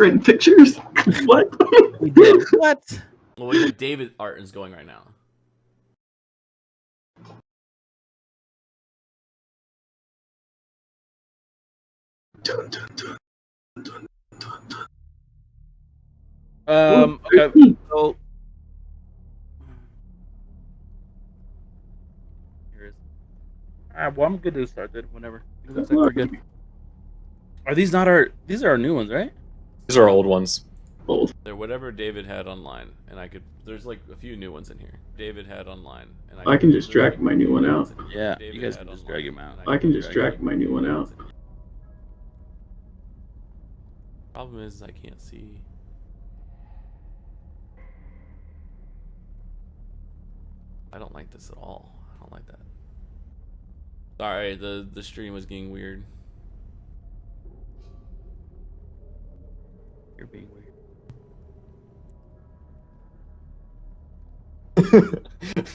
different pictures? What? We did. What? Well, we have David art is going right now. Dun, dun, dun, dun, dun, dun. Okay. So here is. Well, I'm good to start then. Whenever it looks like we're good. Are these not our? These are our new ones, right? These are old ones. Both. They're whatever David had online, and I could. There's like a few new ones in here. David had online, and I can just drag my new one out. Yeah, David you guys had can just online, drag him out. and I can just drag my new one out. Problem is, I can't see. I don't like this at all. I don't like that. Sorry, the stream was getting weird. You're being weird.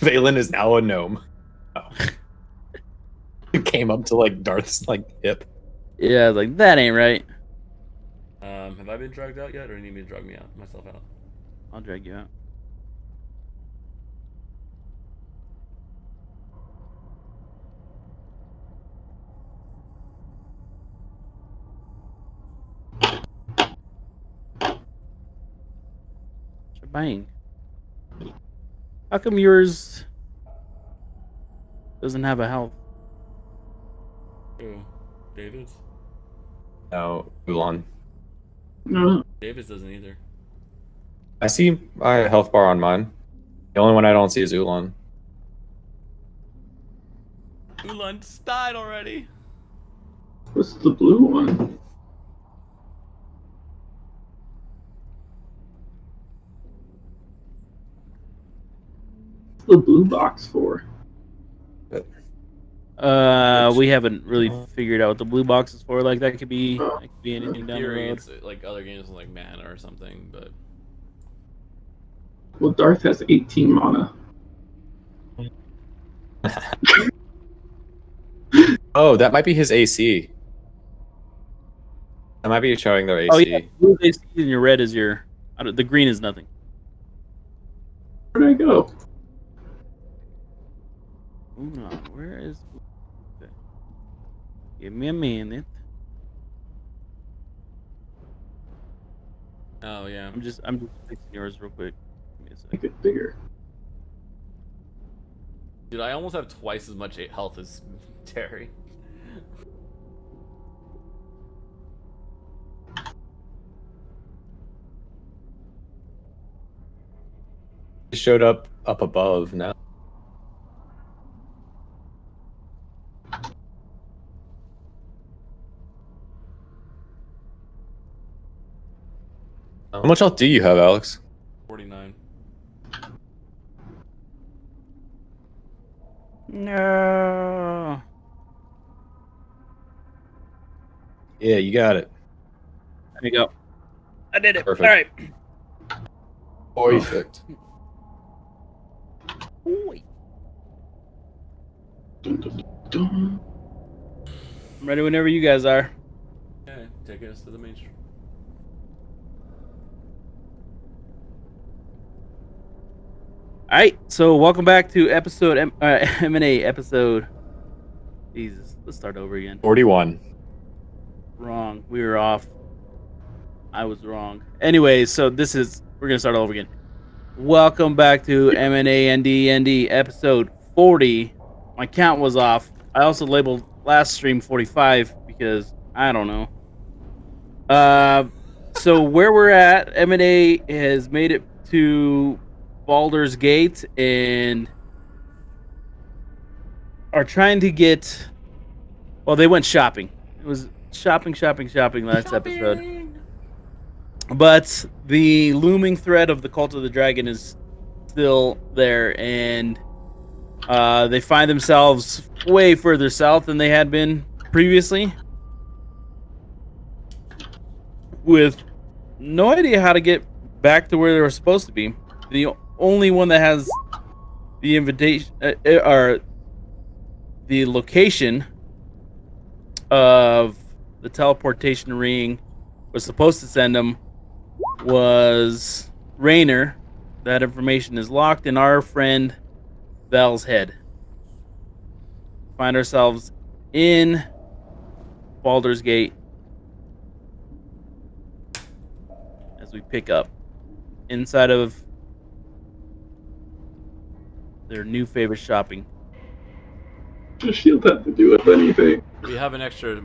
Valen is now a gnome. Oh. Came up to like Darth's like hip. Yeah, like that ain't right. Have I been dragged out yet, or do you need me to drag myself out? I'll drag you out. Bang. How come yours doesn't have a health? Oh, David's? No, Ulan. No. David's doesn't either. I see my health bar on mine. The only one I don't see is Ulan. Ulan died already. What's the blue one? What's the blue box for? We haven't really figured out what the blue box is for. Like that could be anything down the Theory, road. it's like other games like mana or something, but Well, Darth has 18 mana. Oh, that might be his AC. That might be showing their AC. Oh yeah, blue is AC and your red is your. The green is nothing. Where'd I go? Where is? Okay. Give me a minute. oh yeah. I'm just fixing yours real quick. Give me a second. Make it bigger. Dude, I almost have twice as much health as Terry. It showed up above now. How much health do you have, Alex? 49. No. Yeah, you got it. There you go. I did it. Perfect. All right. Perfect. Ooh. Dun, dun, dun. I'm ready whenever you guys are. Okay, taking us to the mainstream. All right, so welcome back to episode M&A episode. Jesus, let's start over again. 41. Wrong. We were off. I was wrong. Anyways, so we're gonna start all over again. Welcome back to M&A&D&D episode 40. My count was off. I also labeled last stream 45 because I don't know. So where we're at, M&A has made it to Baldur's Gate and are trying to get. Well, they went shopping. It was shopping last episode. But the looming threat of the Cult of the Dragon is still there, and they find themselves way further south than they had been previously, with no idea how to get back to where they were supposed to be. The only one that has the invitation or the location of the teleportation ring was supposed to send them was Raynor. That information is locked in our friend Val's head. Find ourselves in Baldur's Gate as we pick up inside of their new favorite shopping. The shield have to do with anything. We have an extra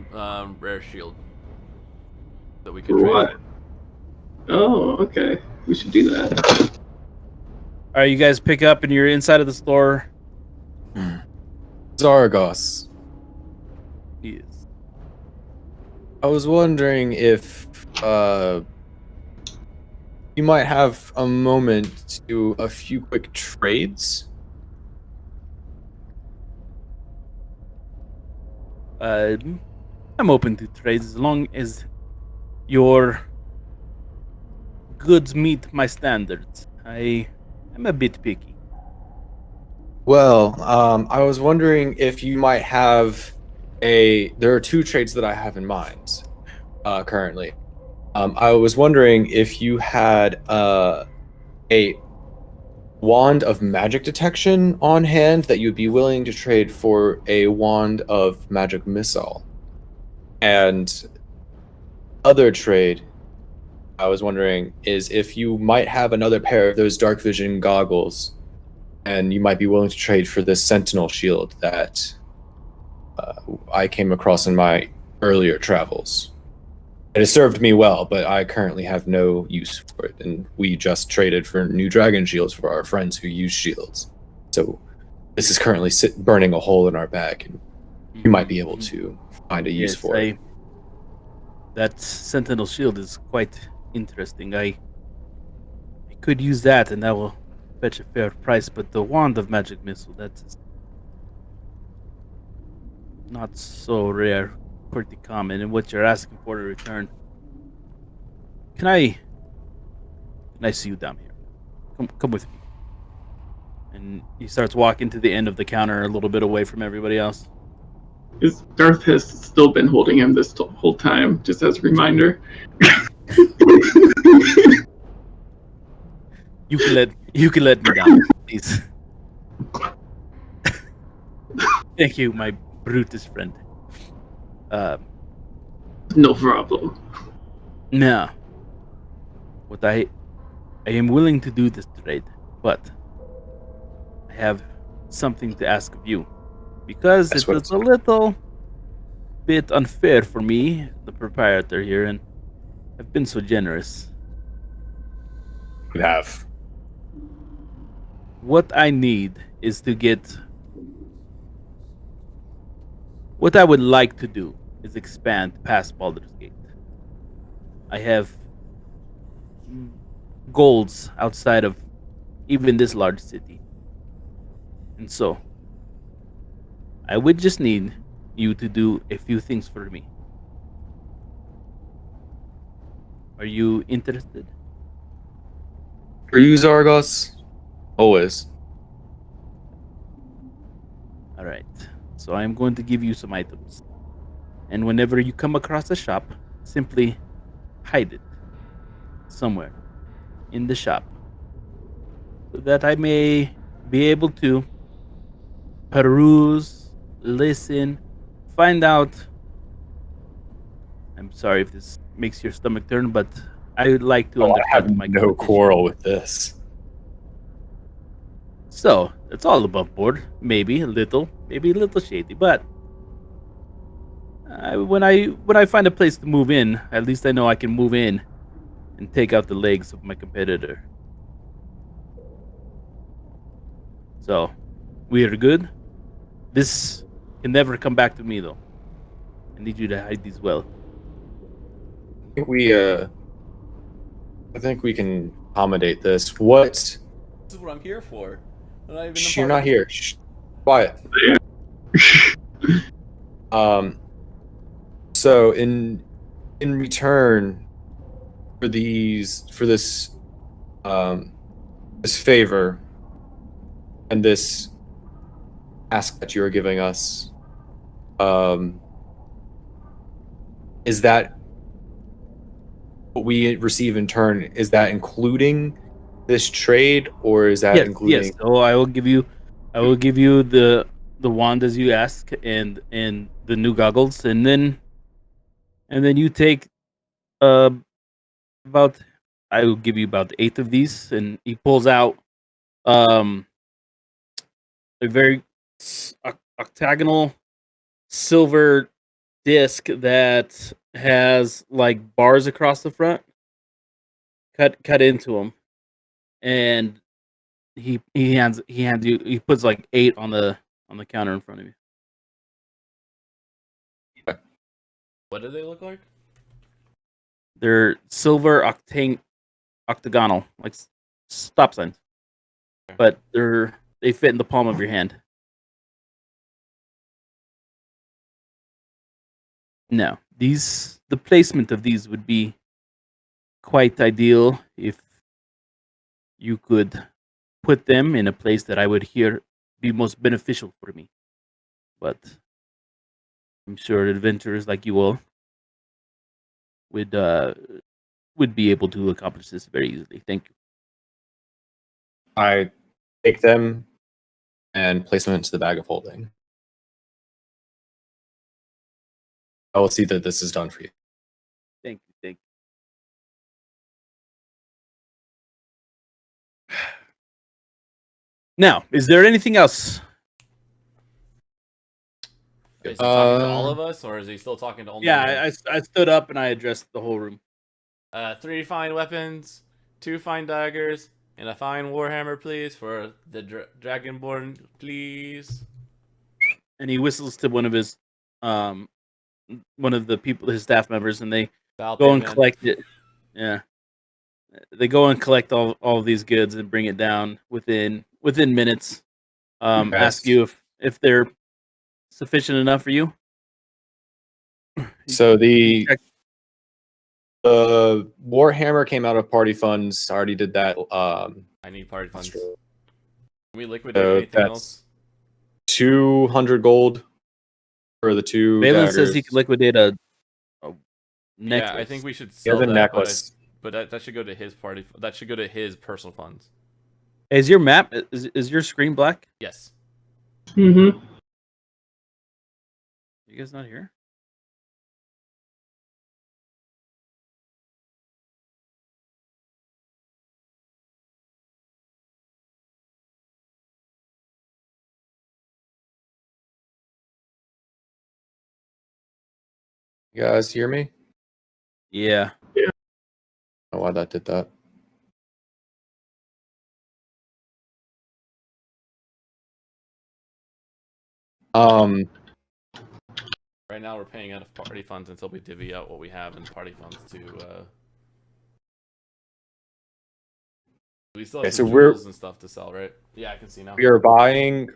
rare shield that we For can trade what? for. Oh, okay. We should do that. All right, you guys pick up and you're inside of the store. Zargos, Yes. I was wondering if you might have a moment to do a few quick trades. I'm open to trades as long as your goods meet my standards. I'm a bit picky. Well, I was wondering if you might have there are two trades that I have in mind currently. I was wondering if you had a wand of magic detection on hand that you'd be willing to trade for a wand of magic missile. And other trade I was wondering is if you might have another pair of those dark vision goggles, and you might be willing to trade for this sentinel shield that I came across in my earlier travels. It has served me well, but I currently have no use for it, and we just traded for new dragon shields for our friends who use shields. So this is currently burning a hole in our bag, and you might be able to find a use for it. That sentinel shield is quite interesting. I could use that, and that will fetch a fair price. But the wand of magic missile, that's not so rare, pretty common. And what you're asking for in return? Can I see you down here? Come with me. And he starts walking to the end of the counter, a little bit away from everybody else. Darth has still been holding him this whole time, just as a reminder. You can let me down, please. Thank you, my Brutus friend. No problem. Now, what I am willing to do this trade, but I have something to ask of you. Because it was a little bit unfair for me, the proprietor here, and I've been so generous. You have. What I need is to get... What I would like to do is expand past Baldur's Gate. I have goals outside of even this large city. And so, I would just need you to do a few things for me. Are you interested? For you, Zargos? Always. All right. So I am going to give you some items. And whenever you come across a shop, simply hide it somewhere in the shop so that I may be able to peruse, listen, find out. I'm sorry if this makes your stomach turn, but I would like to I undercut have my no competition. quarrel with this. So it's all above board, maybe a little shady, but when I find a place to move in, at least I know I can move in and take out the legs of my competitor. So we are good. This can never come back to me, though. I need you to hide these well. I think we can accommodate this. What? This is what I'm here for. I'm not even Shh, a you're part not of here. Shh. Quiet. So in return for this favor and this ask that you are giving us, is that what we receive in turn, is that including this trade, or is that including? Yes. So I will give you the wand as you ask, and the new goggles, and then you take uh about I will give you about 8 of these, and he pulls out um a very octagonal silver disc that has like bars across the front, cut into them, and he puts like 8 on the counter in front of you. What do they look like? They're silver octagonal, like stop signs, but they fit in the palm of your hand. No, the placement of these would be quite ideal if you could put them in a place that I would hear be most beneficial for me. But I'm sure adventurers like you all would be able to accomplish this very easily. Thank you. I take them and place them into the bag of holding. I will see that this is done for you. Thank you. Thank you. Now, is there anything else? Is he talking to all of us, or is he still talking to only? Yeah, I stood up and I addressed the whole room. 3 fine weapons, 2 fine daggers, and a fine warhammer, please, for the dragonborn, please. And he whistles to one of his one of the people, his staff members, and they go and collect it. Yeah, they go and collect all of these goods and bring it down within minutes. Ask you if they're sufficient enough for you. So the Warhammer came out of party funds. I already did that. I need party funds. Can we liquidate So anything else? 200 gold for the 2 Valen daggers. says he could liquidate a necklace. Yeah, I think we should sell the that, necklace. but that should go to his party. That should go to his personal funds. Is your map is your screen black? Yes. Mm-hmm. You guys not here? You guys hear me? Yeah. Yeah. I don't know why that did that. Right now we're paying out of party funds until we divvy out what we have in party funds to. We still have some jewels and stuff to sell, right? Yeah, I can see now. We are buying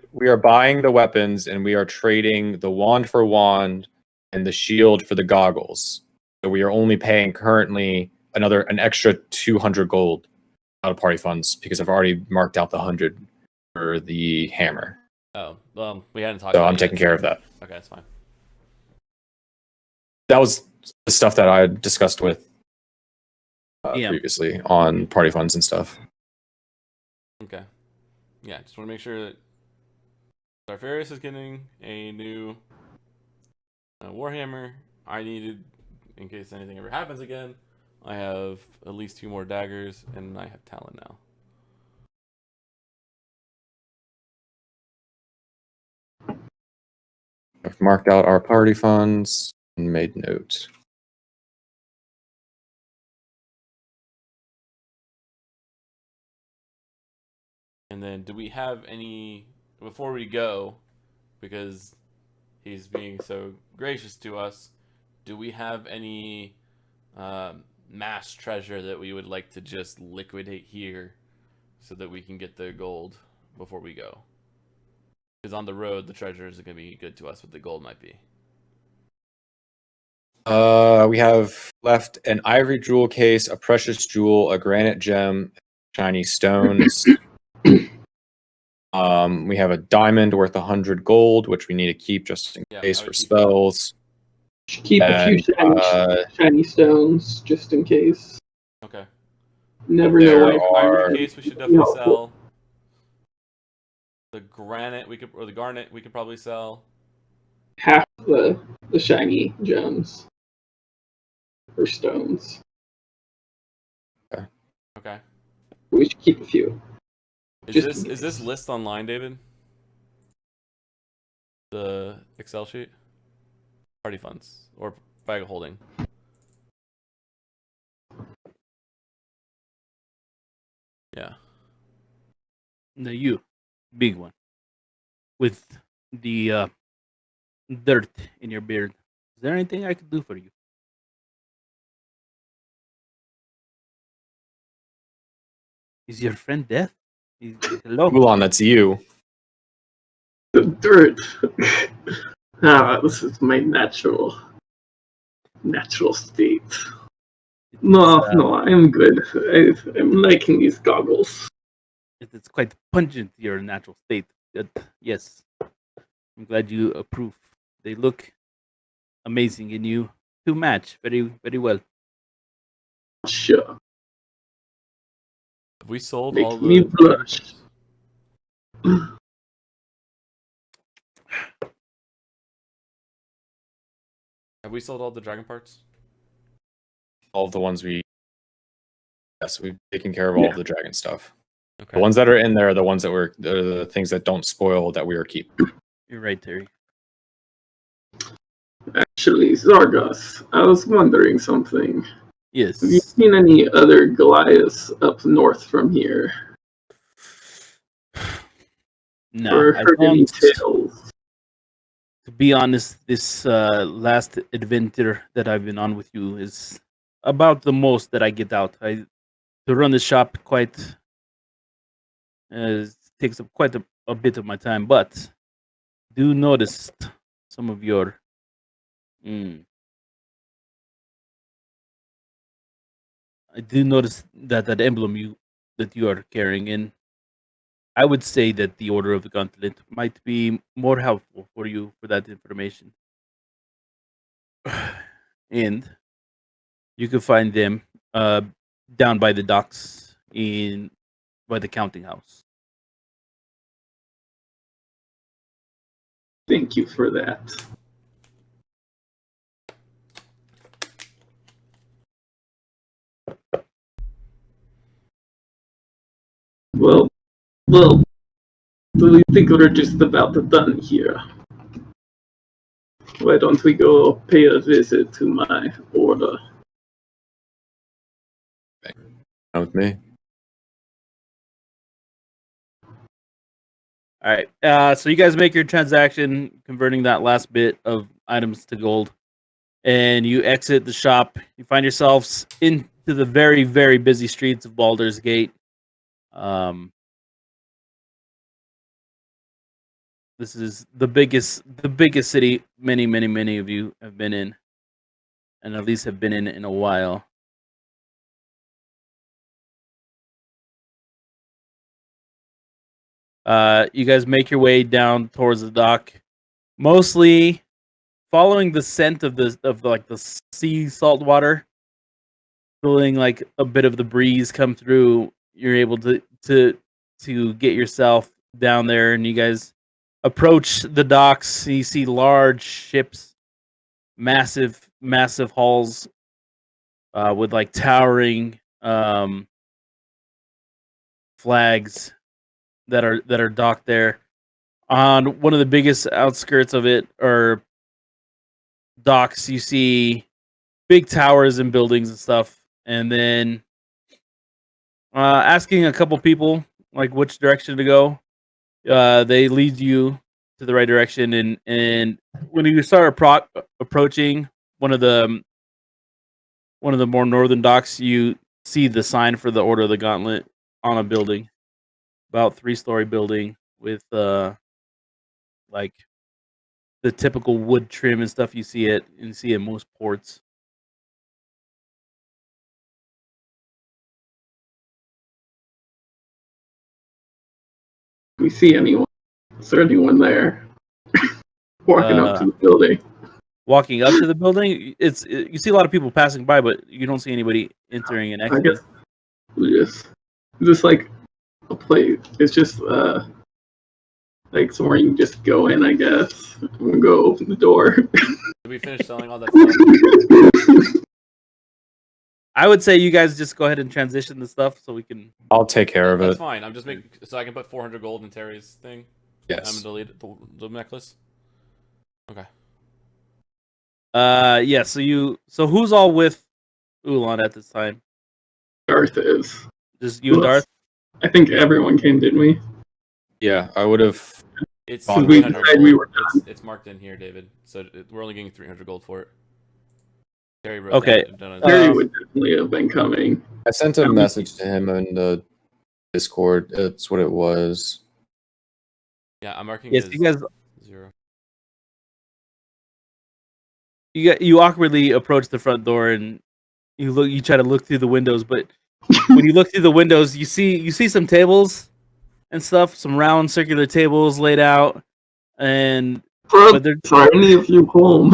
the weapons, and we are trading the wand for wand and the shield for the goggles. So we are only paying currently an extra 200 gold out of party funds because I've already marked out the 100 for the hammer. Oh, we hadn't talked. So about I'm taking care of that. Okay, that's fine. That was the stuff that I had discussed with Yeah. previously on party funds and stuff. Okay. Yeah, just want to make sure that Darfarius is getting a new Warhammer. I needed, in case anything ever happens again, I have at least 2 more daggers, and I have talent now. I've marked out our party funds and made note. And then, do we have any, before we go, because he's being so gracious to us, do we have any mass treasure that we would like to just liquidate here so that we can get the gold before we go? Because on the road, the treasures are going to be good to us, but the gold might be. We have left an ivory jewel case, a precious jewel, a granite gem, shiny stones. We have a diamond worth 100 gold, which we need to keep just in case for spells. Keep a few And shiny stones just in case. Okay. Never There know. Iron are case we should definitely helpful. sell. The granite we could, or the garnet we could probably sell. Half the shiny gems or stones. Okay. We should keep a few. Is this list online, David? The Excel sheet? Party funds or bag of holding? Yeah. No, you, big one, with the dirt in your beard. Is there anything I could do for you? Is your friend deaf? Hello. Ulan, that's you. The dirt. This is my natural state. No, I'm good. I'm liking these goggles. It's quite pungent, your natural state. But yes, I'm glad you approve. They look amazing in you to match very, very well. Sure. Have we sold Make all me the blush. Have we sold all the dragon parts? All of the ones yes, we've taken care of all Yeah. of the dragon stuff. Okay. The ones that are in there are the ones that are the things that don't spoil that we are keeping. You're right, Terry. Actually, Zargos, I was wondering something. Yes. Have you seen any other Goliaths up north from here? No, Or I heard any don't. tales? To be honest, this last adventure that I've been on with you is about the most that I get out. To run the shop takes up quite a bit of my time, but do notice some of your I do notice that emblem that you are carrying, and I would say that the Order of the Gauntlet might be more helpful for you for that information. And you can find them down by the docks by the counting house. Thank you for that. Well, do you think we're just about done here? Why don't we go pay a visit to my order? Come with me. All right. So you guys make your transaction, converting that last bit of items to gold, and you exit the shop. You find yourselves into the very, very busy streets of Baldur's Gate. This is the biggest city many, many, many of you have been in, and at least have been in a while. You guys make your way down towards the dock, mostly following the scent of the sea salt water, feeling like a bit of the breeze come through. You're able to get yourself down there, and you guys approach the docks. You see large ships, massive hulls, with like towering flags that are docked there. On one of the biggest outskirts of it, or docks, you see big towers and buildings and stuff, and then asking a couple people like which direction to go, they lead you to the right direction, and when you start approaching one of the more northern docks, you see the sign for the Order of the Gauntlet on a building, about 3-story building with like the typical wood trim and stuff you see in most ports. Do we see anyone? Is there anyone there? Walking up to the building. walking up to the building. You see a lot of people passing by, but you don't see anybody entering and I exiting. guess just like a place. It's just like somewhere you can just go in, I guess. And go open the door. Did we finish selling all that stuff? I would say you guys just go ahead and transition the stuff so we can. I'll take care of That's it. fine. I'm just making so I can put 400 gold in Terry's thing. Yes. Delete the necklace. Okay. Yeah. So who's all with Ulan at this time? Darth is. Just you and Darth. I think everyone came, didn't we? Yeah, I would have. It's Because we 300 said gold. we were It's marked in here, David. So we're only getting 300 gold for it. Terry wrote Okay. down on Terry would definitely have been coming. I sent a message to him in the Discord. That's what it was. Yeah, I'm marking Yes, it as you guys. 0. You awkwardly approach the front door and you try to look through the windows, but when you look through the windows, you see some tables and stuff, some round circular tables laid out, and but they're Are any of you home?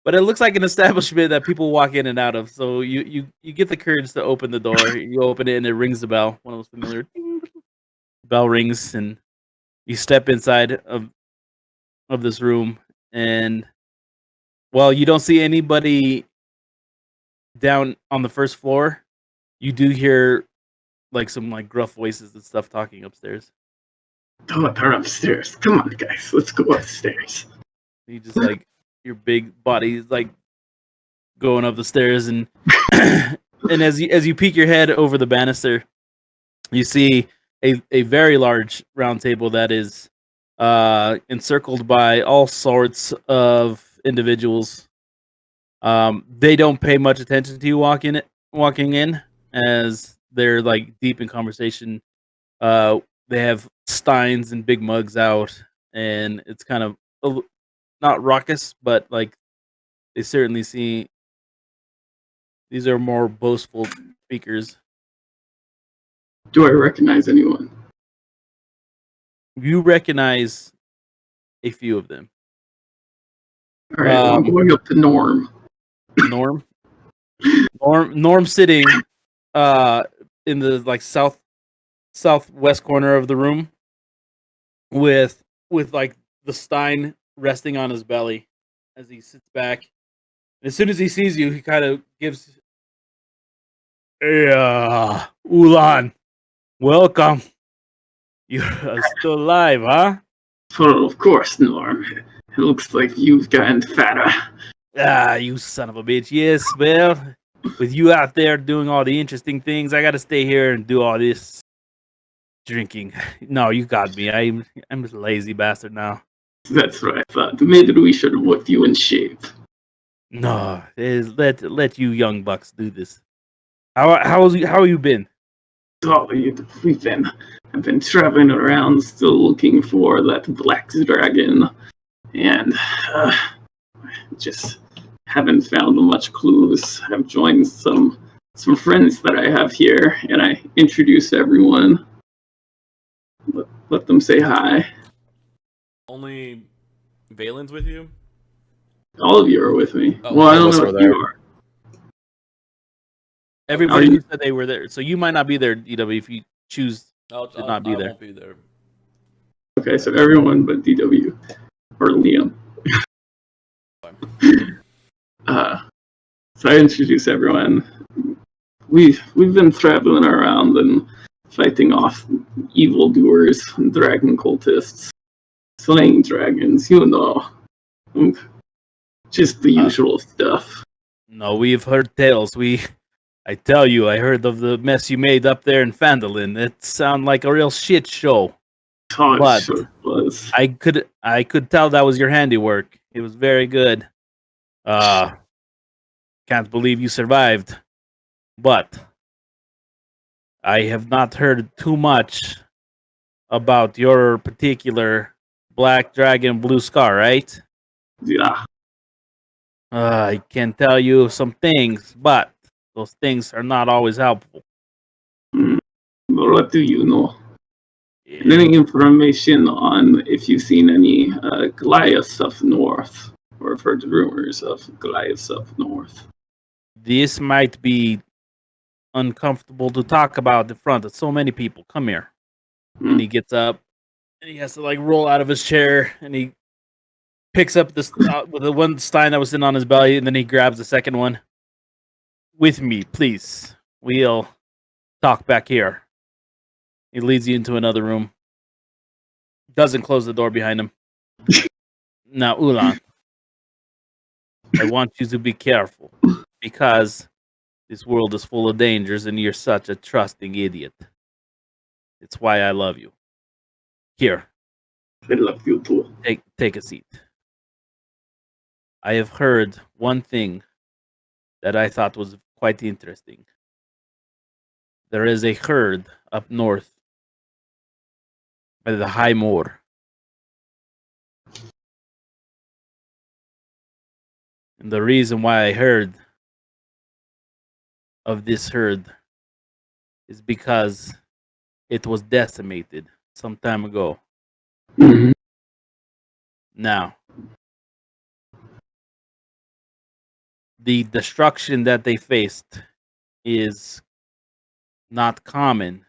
but it looks like an establishment that people walk in and out of. So you get the courage to open the door. You open it and it rings the bell. One of those familiar bell rings, and you step inside of this room, and well, you don't see anybody down on the first floor. You do hear like some like gruff voices and stuff talking upstairs. Oh, they're upstairs. Come on, guys, let's go upstairs. You just like your big body is like going up the stairs, and and as you peek your head over the banister, you see a very large round table that is encircled by all sorts of individuals. They don't pay much attention to you walking in, as they're like deep in conversation. They have steins and big mugs out, and it's kind of not raucous, but like they certainly see these are more boastful speakers. Do I recognize anyone? You recognize a few of them. All right, well, I'm going up to Norm. Norm sitting in the like southwest corner of the room with like the stein resting on his belly as he sits back. And as soon as he sees you, he kind of gives, "Hey, Ulan, welcome. You're still alive, huh?" Well, of course, Norm. It looks like you've gotten fatter. Ah, you son of a bitch. Yes, well, with you out there doing all the interesting things, I gotta stay here and do all this drinking. No, you got me. I'm just a lazy bastard now. That's what I thought. Maybe we should have whipped you in shape. No, let you young bucks do this. How you been? Oh, I've been traveling around, still looking for that black dragon, and just haven't found much clues. I've joined some friends that I have here, and I introduce everyone. Let them say hi. Only Valen's with you? All of you are with me. Oh, well, I all of don't us know are if there. you are. Everybody Are you- who said they were there, so you might not be there, DW, if you choose to not be I there. won't be there. Okay, so everyone but DW or Liam. So I introduce everyone. We've been traveling around and fighting off evildoers and dragon cultists, slaying dragons. Just the usual stuff. No, we've heard tales. I tell you, I heard of the mess you made up there in Phandalin. It sounded like a real shit show. Oh, But it sure was. I could tell that was your handiwork. It was very good. Can't believe you survived. But I have not heard too much about your particular Black Dragon Blue Scar, right? Yeah. I can tell you some things, but those things are not always helpful. But what do you know? Any information on if you've seen any Goliaths up north. Or I've heard rumors of Goliaths up north. This might be uncomfortable to talk about in front of so many people. Come here. And he gets up and he has to like roll out of his chair and he picks up this with the one stein that was sitting on his belly and then he grabs the second one. With me, please. We'll talk back here. He leads you into another room. Doesn't close the door behind him. Now, Ulan, I want you to be careful because this world is full of dangers and you're such a trusting idiot. It's why I love you. Here. I love you too. Take a seat. I have heard one thing that I thought was quite interesting. There is a herd up north by the high moor. And the reason why I heard of this herd is because it was decimated some time ago. Mm-hmm. Now, the destruction that they faced is not common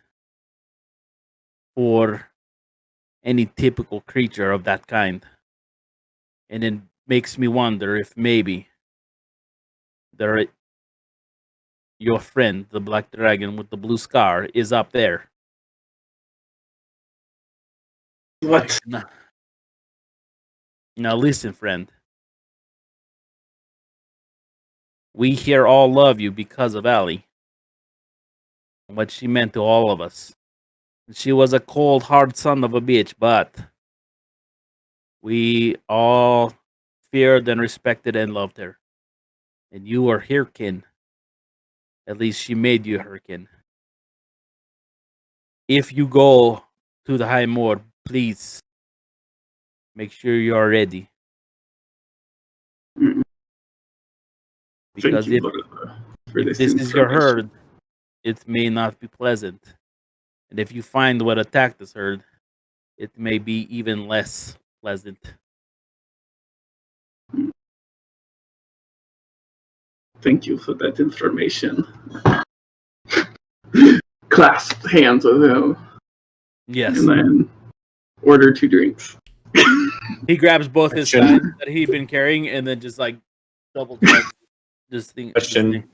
for any typical creature of that kind. And it makes me wonder if maybe your friend, the black dragon with the blue scar, is up there. What? Now listen, friend. We here all love you because of Allie. And what she meant to all of us. She was a cold, hard son of a bitch, but we all feared and respected and loved her. And you were her kin. At least she made you her kin. If you go to the High Moor, please make sure you are ready. Mm-mm. Because Thank you for if this is your herd, it may not be pleasant. And if you find what attacked this herd, it may be even less pleasant. Thank you for that information. Clasp hands with him. Yes. And then order 2 drinks. He grabs both his Question. steins that he'd been carrying and then just like double checks this thing. Question.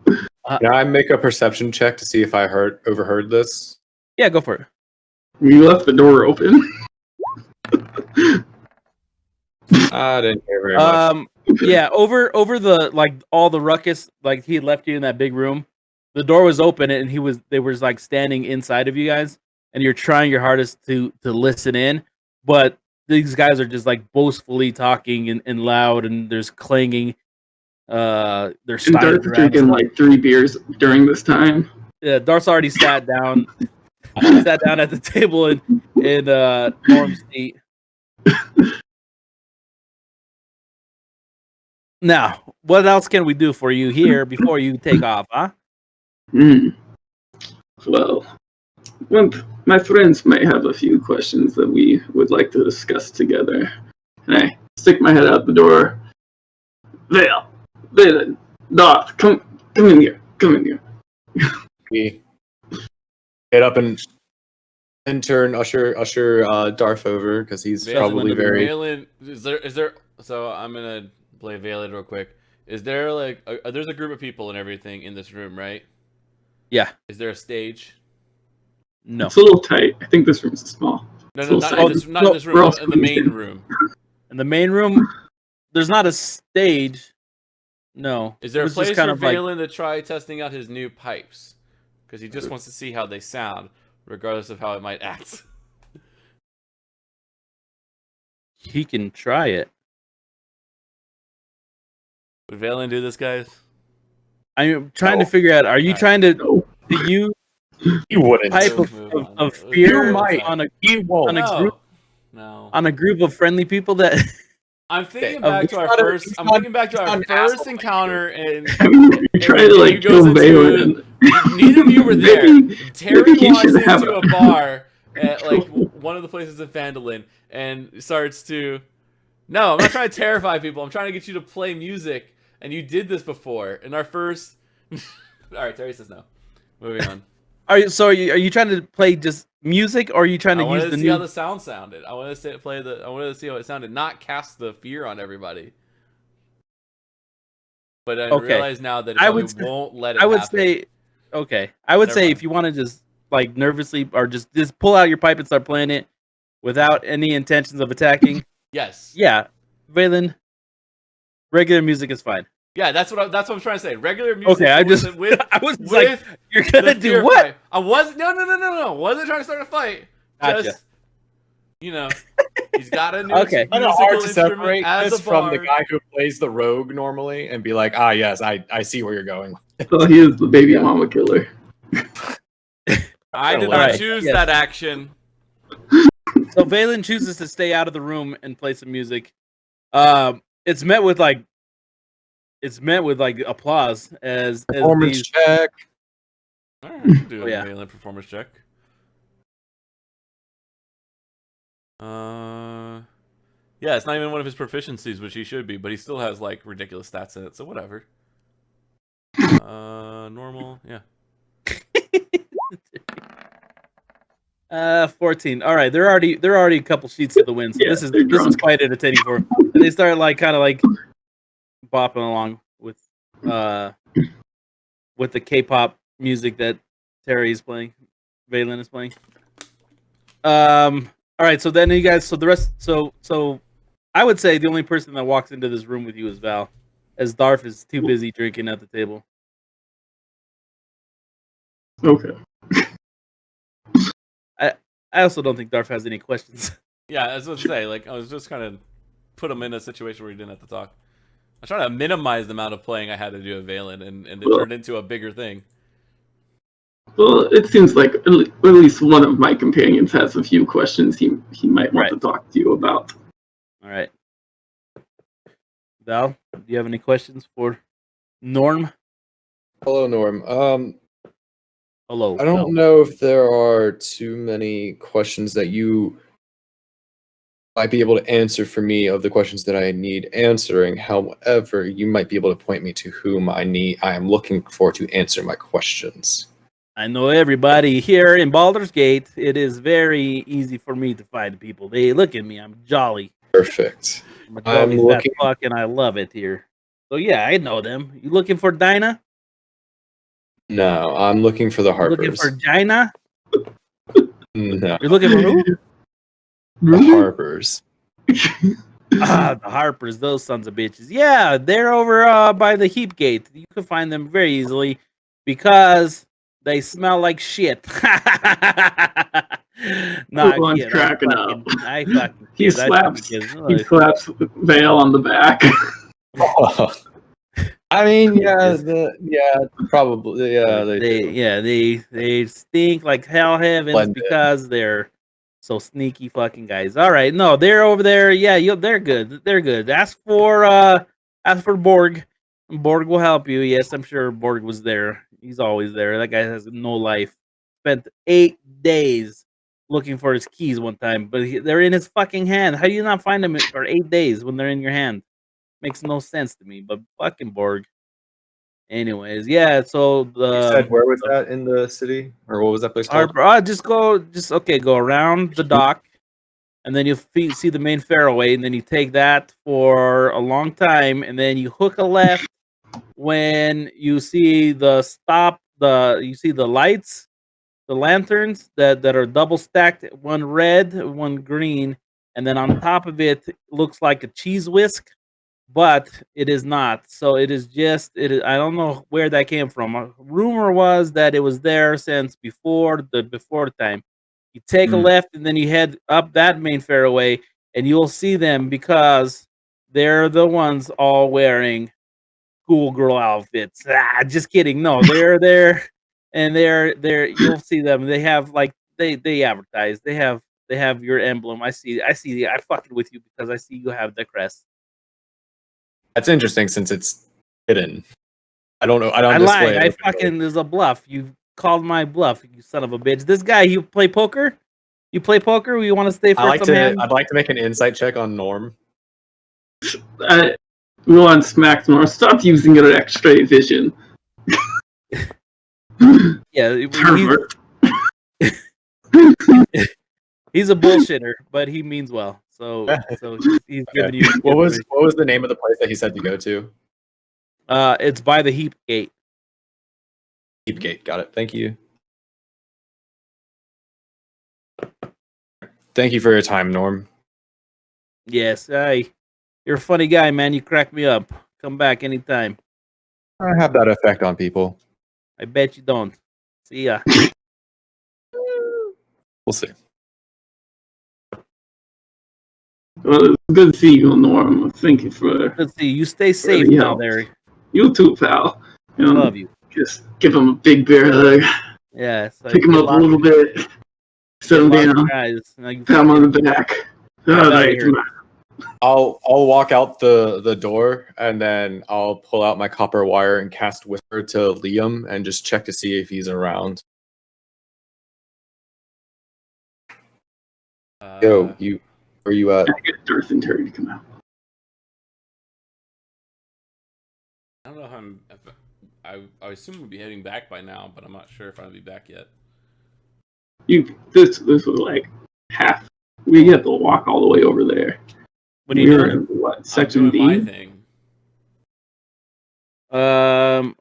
Can I make a perception check to see if I overheard this? Yeah, go for it. We left the door open. I didn't hear very much. Yeah, over the like all the ruckus, like he left you in that big room. The door was open and they were like standing inside of you guys, and you're trying your hardest to listen in, but these guys are just like boastfully talking and loud, and there's clanging. There's And Dart's drinking like 3 beers during this time. Yeah, Dart's already sat down. Sat down at the table in Norm's seat. Now, what else can we do for you here before you take off, huh? Well, my friends may have a few questions that we would like to discuss together. And I stick my head out the door. Vale, Dart, come in here. We get up and in turn usher Darth over because he's probably very. Valen, is there? So I'm gonna play Valen real quick. Is there like there's a group of people and everything in this room, right? Yeah. Is there a stage? No. It's a little tight. I think this room's small. No, not in this room. In the main room. In the main room, there's not a stage. No. Is there a It's place just kind for of like- Valen to try testing out his new pipes? Because he just wants to see how they sound, regardless of how it might act. He can try it. Would Valen do this, guys? I'm trying to figure out. Are you trying to use He wouldn't. pipe Move on. of fear You might. on a He won't. on a No. group No. on a group of friendly people that I'm thinking Okay. back to our He's not a- first. he's I'm not- thinking back to he's our not an first asshole like encounter, and I mean, you try to like he goes kill into- Valen. neither of you were there. Maybe Terry he walks should have into a bar at like one of the places in Fandolin and starts to No, I'm not trying to terrify people. I'm trying to get you to play music, and you did this before in our first. All right, Terry says no. Moving on. Are you trying to play just music, or are you trying I to use wanted the to see new? how the sound sounded. I wanted to play the. I wanted to see how it sounded, not cast the fear on everybody. But I Okay. realize now that it I probably would. won't let it I would happen. say, okay. I would Never say mind. if you want to just like nervously or just pull out your pipe and start playing it without any intentions of attacking. Yes. Yeah, Valen. Regular music is fine. Yeah, that's what I'm trying to say. Regular music. Okay, I just with I was with like, you're the gonna do fear what? fight. I was no. I wasn't trying to start a fight. Gotcha. Just he's got a new Okay. Kind of musical hard to instrument separate as this a from the bard. guy who plays the rogue normally and be like, yes, I see where you're going. So he is the baby Yeah. mama killer. I did All not right, choose yes. that action. So Valen chooses to stay out of the room and play some music. It's met with like applause as Performance these. check. All right, I can do Oh, a yeah. Valen performance check. Yeah, it's not even one of his proficiencies, which he should be, but he still has like ridiculous stats in it, so whatever. Normal, yeah. 14. All right, they're already a couple sheets to the wind. So Yeah, this is they're drunk. quite entertaining for them. And they start like kind of like bopping along with the K-pop music that Terry is playing, Valen is playing. All right, so then you guys, so the rest, so I would say the only person that walks into this room with you is Val, as Darth is too busy drinking at the table. Okay. I also don't think Darth has any questions. Yeah, as I was say, like I was just kind of put him in a situation where he didn't have to talk. I was trying to minimize the amount of playing I had to do with Valen, and it turned into a bigger thing. Well, it seems like at least one of my companions has a few questions he might want Right. to talk to you about. All right, Val, do you have any questions for Norm? Hello, Norm. Hello. I don't know if there are too many questions that you might be able to answer for me of the questions that I need answering. However, you might be able to point me to whom I am looking for to answer my questions. I know everybody here in Baldur's Gate. It is very easy for me to find people. They look at me. I'm jolly. Perfect. I'm a jolly I'm fat looking- fuck, and I love it here. So yeah, I know them. You looking for Dinah? No, I'm looking for the You looking Harpers. for Dinah? No, You're looking for who? the Harpers. The Harpers, those sons of bitches. Yeah, they're over by the Heap Gate. You can find them very easily because they smell like shit. Everyone's cracking up. I fucking He kid. I fucking slaps. kid. He slaps Vale on the back. I mean, probably, they stink like hell heavens Blended. because they're so sneaky fucking guys. All right, no, they're over there. Yeah, they're good. They're good. Ask for Borg. Borg will help you. Yes, I'm sure Borg was there. He's always there. That guy has no life. Spent 8 days looking for his keys one time, but they're in his fucking hand. How do you not find them for 8 days when they're in your hand? Makes no sense to me, but fucking Borg. Anyways, yeah, so You said where was that in the city? Or what was that place called? Harbor, go around the dock, and then you see the main fairway, and then you take that for a long time, and then you hook a left when you see the lights, the lanterns that are double stacked, one red, one green, and then on top of it looks like a cheese whisk, but it is not. So it is just it is. I don't know where that came from. A rumor was that it was there since before the time. You take a left and then you head up that main fairway, and you'll see them because they're the ones all wearing cool girl outfits. Just kidding. No, they're there, and they're. You'll see them. They have like they advertise. They have your emblem. I see. I fucking with you because I see you have the crest. That's interesting since it's hidden. I don't know. I don't I display lied. it I openly. fucking is a bluff. You called my bluff, you son of a bitch. This guy, you play poker? You play poker? Or you want to stay for some hand? I'd like to make an insight check on Norm. Go on Smackmore. Stop using your X-ray vision. Yeah, Pervert. he's a bullshitter, but he means well. So he's giving you. What was the name of the place that he said to go to? It's by the Heap Gate. Heapgate. Got it. Thank you. Thank you for your time, Norm. Yes, you're a funny guy, man. You crack me up. Come back anytime. I have that effect on people. I bet you don't. See ya. We'll see. Well, it's good to see you, Norm. Thank you for Let's see. You stay safe the now, help. there. You too, pal. I love you. Just give him a big bear hug. Yeah, so Pick him up a little bit. Set him down. Pat him on the back. Out of Right, here. I'll walk out the door and then I'll pull out my copper wire and cast Whisper to Liam and just check to see if he's around. Yo, where you at? I get Darth and Terry to come out. I don't know how I assume we'll be heading back by now, but I'm not sure if I'll be back yet. This was like half. We had to walk all the way over there. What are you We're doing? in what, I'm section doing my D? thing.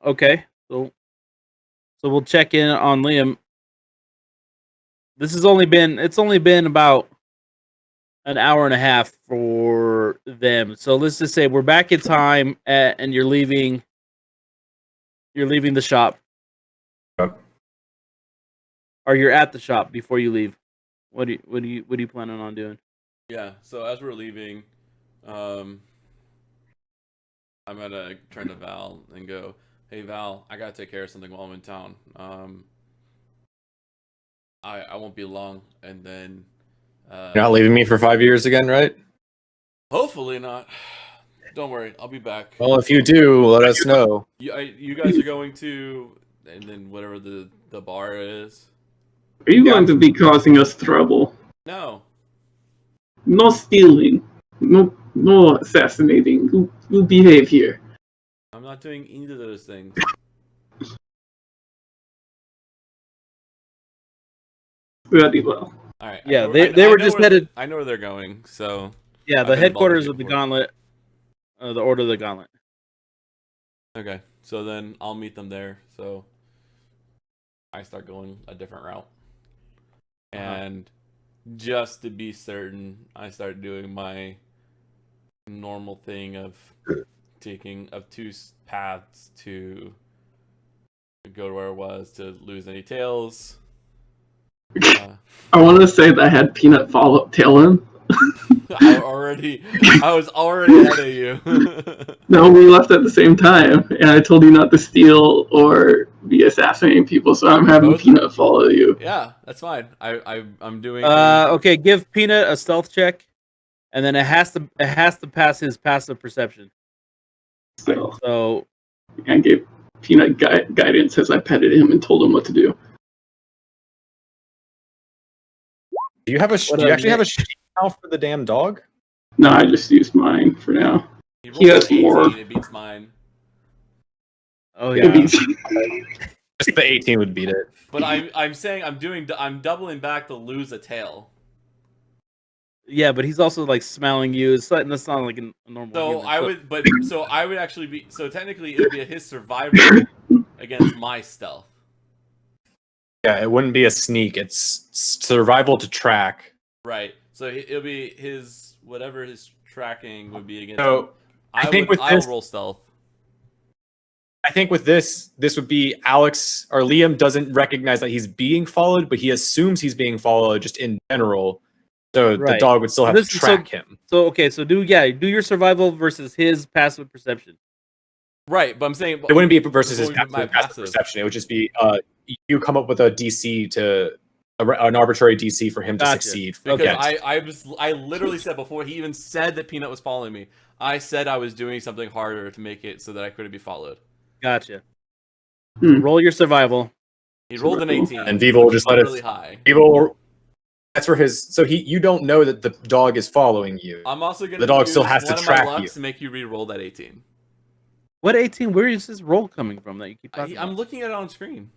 Okay. So we'll check in on Liam. It's only been about an hour and a half for them. So let's just say we're back in time and you're leaving the shop. Yep. Or you're at the shop before you leave. What are you planning on doing? Yeah, so as we're leaving, I'm gonna turn to Val and go, "Hey Val, I gotta take care of something while I'm in town. I won't be long." And then You're not leaving me for 5 years again, right? hopefully not. Don't worry, I'll be back. Well, if you do, let us know. You guys are going to, and then whatever the bar is. Are you going to be causing us trouble? No, No stealing. No assassinating. You behave here. I'm not doing either of those things. Very well. All right. Yeah, they were just headed. I know where they're going, so Yeah, the I've been involved headquarters of the before. Gauntlet, the Order of the Gauntlet. Okay. So then I'll meet them there. So I start going a different route, and just to be certain, I start doing my normal thing of taking of two paths to go to where I was to lose any tails. I want to say that I had Peanut follow tail him. I was already ahead of you. No, we left at the same time, and I told you not to steal or be assassinating people, so I'm having Peanut follow you. Yeah, that's fine. I'm doing. Okay, give Peanut a stealth check, and then it has to pass his passive perception. So I gave Peanut guidance as I petted him and told him what to do. Do you actually have a sheet now for the damn dog? No, I just used mine for now. He has more. It beats mine. Oh yeah. Just the 18 would beat it. But I'm saying I'm doubling back to lose a tail. Yeah, but he's also like smelling you. That's not like a normal. So human, I would actually be, so technically it would be his survival against my stealth. Yeah, it wouldn't be a sneak. It's survival to track. Right. So it'll be his whatever his tracking would be against. So I'll roll stealth. I think with this would be Alex or Liam doesn't recognize that he's being followed, but he assumes he's being followed just in general. So the dog would still have to track him. So okay, so do your survival versus his passive perception. Right, but I'm saying it wouldn't be versus his passive perception. It would just be you come up with a DC an arbitrary DC for him to succeed. Because I literally said before he even said that Peanut was following me, I said I was doing something harder to make it so that I couldn't be followed. Gotcha. Roll your survival. He rolled an 18, and Vivo will just let really high. Vivo That's for his. So you don't know that the dog is following you. I'm also gonna The dog use still has to one of track my you. lucks to make you re-roll that 18. What 18? Where is this roll coming from that you keep talking I'm about? looking at it on screen.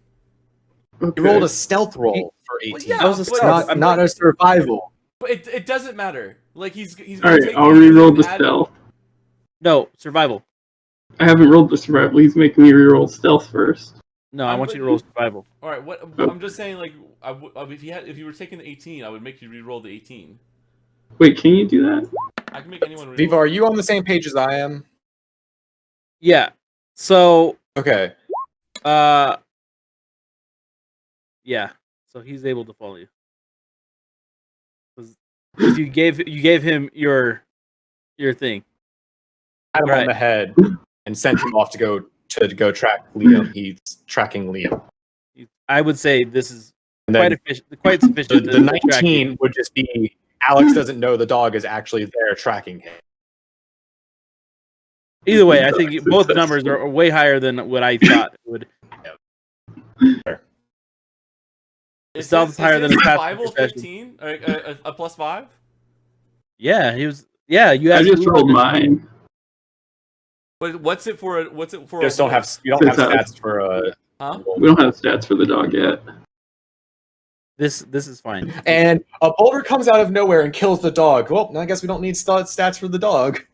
Okay. You rolled a stealth roll for 18. Well, yeah, That was a but stealth. it's- not a survival. But it doesn't matter. Like he's All gonna right, take I'll 18 re-roll and the add- stealth. No, survival. I haven't rolled the survival. He's making me re-roll stealth first. No, I want you to roll survival. All right, what I'm just saying, like, if you were taking the 18, I would make you re-roll the 18. Wait, can you do that? I can make anyone re-roll. Viva, are you on the same page as I am? Yeah. So, Okay. yeah. So he's able to follow you. Because you gave him your thing. Pat him on Right. the head and sent him off to go track Liam. He's tracking Liam. I would say this is And quite then efficient, quite sufficient. the to track you. 19 would just be Alex doesn't know the dog is actually there tracking him. Either way, I think both numbers are way higher than what I thought it would. Is stealth his- is higher is than his his passive survival perception. 15? A plus 5? Yeah, he was. Yeah, you I asked just who rolled was it. mine. But what's it for? What's it for? You just don't have stats for Huh? We don't have stats for the dog yet. This is fine. And a boulder comes out of nowhere and kills the dog. Well, I guess we don't need stats for the dog.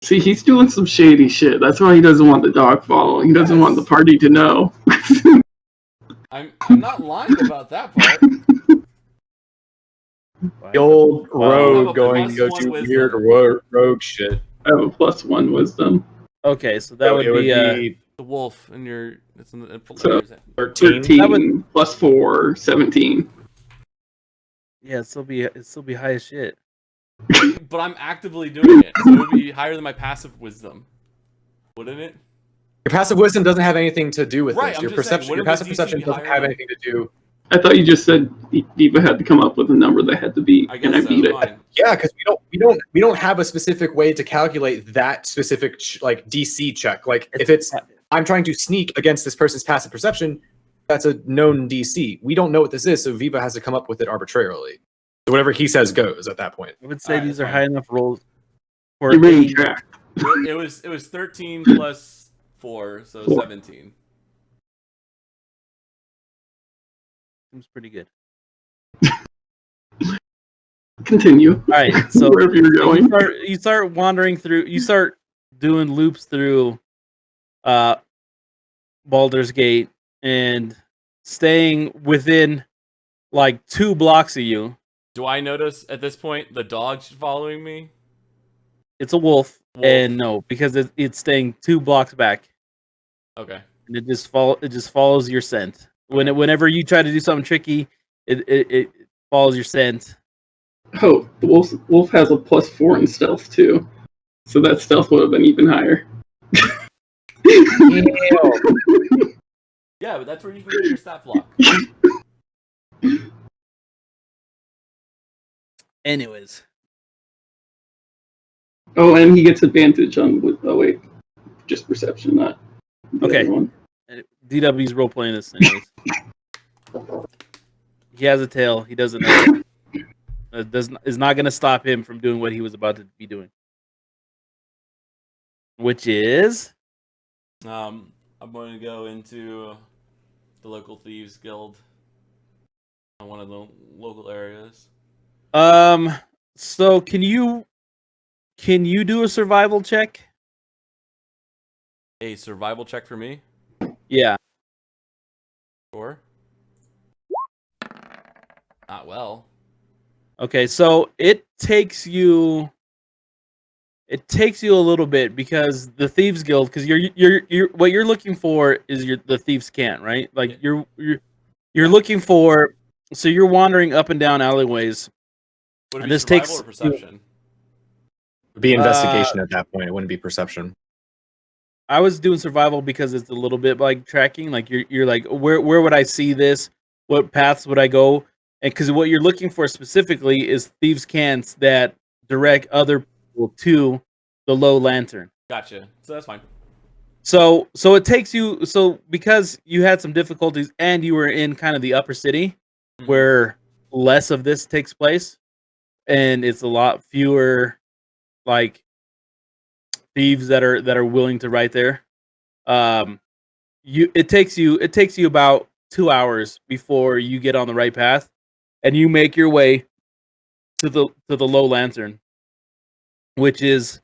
See, he's doing some shady shit. That's why he doesn't want the dog following. He doesn't want the party to know. I'm not lying about that part. The old rogue Wow. going to go Plus do one weird wisdom. rogue shit. I have a +1 wisdom. Okay, so that So would it be The wolf in your. It's in the. So- 13. 13 That would- +4, 17. yeah, it'd still be high as shit. But I'm actively doing it, so it would be higher than my passive wisdom, wouldn't it? Your passive wisdom doesn't have anything to do with Right, this. I'm Your just saying, perception, your wouldn't the passive DC perception be doesn't higher have than- anything to do. I thought you just said Diva had to come up with a number that had to beat, I and guess I so. beat it. Fine. Yeah, because we don't have a specific way to calculate that specific like DC check. Like if it's I'm trying to sneak against this person's passive perception, that's a known DC. We don't know what this is, so Viva has to come up with it arbitrarily. So whatever he says goes at that point. I would say Alright, these are fine. high enough rolls for You're being a- tracked. It was 13 plus 4, so 17. Seems pretty good. Continue. All right, so Wherever you're going. you start wandering through. You start doing loops through Baldur's Gate and staying within like 2 blocks of you. Do I notice at this point the dog's following me? It's a wolf, Wolf. and no, because it's staying 2 blocks back, Okay. and it just follows your scent. Whenever you try to do something tricky, it follows your scent. Oh, the wolf has a +4 in stealth too. So that stealth would have been even higher. Yeah, but that's where you can get your stat block. Anyways, Oh, and he gets advantage on. Oh wait, just perception, not. the Okay. other one. DW's role playing this anyways. He has a tail. He doesn't know. Is not going to stop him from doing what he was about to be doing, which is I'm going to go into the local thieves guild on one of the local areas. So can you do a survival check? A survival check for me? Yeah. Sure. Not well. Okay, so it takes you a little bit because the thieves guild, because you're what you're looking for is the thieves can't, right? Like Yeah. you're looking for, so you're wandering up and down alleyways. Would it And be this survival takes- or perception? It'd be investigation at that point. It wouldn't be perception. I was doing survival because it's a little bit like tracking. Like you're like, where would I see this? What paths would I go? And because what you're looking for specifically is thieves' cants that direct other people to the low lantern. Gotcha. So that's fine. So it takes you because you had some difficulties and you were in kind of the upper city Mhm. where less of this takes place and it's a lot fewer like thieves that are willing to write there. Um it takes you about 2 hours before you get on the right path and you make your way to the Low Lantern, which is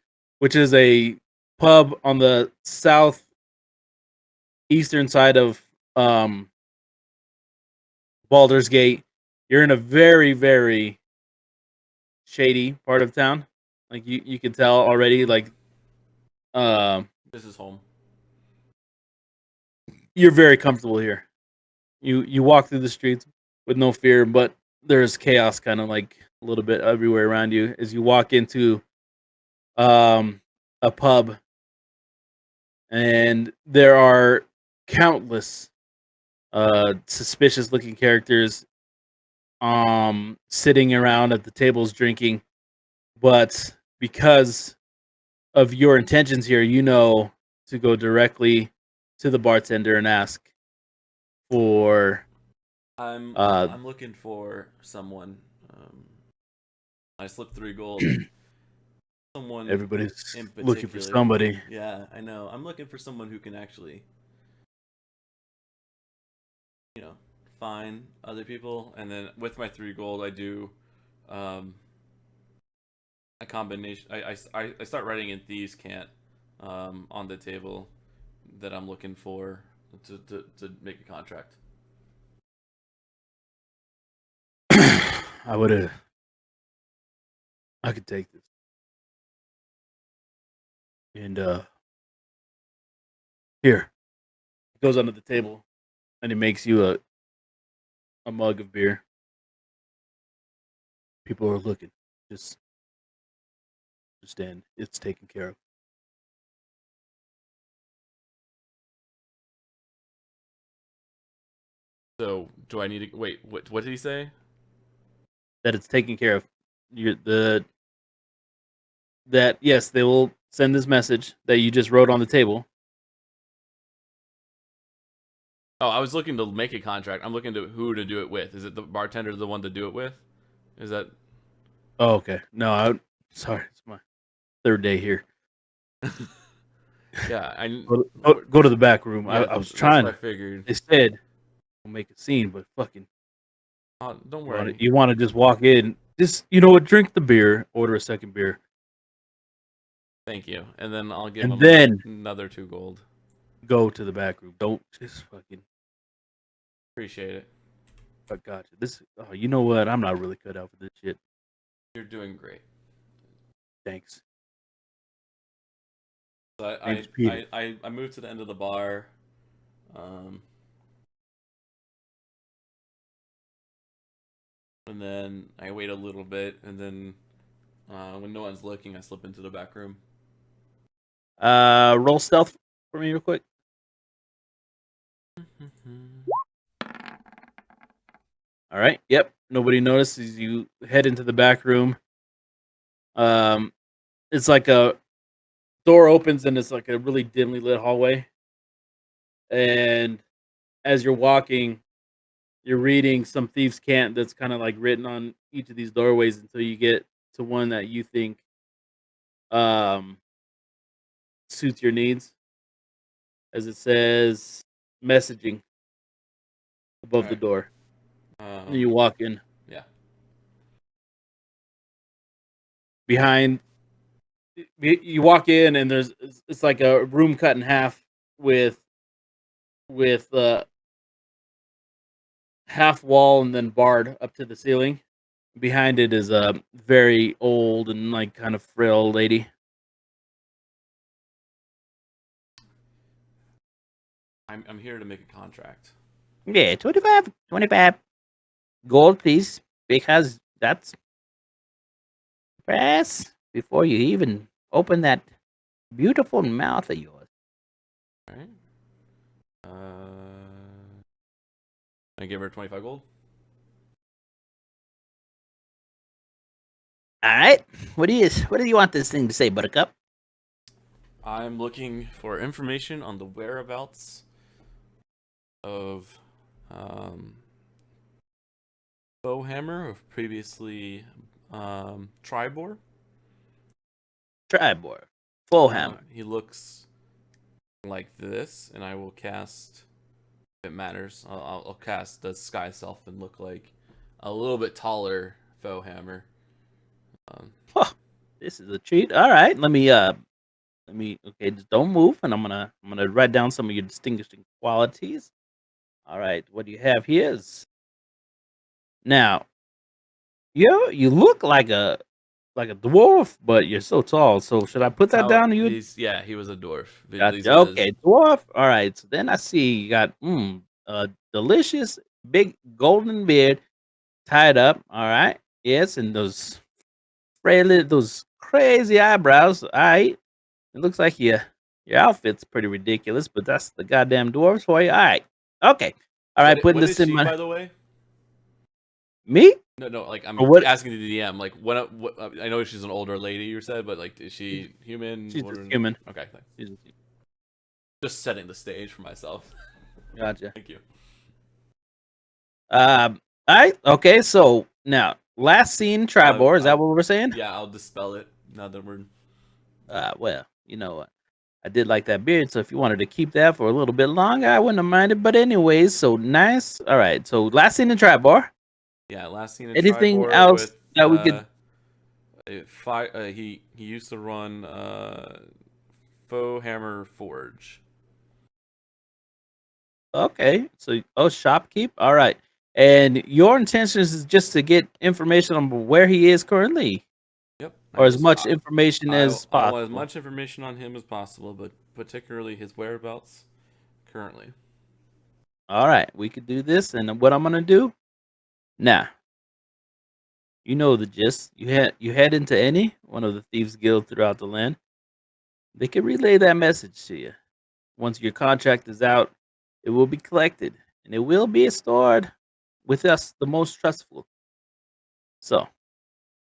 a pub on the southeastern side of um Baldur's Gate. You're in a very, very shady part of town. Like you can tell already. Like This is home. you're very comfortable here. You walk through the streets with no fear, but there's chaos kind of like a little bit everywhere around you as you walk into a pub, and there are countless suspicious looking characters sitting around at the tables drinking, but because of your intentions here, you know to go directly to the bartender and ask for I'm looking for someone. I slipped 3 gold. Someone everybody's in looking for particular. somebody. Yeah, I know. I'm looking for someone who can actually, you know, find other people, and then with my 3 gold, I do a combination. I start writing in thieves' cant on the table that I'm looking for to make a contract. I could take this. And here. He goes under the table and he makes you a mug of beer. People are looking. Just understand it's taken care of. So, do I need to wait? What did he say? That it's taken care of. That yes, they will send this message that you just wrote on the table. Oh, I was looking to make a contract. I'm looking to who to do it with. Is it the bartender the one to do it with? Is that Oh, okay. No, sorry, it's my third day here. yeah? Go to the back room. Yeah, I was that's trying. what I figured. They said we'll make a scene, but fucking, Don't worry. you want to just walk in? Just what? Drink the beer. Order a second beer, Thank you, and then I'll give and him then another 2 gold. go to the back room. Don't just fucking. Appreciate it. I got you. This. Oh, you know what? I'm not really cut out for this shit. You're doing great. Thanks. So Name's Peter. I moved to the end of the bar. And then I wait a little bit, and then when no one's looking, I slip into the back room. Roll stealth for me real quick. All right. Yep. Nobody notices you head into the back room. It's like a door opens and it's like a really dimly lit hallway. And as you're walking, you're reading some thieves' cant that's kind of like written on each of these doorways until you get to one that you think um suits your needs. As it says messaging above the Alright. door. And you walk in. Yeah. Behind you walk in and it's like a room cut in half with half wall and then barred up to the ceiling. Behind it is a very old and like kind of frail lady. I'm here to make a contract. Yeah, 25 gold, please, because that's press before you even open that beautiful mouth of yours. All right. I give her 25 gold. All right, what do you want this thing to say, Buttercup? I'm looking for information on the whereabouts of Bowhammer, of previously Tribor. Tribor. Full hammer. He looks like this, and I will cast. If it matters, I'll cast the Sky Self and look like a little bit taller Bowhammer. Huh, this is a treat. All right, let me okay, just don't move, and I'm gonna write down some of your distinguishing qualities. All right, what do you have here is now you look like a dwarf, but you're so tall. So should I put that down to you? He was a dwarf. Gotcha. Okay, dwarf. All right. So then I see you got a delicious big golden beard tied up. All right. Yes, and those crazy eyebrows. All right. It looks like your outfit's pretty ridiculous, but that's the goddamn dwarves for you. All right. Okay. All right. Putting What this is in she, my by the way? me. No, like I'm Or what? asking the DM. Like, what? I know she's an older lady. You said, but like, is she human? She's just human. Okay, thanks. She's just, Just setting the stage for myself. gotcha. Thank you. All right. Okay. So now, last seen Tribor. Is that what we're saying? Yeah, I'll dispel it now that we're. Well, you know what? I did like that beard, so if you wanted to keep that for a little bit longer, I wouldn't have minded. But anyways, so nice. All right. So last seen in Tribor. Yeah, last seen in Anything Tribor else with, that we could? he used to run Faux Hammer Forge. Okay. So shopkeep. All right. And your intentions is just to get information on where he is currently, Yep. or as much information as I possible. want as much information on him as possible, but particularly his whereabouts currently. All right, we could do this, and what I'm gonna do now. You know the gist. You head into any one of the thieves' guild throughout the land. They can relay that message to you. Once your contract is out, it will be collected, and it will be stored with us, the most trustful. So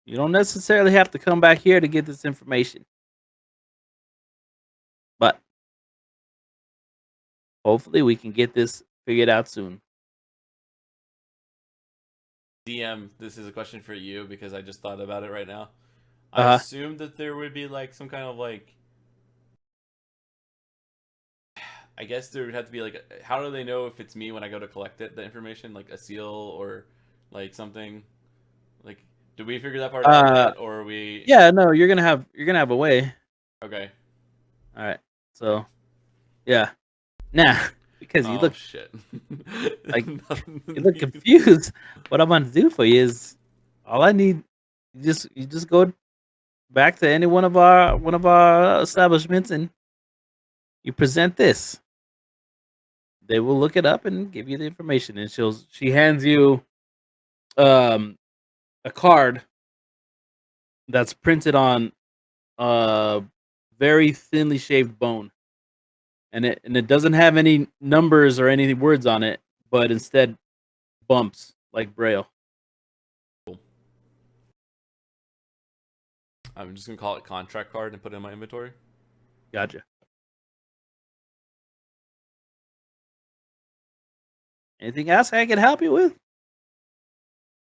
you don't necessarily have to come back here to get this information, but hopefully we can get this figured out soon. DM, this is a question for you because I just thought about it right now. I assumed that there would be like some kind of like. I guess there would have to be like, how do they know if it's me when I go to collect it? The information, like a seal or like something. Like, did we figure that part out yet, or are we? Yeah, no, you're gonna have a way. Okay. All right. So, yeah. Now, because you look shit. like you look confused, what I'm gonna do for you is all I need. You just go back to any one of our establishments and you present this. They will look it up and give you the information. And she hands you a card that's printed on a very thinly shaved bone. And it doesn't have any numbers or any words on it, but instead bumps like braille. Cool. I'm just gonna call it contract card and put it in my inventory. Gotcha. Anything else I can help you with?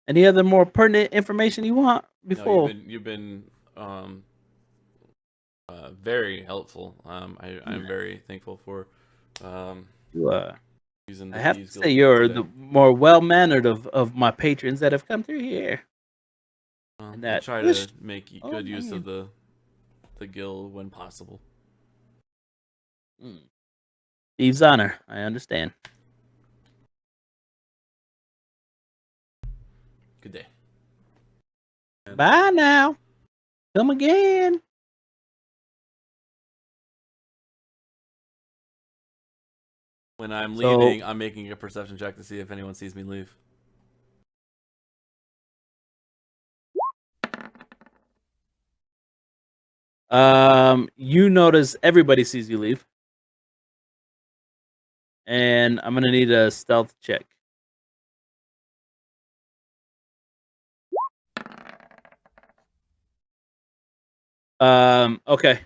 Any other more pertinent information you want before? No, you've been very helpful. I'm very thankful for using the I have to Thieves say Guild you're today. the more well-mannered of my patrons that have come through here. And I that try to make Oh, good use man. of the guild when possible. Thieves' honor. I understand. Good day. Bye now. Come again. When I'm So- leaving, I'm making a perception check to see if anyone sees me leave. You notice everybody sees you leave. And I'm gonna need a stealth check. Okay.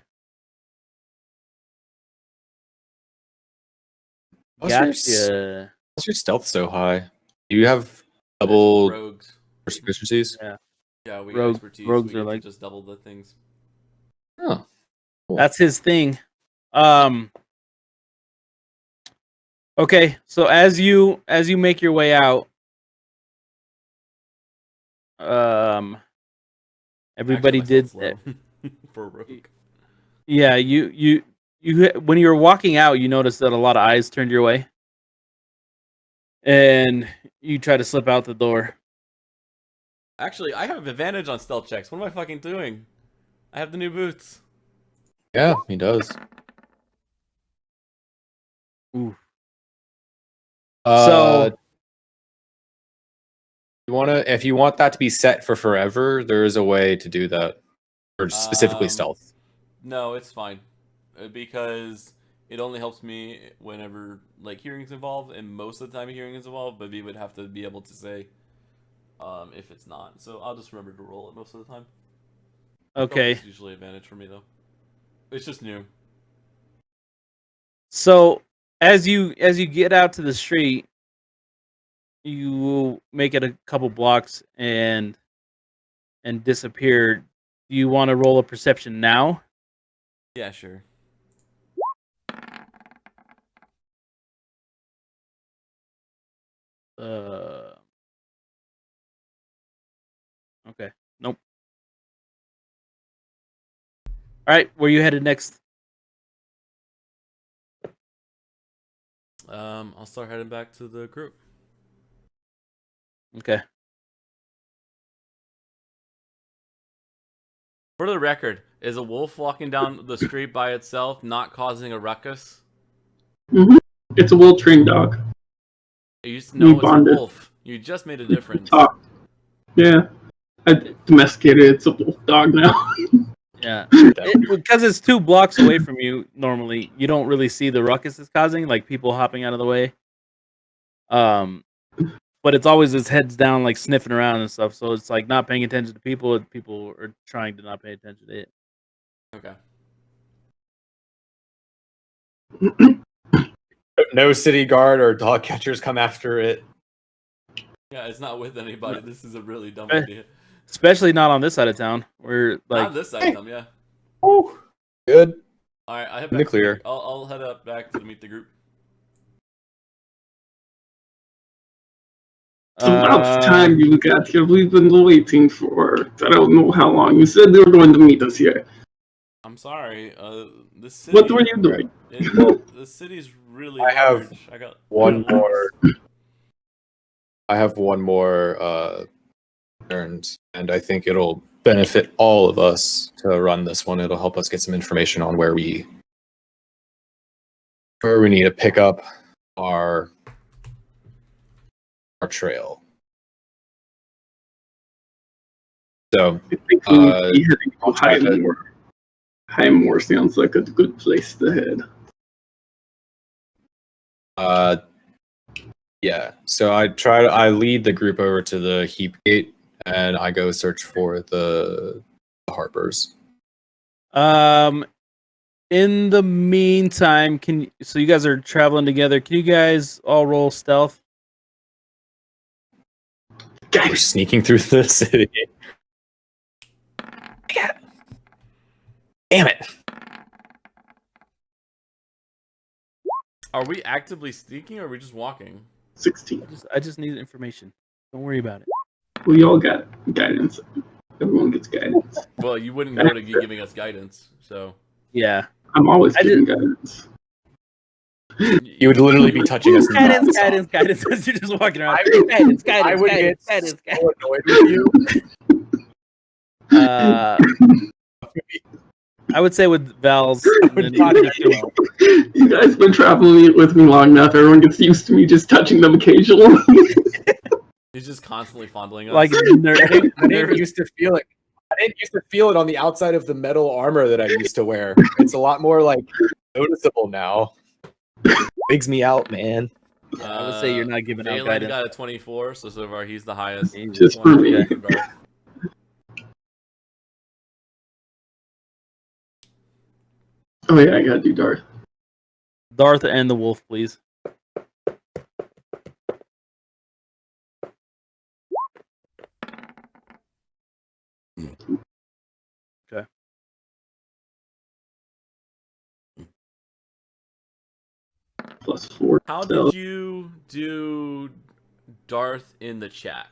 Gotcha. How's your stealth so high? Do you have There's double rogues. proficiencies? Yeah. Yeah, we get expertise. Rogues We are get to like just double the things. Oh, cool. that's his thing. Okay, so as you make your way out, everybody Actually, my did stealth's low for a rogue. Yeah, you when you were walking out, you noticed that a lot of eyes turned your way, and you try to slip out the door. Actually, I have advantage on stealth checks. What am I fucking doing? I have the new boots. Yeah, he does. Ooh. So if you want that to be set for forever, there is a way to do that, or specifically stealth. No, it's fine, because it only helps me whenever like hearing's involved, and most of the time hearing is involved. But we would have to be able to say if it's not. So I'll just remember to roll it most of the time. Okay. Stealth is usually advantage for me though. It's just new. So as you get out to the street, you will make it a couple blocks and disappear. Do you want to roll a perception now? Yeah, sure. Okay. Nope. All right, where you headed next? I'll start heading back to the group. Okay. For the record, is a wolf walking down the street by itself not causing a ruckus? Mm-hmm. It's a well-trained dog. You used to know it's a bonded. wolf. You just made a difference. Talk. Yeah. I domesticated it. It's a wolf dog now. Yeah. Because it's 2 blocks away from you, normally, you don't really see the ruckus it's causing, like people hopping out of the way. But it's always its heads down, like sniffing around and stuff. So it's like not paying attention to people. People are trying to not pay attention to it. Okay. No city guard or dog catchers come after it. Yeah, it's not with anybody. This is a really dumb idea. Especially not on this side of town. Where like not this side of town, yeah. Oh, good. All right, I head In the back. clear. I'll head up back to meet the group. It's about time you got here. We've been waiting for I don't know how long. You said they were going to meet us here. I'm sorry. The city. What were you doing? The city's really I have large. I got one more. I have one more errand, and I think it'll benefit all of us to run this one. It'll help us get some information on where we need to pick up our trail. So I think we need to be heading to Highmore. Highmore sounds like a good place to head. Yeah. So I lead the group over to the heap gate, and I go search for the Harpers. In the meantime, so you guys are traveling together. Can you guys all roll stealth? We're sneaking through the city. Damn it. Are we actively sneaking or are we just walking? 16. I just need information. Don't worry about it. We all got guidance. Everyone gets guidance. Well, you wouldn't know to be giving us guidance, so. Yeah. I'm always giving guidance. You would literally be touching us. Guidance as you're just walking around. Guidance. I would get so annoyed with you. I would say with Val's. You guys been traveling with me long enough. Everyone gets used to me just touching them occasionally. He's just constantly fondling us. Like I didn't used to feel it. I didn't used to feel it on the outside of the metal armor that I used to wear. It's a lot more like noticeable now. Bigs me out, man. I would say you're not giving out guidance. Got a 24, so far he's the highest. Just for me. Oh yeah, I gotta do Darth. Darth and the wolf, please. +4. How stealth. did you do Darth in the chat?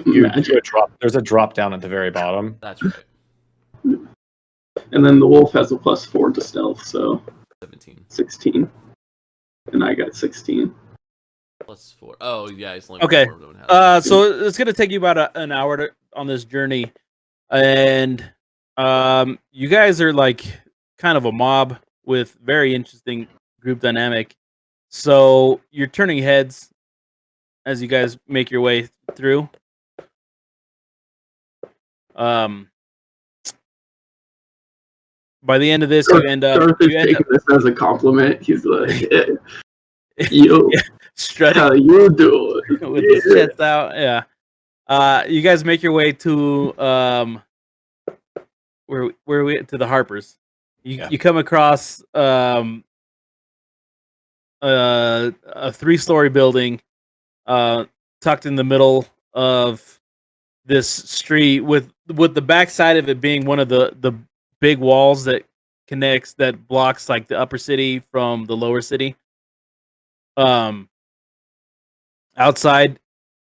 You Magic. do a drop. There's a drop down at the very bottom. That's right. And then the wolf has a +4 to stealth, so 17 16. And I got 16. +4. Oh yeah, he's only Okay. 4 of them has it. So it's gonna take you about an hour on this journey, and you guys are like kind of a mob with very interesting group dynamic. So you're turning heads as you guys make your way through. By the end of this, you end up. Darth is taking this as a compliment. He's like, yo, Yeah, strutting how you doing? with his chest out. Yeah. You guys make your way to where we to the Harpers. You come across a 3-story building tucked in the middle of this street with the backside of it being one of the big walls that blocks like the upper city from the lower city. Outside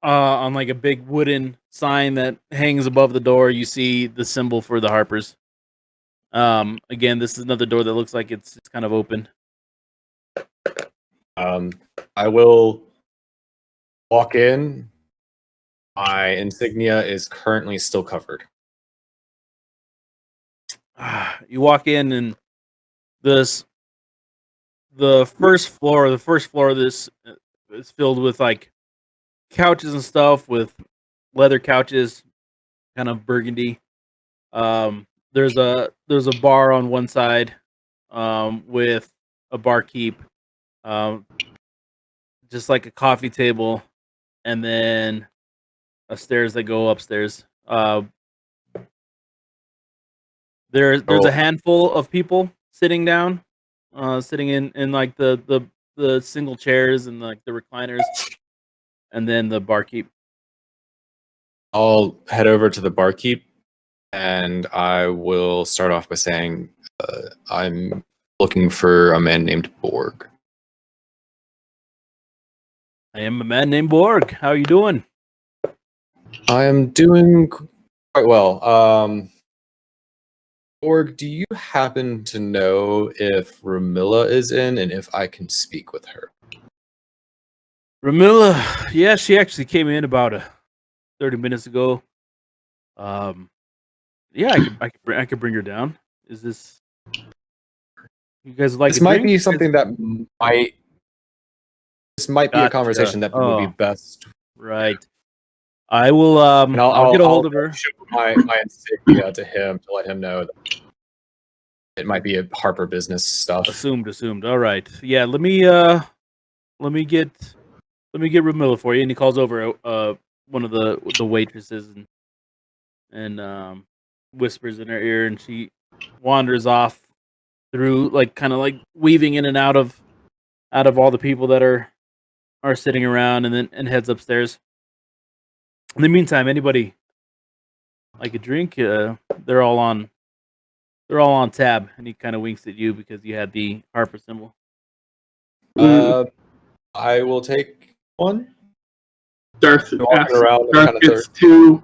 on like a big wooden sign that hangs above the door, you see the symbol for the Harpers. Again, this is another door that looks like it's kind of open. I will walk in. My insignia is currently still covered. You walk in, and the first floor of this is filled with like couches and stuff, with leather couches, kind of burgundy. There's a bar on one side, with a barkeep, just like a coffee table, and then stairs that go upstairs. There's a handful of people sitting down, sitting in like the single chairs and like the recliners, and then the barkeep. I'll head over to the barkeep, and I will start off by saying, I'm looking for a man named Borg. I am a man named Borg. How are you doing? I am doing quite well. Borg, do you happen to know if Ramilla is in and if I can speak with her? Ramilla, yeah, she actually came in about 30 minutes ago. Yeah, I could bring her down. Is this you guys like? This a might drink? be something that might. This might be a Gotcha. conversation that would be Oh. best. Right. I will. And I'll get a hold of her. Show my insignia to him to let him know that it might be a Harper business stuff. Assumed. All right. Yeah. Let me get Ramilla for you. And he calls over one of the waitresses and whispers in her ear, and she wanders off through like kind of like weaving in and out of all the people that are sitting around, and heads upstairs. In the meantime, anybody like a drink? They're all on tab, and he kind of winks at you because you had the Harper symbol. I will take one. Darth Walking around Darth kind of gets 2.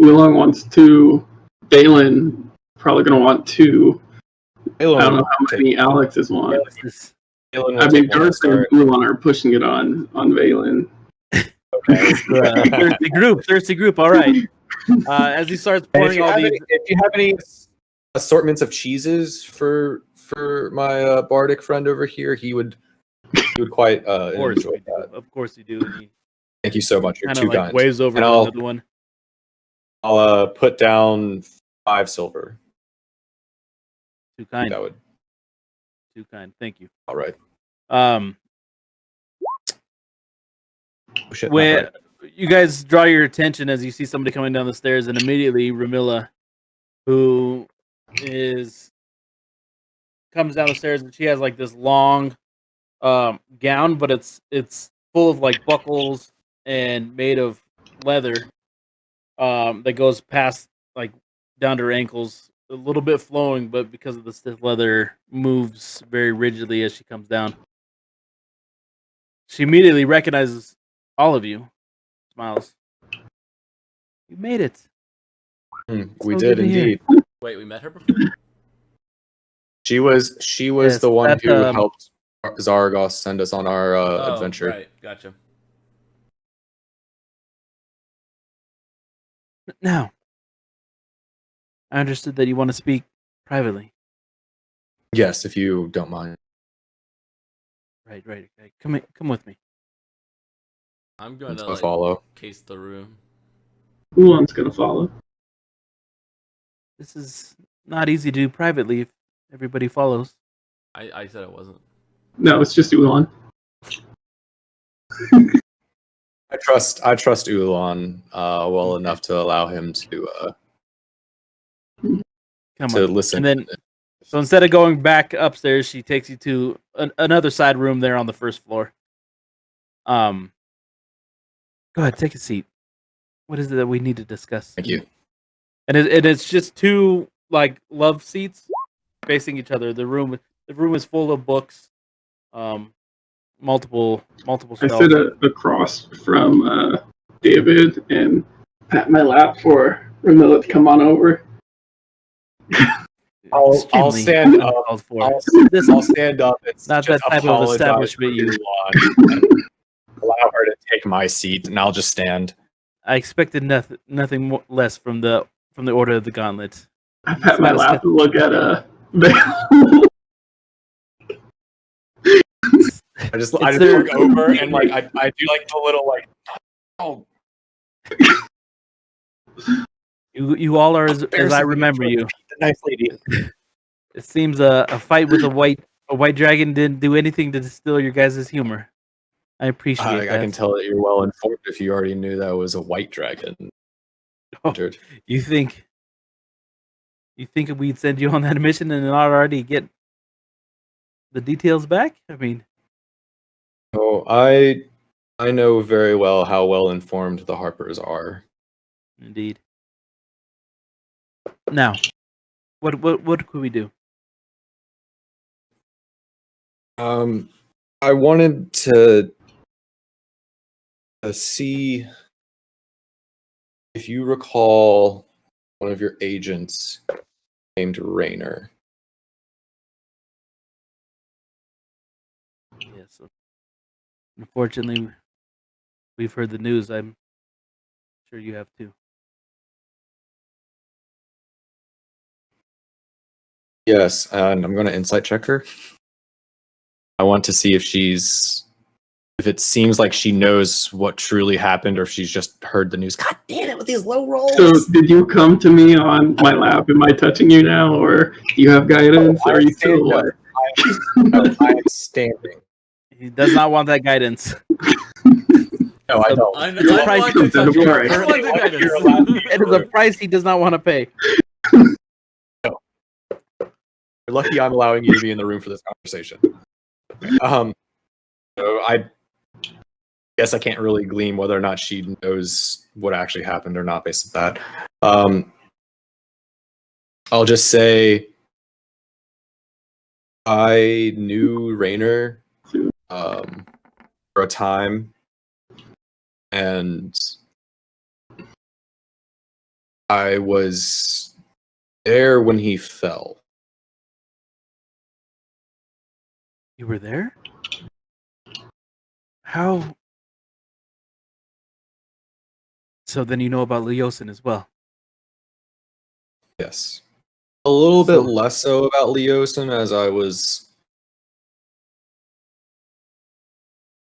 Oolong wants 2. Balin probably going to want 2. I don't know how many Alex's want. I mean, Darth and Oolong are pushing it on Valen. Okay. Thirsty group. All right. As he starts pouring all these, if you have any assortments of cheeses for my bardic friend over here, he would quite enjoy that. Of course you do. Thank you so much. You're Kind too of like kind. waves over And to another one. I'll put down 5 silver. Too kind. That would. Too kind. Thank you. All right. Shit, When right. you guys draw your attention as you see somebody coming down the stairs, and immediately Ramilla, who comes down the stairs, and she has like this long gown, but it's full of like buckles and made of leather, that goes past like down to her ankles, a little bit flowing, but because of the stiff leather, moves very rigidly as she comes down. She immediately recognizes all of you. Smiles. You made it. We So did good to hear. indeed. Wait, we met her before? She was Yes, the one that, who helped Zargos send us on our Oh, adventure. right. Gotcha. Now, I understood that you want to speak privately. Yes, if you don't mind. Right. Okay. Come with me. I'm going to, I'll follow. case the room. Ulan's gonna follow. This is not easy to do privately if everybody follows. I said it wasn't. No, it's just Ulan. I trust Ulan well enough to allow him to Come on. listen. And then, so instead of going back upstairs, she takes you to another side room there on the first floor. Go ahead, take a seat. What is it that we need to discuss? Thank you. And it's just two like love seats facing each other. The room is full of books, multiple I shelves. sit across from David and pat my lap for Ramilla to come on over. I'll Extremely stand up. uncalled for. I'll stand up. It's Not just that type of apologize establishment to you- Ulan and allow her to take my seat, and I'll just stand. I expected nothing less from the Order of the Gauntlet. I pat my lap and look at I just their- look over and like I do like the little like oh You all are as I remember you. nice lady. It seems a fight with a white dragon didn't do anything to distill your guys' humor. I appreciate that. I can tell that you're well informed if you already knew that was a white dragon. Oh, you think we'd send you on that mission and not already get the details back? I mean, Oh, I know very well how well informed the Harpers are. indeed. Now, what could we do? I wanted to see if you recall one of your agents named Raynor. Yes. Unfortunately, we've heard the news. I'm sure you have too. Yes, and I'm going to insight check her. I want to see if it seems like she knows what truly happened or if she's just heard the news. God damn it with these low rolls. So, did you come to me on my lap? Am I touching you now, or do you have guidance? Or are you still what? I am standing. He does not want that guidance. No, I don't. I It's a price want to you touch don't you. worry. I want the guidance. You're allowed to be It is a price he does not want to pay. You're lucky I'm allowing you to be in the room for this conversation. So I guess I can't really glean whether or not she knows what actually happened or not based on that. I'll just say I knew Raynor for a time, and I was there when he fell. You were there? How? So then you know about Leosin as well. Yes. A little bit So- less so about Leosin, as I was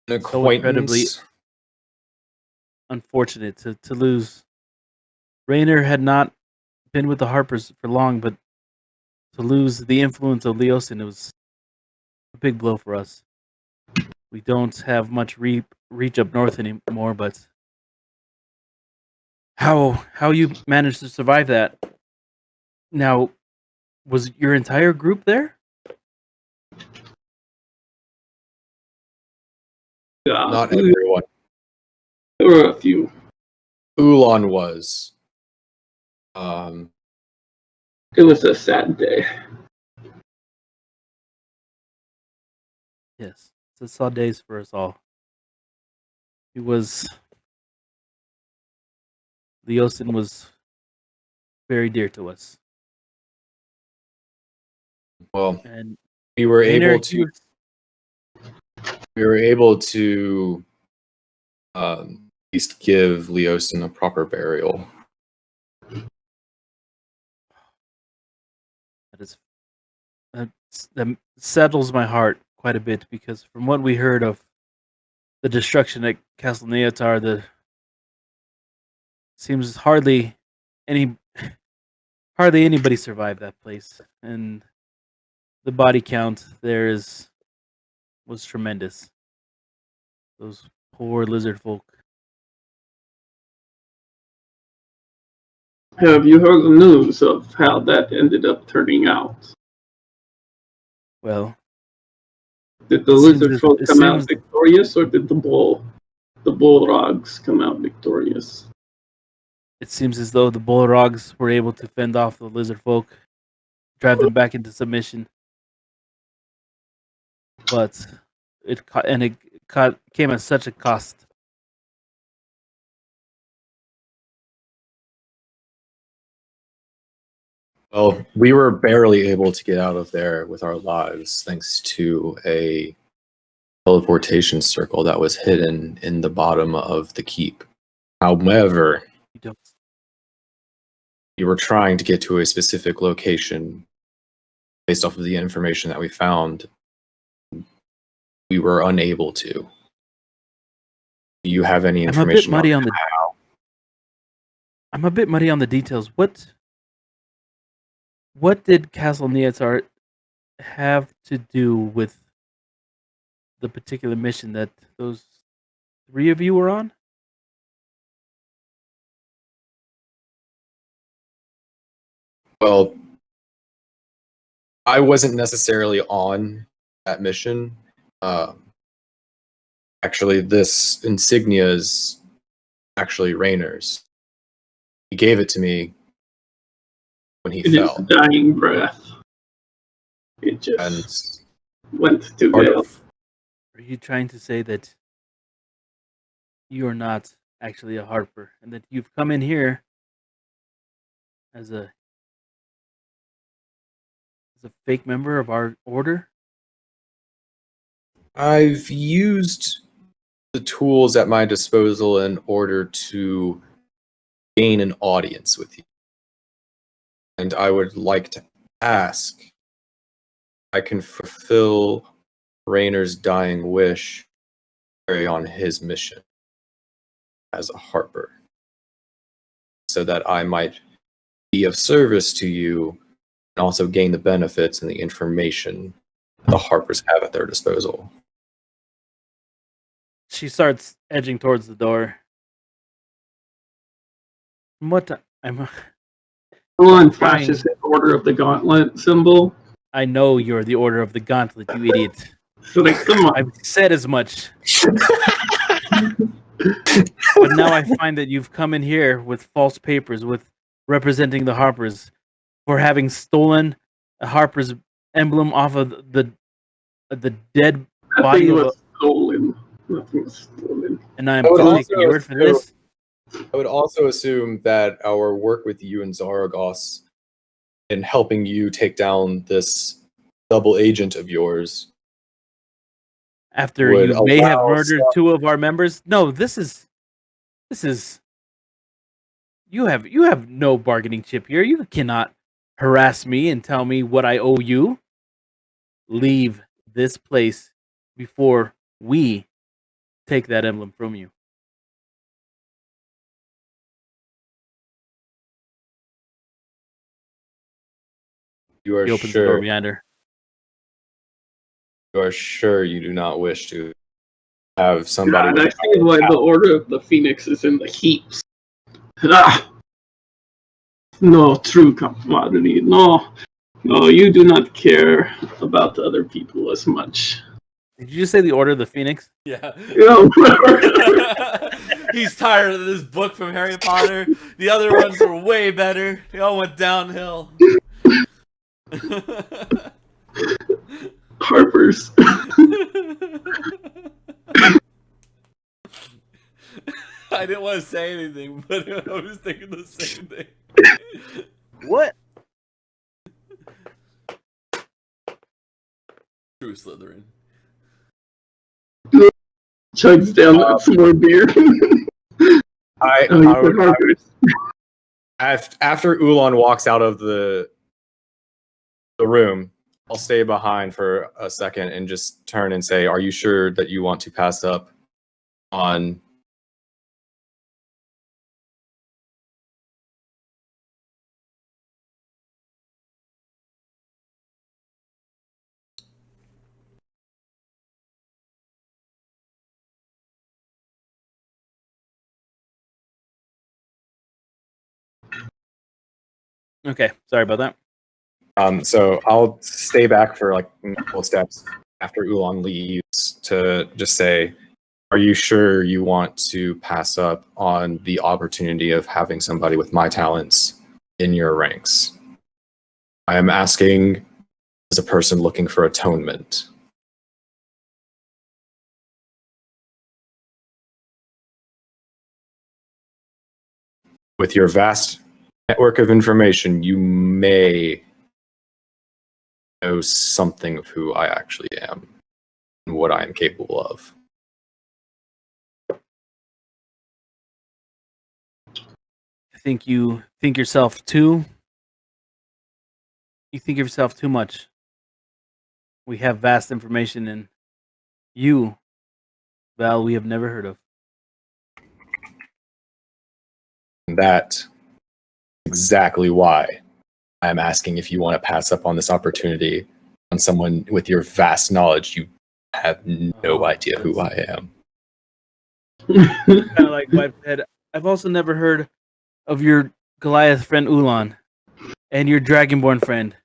an So incredibly- acquaintance. Unfortunate to lose. Raynor had not been with the Harpers for long, but to lose the influence of Leosin, it was a big blow for us. We don't have much reach up north anymore, but how you managed to survive that? Now, was your entire group there? Not everyone. There were a few. Ulan was. It was a sad day. Yes. It's a sad days for us all. He was Leosin was very dear to us, Well, and we were Rainer, able to we were able to at least give Leosin a proper burial. that settles my heart quite a bit because from what we heard of the destruction at Castle Neotar, the seems any hardly anybody survived that place, and the body count there was tremendous. Those poor lizard folk. Have you heard the news of how that ended up turning out? Well, Did the it seems lizard folk come out victorious, or did the bullrogs come out victorious? it seems as though the bullrogs were able to fend off the lizard folk, drive them back into submission. But it came at such a cost. Well, we were barely able to get out of there with our lives thanks to a teleportation circle that was hidden in the bottom of the keep. However, You don't. we were trying to get to a specific location based off of the information that we found. We were unable to. Do you have any information? I'm a bit muddy on the details. What did Castle Neotar have to do with the particular mission that those three of you were on? Well, I wasn't necessarily on that mission. Actually, this insignia is actually Rainer's. He gave it to me when he In his fell. dying breath, it just went to part hell. Are you trying to say that you are not actually a Harper and that you've come in here as a fake member of our order? I've used the tools at my disposal in order to gain an audience with you. And I would like to ask, I can fulfill Rainer's dying wish, carry on his mission as a Harper, so that I might be of service to you and also gain the benefits and the information the Harpers have at their disposal. She starts edging towards the door. Someone flashes his Order of the Gauntlet symbol. I know you're the Order of the Gauntlet, you idiot. So like, come on. I've said as much. But now I find that you've come in here with false papers, with representing the Harpers, for having stolen a Harper's emblem off of the dead body Nothing of was stolen. Nothing was stolen. and I'm I would taking your word for this. I would also assume that our work with you and Zaragos in helping you take down this double agent of yours After would you may have allow murdered two of our members. No, this is you have no bargaining chip here. You cannot harass me and tell me what I owe you. Leave this place before we take that emblem from you. You are He opens the door sure behind her. you are sure you do not wish to have somebody God, I with see why the Order of the Phoenix is in the heaps. Ah! No true camaraderie. No, you do not care about other people as much. Did you just say the Order of the Phoenix? Yeah. You know, He's tired of this book from Harry Potter. The other ones were way better. They all went downhill. Harper's. I didn't want to say anything, but I was thinking the same thing. What? True Slytherin. Chugs down some more beer. I would, after Ulan walks out of the room, I'll stay behind for a second and just turn and say, "Are you sure that you want to pass up on?" Okay, sorry about that. So I'll stay back for like a couple steps after Ulan leaves to just say, "Are you sure you want to pass up on the opportunity of having somebody with my talents in your ranks? I am asking as a person looking for atonement." With your vast network of information, you may know something of who I actually am and what I am capable of. I think you think yourself too. You think of yourself too much. We have vast information, and you, Val, we have never heard of. And that's exactly why I'm asking if you want to pass up on this opportunity on someone with your vast knowledge. You have no idea who I am. Kind of like wiped head. I've also never heard of your Goliath friend Ulan and your Dragonborn friend.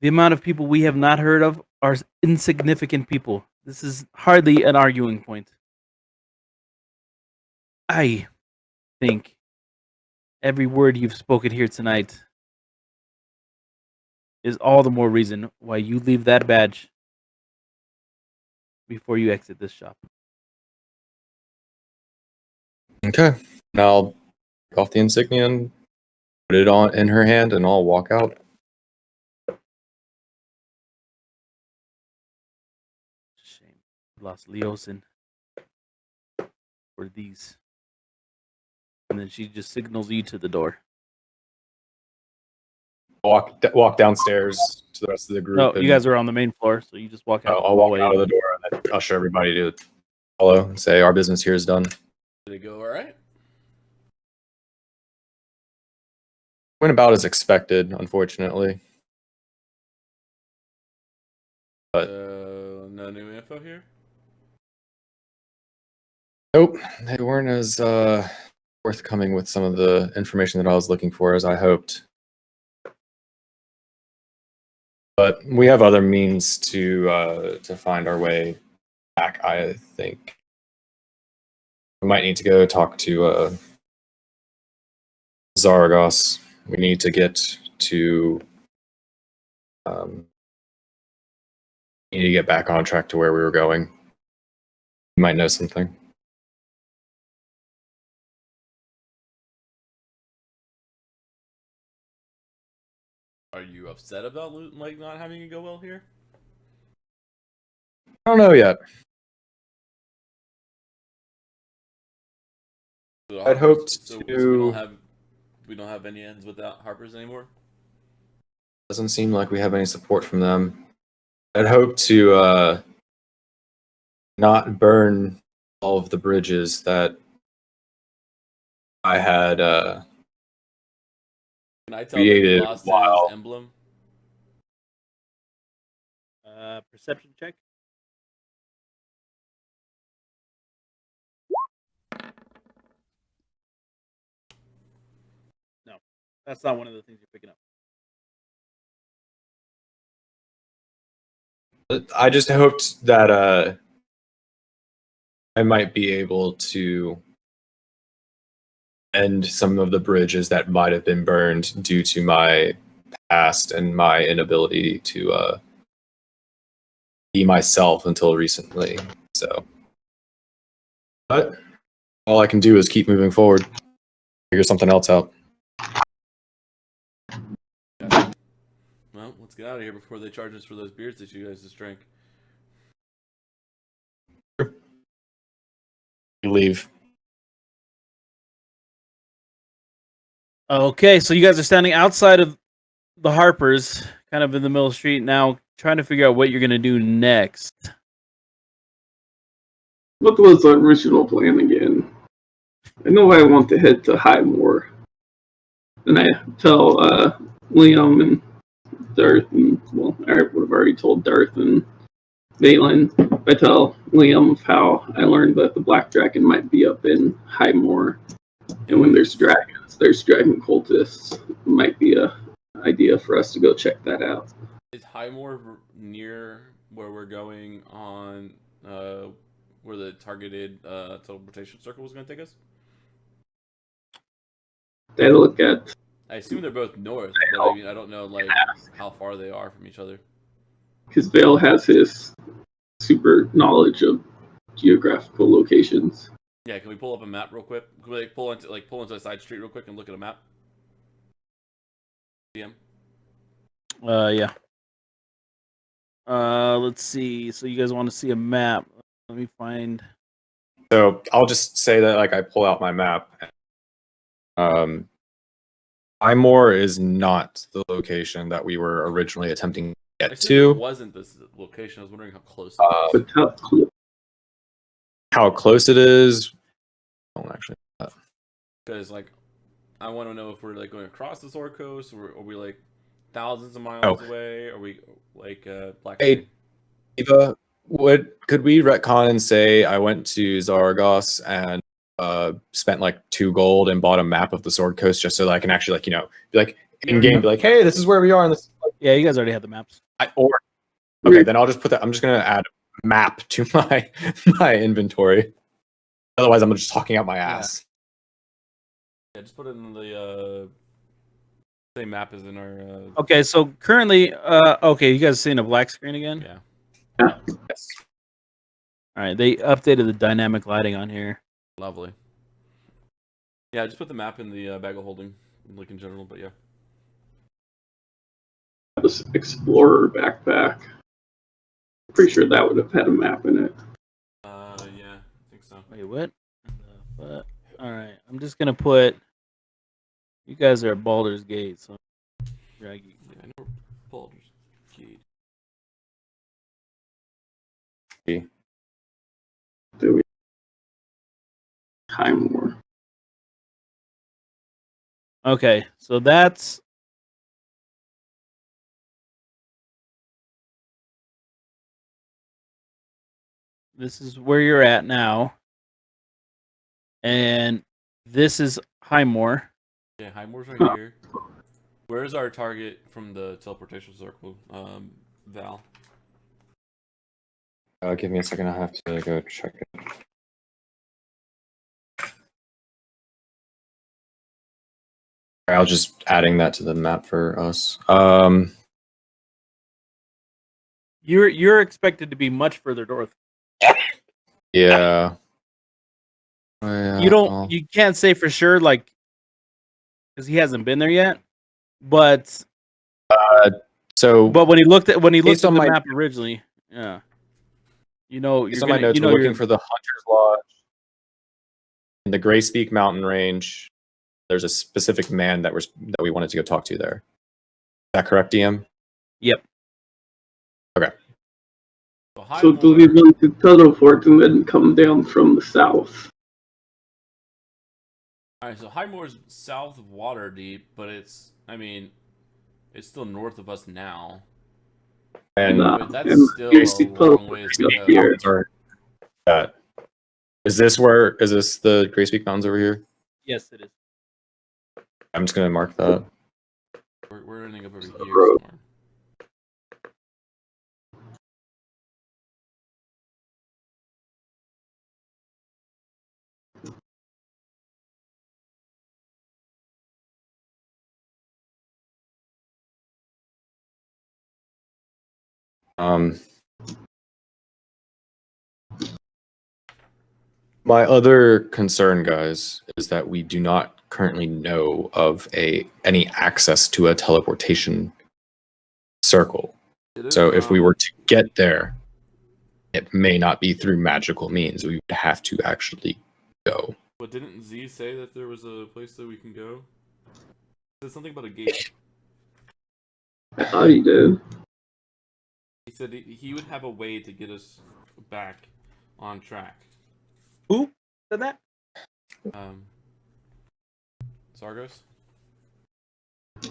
The amount of people we have not heard of are insignificant people. This is hardly an arguing point. I think every word you've spoken here tonight is all the more reason why you leave that badge before you exit this shop. Okay. Now I'll take off the insignia and put it on in her hand, and I'll walk out. Shame. Lost Leosin for these. And then she just signals you to the door. Walk downstairs to the rest of the group. No, you guys are on the main floor, so you just walk out. I'll walk out of the door and then usher everybody to follow and say, "Our business here is done." Did it go all right? Went about as expected, unfortunately. But No new info here? nope, they weren't as forthcoming with some of the information that I was looking for as I hoped. But we have other means to find our way back, I think. We might need to go talk to Zaragos. We need to get to we need to get back on track to where we were going. You might know something. Are you upset about like not having it go well here? I don't know yet. I'd hoped so to. we don't have any ends without Harper's anymore. Doesn't seem like we have any support from them. I'd hoped to not burn all of the bridges that I had Can I tell created that he lost while. his emblem? Perception check. No, that's not one of the things you're picking up. I just hoped that I might be able to end some of the bridges that might have been burned due to my past and my inability to be myself until recently. So, but All I can do is keep moving forward. Figure something else out. Yeah. Well, let's get out of here before they charge us for those beers that you guys just drank. You leave. Okay, so you guys are standing outside of the Harpers, kind of in the middle of the street now, trying to figure out what you're gonna do next. What was our original plan again? I know I want to head to Highmore. And I tell Liam and Darth, and well, I would have already told Darth and Valen. I tell Liam of how I learned that the Black Dragon might be up in Highmore. And when there's dragons, there's dragon cultists. It might be a idea for us to go check that out. Is Highmore near where we're going on, where the targeted teleportation circle was going to take us? They look at. I assume they're both north, but I mean, I don't know like how far they are from each other. Because Vale has his super knowledge of geographical locations. Yeah, can we pull up a map real quick? Can we pull into a side street real quick and look at a map? DM. Yeah. Let's see. So you guys want to see a map? Let me find. So I'll just say that like I pull out my map. Highmore is not the location that we were originally attempting to get It to. wasn't this location. I was wondering how close it was. But How close it is? I don't actually know that. Because like, I want to know if we're like going across the Sword Coast, or are we like thousands of miles away? Are we like Black? Hey, Eva, could we retcon and say I went to Zaragos and spent like 2 gold and bought a map of the Sword Coast just so that I can actually like be like in game, be like, hey, this is where we are. And this. Yeah, you guys already have the maps. Okay, then I'll just put that. I'm just gonna add map to my inventory. Otherwise, I'm just talking out my ass. Yeah, just put it in the same map as in our. Okay, so currently, okay, you guys seeing a black screen again? Yeah. Yes. All right, they updated the dynamic lighting on here. Lovely. Yeah, just put the map in the bag of holding, like in general. But yeah. this Explorer backpack. Pretty sure that would have had a map in it. Yeah, I think so. Wait, what? But all right, I'm just gonna put. You guys are at Baldur's Gate, so drag you. Yeah, I know Baldur's Gate. There we Highmore. Okay, so that's. This is where you're at now. And this is Highmore. Yeah, Highmore's right here. Where's our target from the teleportation circle, Val? Give me a second. I have to go check it. I'll just adding that to the map for us. You're expected to be much further north. Yeah. You can't say for sure, like, because he hasn't been there yet. But but when he looked at based the on my map originally, yeah, based on my notes, we're looking for the Hunter's Lodge in the Grayspeak Mountain Range. There's a specific man that we wanted to go talk to there. Is that correct, DM? Yep. Okay. So do we want to teleport and then come down from the south? Alright, so Highmore's south of Waterdeep, but it's still north of us now. And But that's still a long ways to go. Is this the Grayspeak Mountains over here? Yes, it is. I'm just gonna mark that. We're ending up over here somewhere. My other concern, guys, is that we do not currently know of any access to a teleportation circle. So if we were to get there, it may not be through magical means. We would have to actually go. But didn't Z say that there was a place that we can go? He said something about a gate. I thought he did. He said he would have a way to get us back on track. Who said that? Zargos? I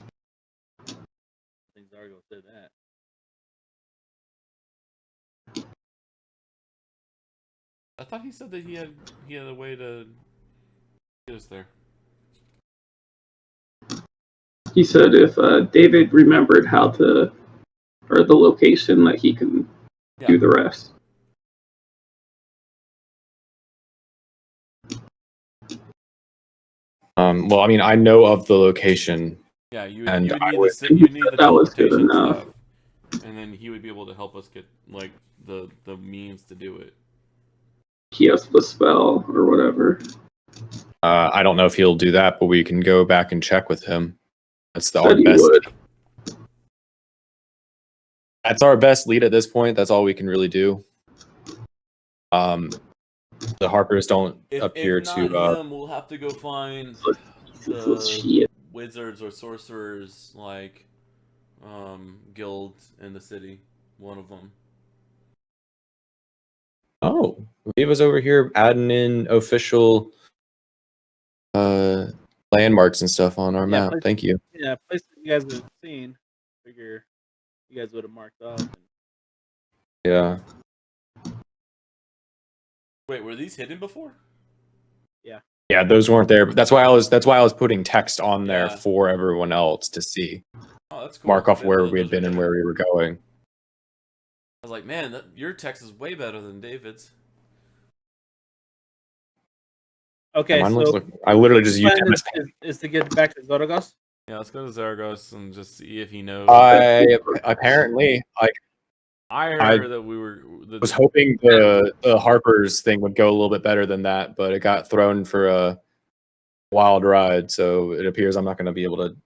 think Zargo said that. I thought he said that he had a way to get us there. He said if David remembered how to, or the location, that he can do the rest. Well, I mean, I know of the location. Yeah, you And would I need would- the that was good teleportation enough. stuff, and then he would be able to help us get like the means to do it. He has the spell or whatever. I don't know if he'll do that, but we can go back and check with him. That's our Said he best. would. That's our best lead at this point. That's all we can really do. The Harpers don't appear if not to. him, we'll have to go find Shit. wizards or sorcerers like guilds in the city. One of them. Oh, he was over here adding in official landmarks and stuff on our map. Places, Thank you. Yeah, places you guys have seen. Figure you guys would have marked off. Yeah. Wait, were these hidden before? Yeah, those weren't there. But that's why I was putting text on there Yeah. for everyone else to see. Oh, that's cool. Mark off Didn't where know we had those been were and hidden. where we were going. I was like, man, your text is way better than David's. Okay, Mine so looks like I literally just used plan him as is to get back to Zorgos. Yeah, let's go to Zargos and just see if he knows. I heard that we were. was hoping the Harpers thing would go a little bit better than that, but it got thrown for a wild ride, so it appears I'm not going to be able to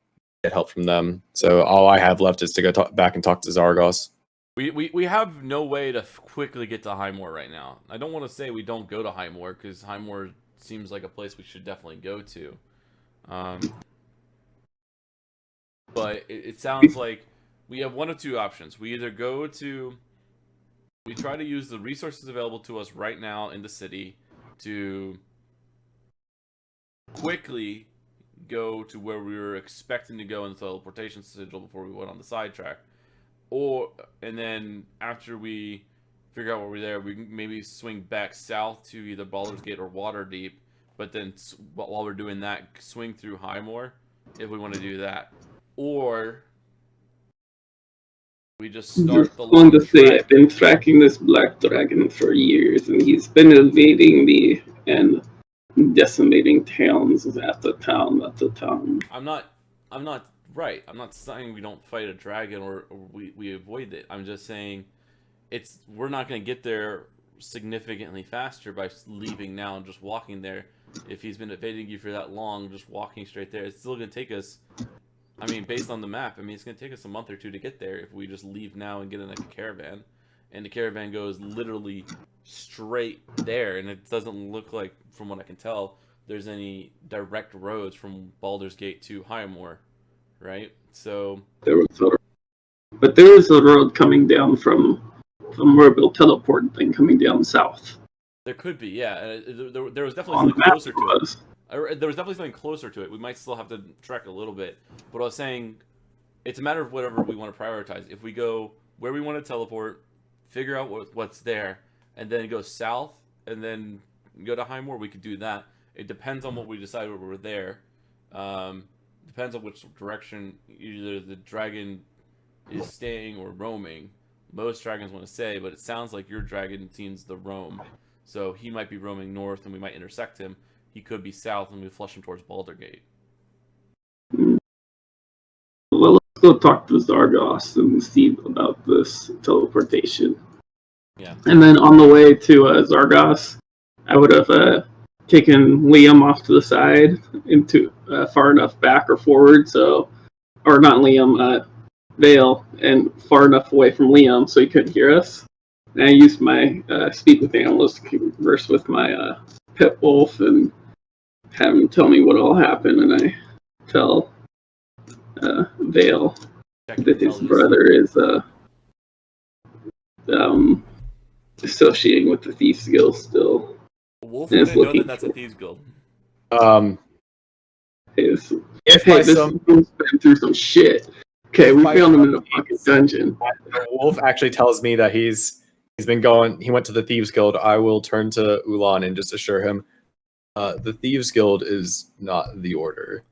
get help from them. So all I have left is to go back and talk to Zargos. We have no way to quickly get to Highmoor right now. I don't want to say we don't go to Highmoor, because Highmoor seems like a place we should definitely go to. But it sounds like we have one of two options. We either we try to use the resources available to us right now in the city to quickly go to where we were expecting to go in the teleportation sigil before we went on the sidetrack. And then after we figure out where we're there, we can maybe swing back south to either Baldur's Gate or Waterdeep, but then while we're doing that, swing through Highmoor if we want to do that. Or we just start the long to say, trek. I've been tracking this black dragon for years, and he's been evading me and decimating towns after town after town. I'm not right. I'm not saying we don't fight a dragon or we avoid it. I'm just saying we're not going to get there significantly faster by leaving now and just walking there. If he's been evading you for that long, just walking straight there, it's still going to take us. I mean, based on the map, it's going to take us a month or two to get there if we just leave now and get in a caravan. And the caravan goes literally straight there, and it doesn't look like, from what I can tell, there's any direct roads from Baldur's Gate to Highmoor, right? So There is a road coming down from where we'll teleport thing coming down south. there could be, yeah. There was definitely On the something map closer it to it. was. There was definitely something closer to it. We might still have to trek a little bit. But I was saying, it's a matter of whatever we want to prioritize. If we go where we want to teleport, figure out what's there, and then go south, and then go to Highmoor, we could do that. It depends on what we decide when we're there. Depends on which direction either the dragon is staying or roaming. Most dragons want to say, but it sounds like your dragon teams the roam. So he might be roaming north, and we might intersect him. He could be south, and we flush him towards Baldur's Gate. Well, let's go talk to Zargos and see about this teleportation. Yeah. And then on the way to Zargos, I would have taken Liam off to the side into far enough back or forward, or not Liam, Vale, and far enough away from Liam so he couldn't hear us. And I used my speak with animals to converse with my pit wolf and have him tell me what all happened, and I tell Vale that his brother is associating with the Thieves Guild still. A wolf wouldn't know that that's a Thieves Guild. If this wolf's been through some shit. Okay, we found him in a fucking dungeon. The wolf actually tells me that he's been going. He went to the Thieves Guild. I will turn to Ulan and just assure him, the Thieves Guild is not the order.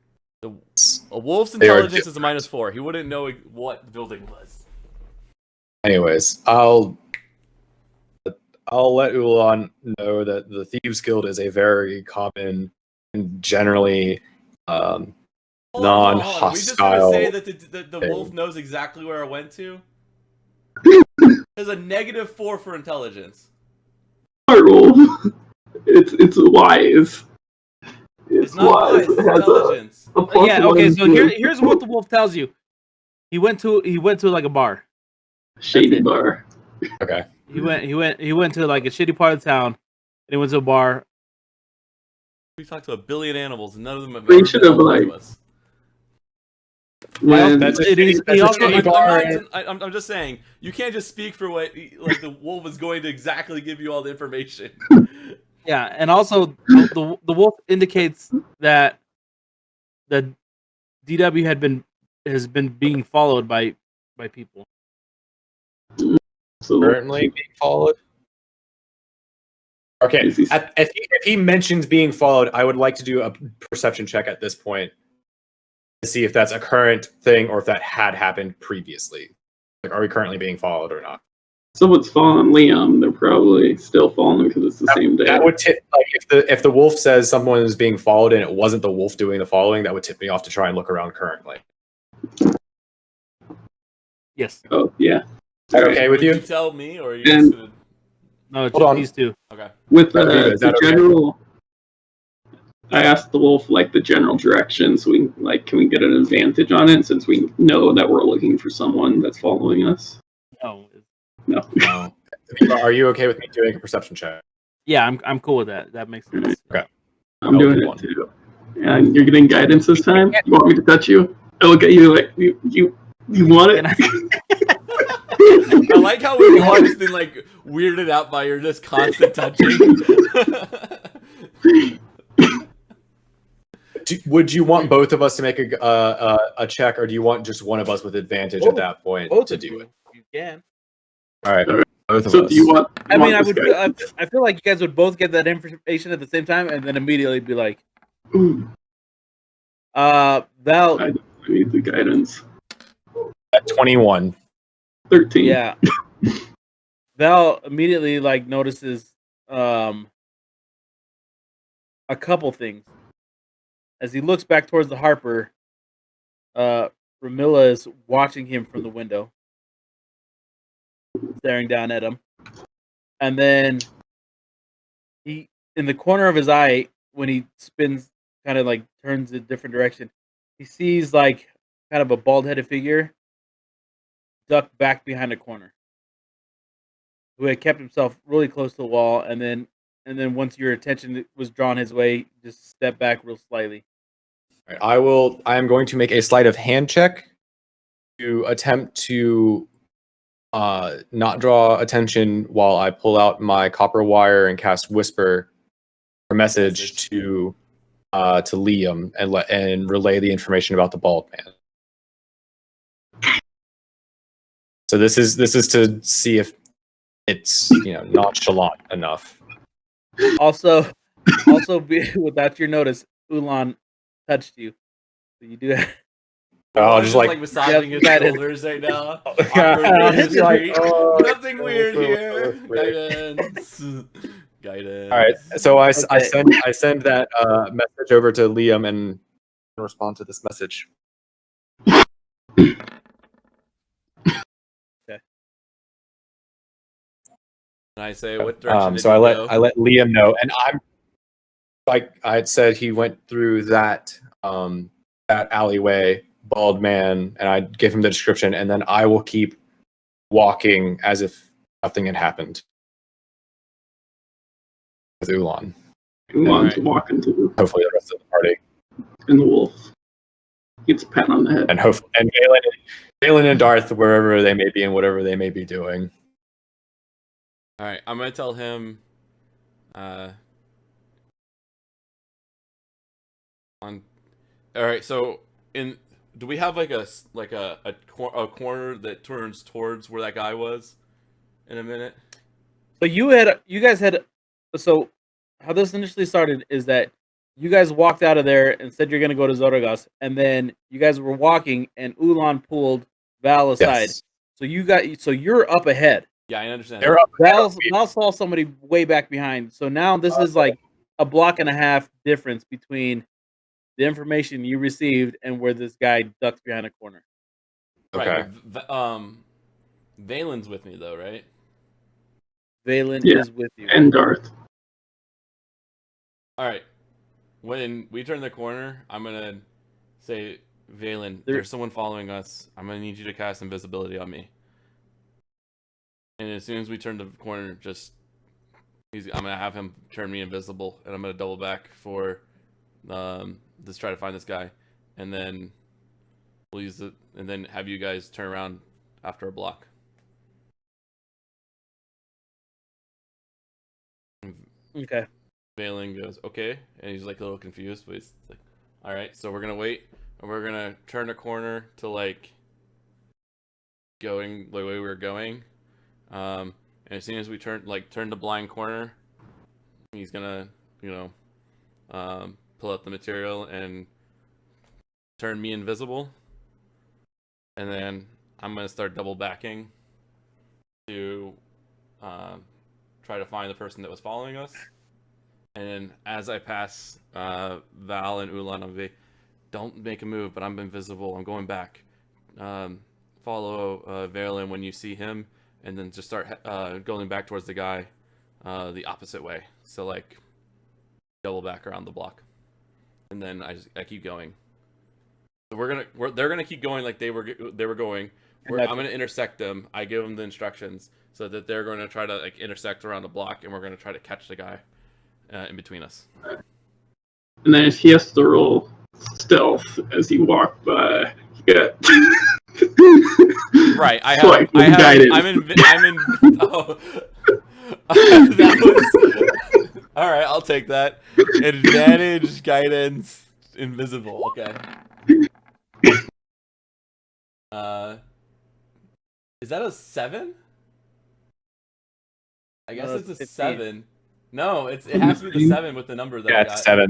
A wolf's intelligence is a -4. He wouldn't know what the building was. Anyways, I'll let Ulan know that the Thieves Guild is a very common and generally non-hostile. We just want to say that the wolf knows exactly where I went to. There's a -4 for intelligence. Smart wolf. It's wise. It's not wise. It's intelligence. Yeah. Okay. So here's what the wolf tells you. He went to like a bar. Shady bar. Okay. He went to like a shitty part of town, and he went to a bar. We talked to a billion animals, and none of them have ever been to us. Well, I'm just saying, you can't just speak for what the wolf is going to exactly give you all the information. Yeah, and also the wolf indicates that the DW has been being followed by people. Currently being followed. Okay, if he mentions being followed, I would like to do a perception check at this point to see if that's a current thing or if that had happened previously. Like, are we currently being followed or not? Someone's following Liam. They're probably still following because it's the same day. That would tip, like, if the wolf says someone is being followed and it wasn't the wolf doing the following, that would tip me off to try and look around currently. Yes. Oh yeah. Is that okay with you? Would you tell me, or are you just gonna... No, it's just these two. Okay. With the general, I asked the wolf like the general direction, so can we get an advantage on it since we know that we're looking for someone that's following us? No. Are you okay with me doing a perception check? Yeah, I'm cool with that. That makes sense. Okay. I'm doing it too. And you're getting guidance this time? You want me to touch you? I look at you like you want it? I like how we've all just been like weirded out by your just constant touching. Would you want both of us to make a check, or do you want just one of us with advantage at that point to do it? You can. All right. Both of So us. do you want? I feel like you guys would both get that information at the same time, and then immediately be like, Val. I need the guidance. At 21. 13. Yeah. Val immediately notices a couple things. As he looks back towards the Harper, Ramilla is watching him from the window, staring down at him. And then he, in the corner of his eye, when he spins, kind of turns a different direction, he sees kind of a bald-headed figure ducked back behind a corner, who had kept himself really close to the wall, and then once your attention was drawn his way, just step back real slightly. All right, I am going to make a sleight of hand check to attempt to not draw attention while I pull out my copper wire and cast Whisper a message to Liam and relay the information about the bald man. So this is to see if it's nonchalant enough. Also, without your notice, Ulan touched you. So you do that. Oh, just like massaging his shoulders right now. Nothing weird here. Guidance. All right, so I send that message over to Liam and respond to this message. And I say, what direction did So he I go? let Liam know, and I'm like I had said, he went through that that alleyway, bald man, and I gave him the description, and then I will keep walking as if nothing had happened with Ulan. Ulan's Alright. walking to Hopefully, the rest of the party, and the wolf gets a pat on the head. and hopefully, and Valen and Darth, wherever they may be and whatever they may be doing. All right, I'm gonna tell him. On. All right, so do we have like a corner that turns towards where that guy was in a minute? So you guys had, so how this initially started is that you guys walked out of there and said you're gonna go to Zoragas, and then you guys were walking and Ulan pulled Val aside. Yes. So you're up ahead. Yeah, I understand. They're up. Val saw somebody way back behind. So now this is like a block and a half difference between the information you received and where this guy ducks behind a corner. Okay. Right, but Valen's with me though, right? Valen Yeah. is with you. And Darth. All right. When we turn the corner, I'm gonna say, Valen, there's someone following us. I'm gonna need you to cast invisibility on me. And as soon as we turn the corner, I'm gonna have him turn me invisible, and I'm gonna double back for let's try to find this guy, and then we'll use it, and then have you guys turn around after a block. Okay. Valen goes, okay, and he's like a little confused, but he's like, all right, so we're gonna wait, and we're gonna turn a corner to like going the way we were going, and as soon as we turn the blind corner, he's gonna pull out the material and turn me invisible, and then I'm gonna start double backing to try to find the person that was following us. And then as I pass Val and Ulan, I'll be, don't make a move, but I'm invisible. I'm going back. Follow Valen when you see him, and then just start going back towards the guy the opposite way. So like double back around the block, and then I keep going. So they're gonna keep going like they were going. I'm gonna intersect them. I give them the instructions so that they're going to try to like intersect around the block, and we're gonna try to catch the guy in between us. And then if he has to roll stealth as you walk by, yeah. Right, guidance. I'm in. Oh, that was. All right, I'll take that. Advantage, guidance, invisible. Okay. Is that a 7? I guess it's a 15. 7. No, it has to be the 7 with the number that I Yeah, got. it's 7.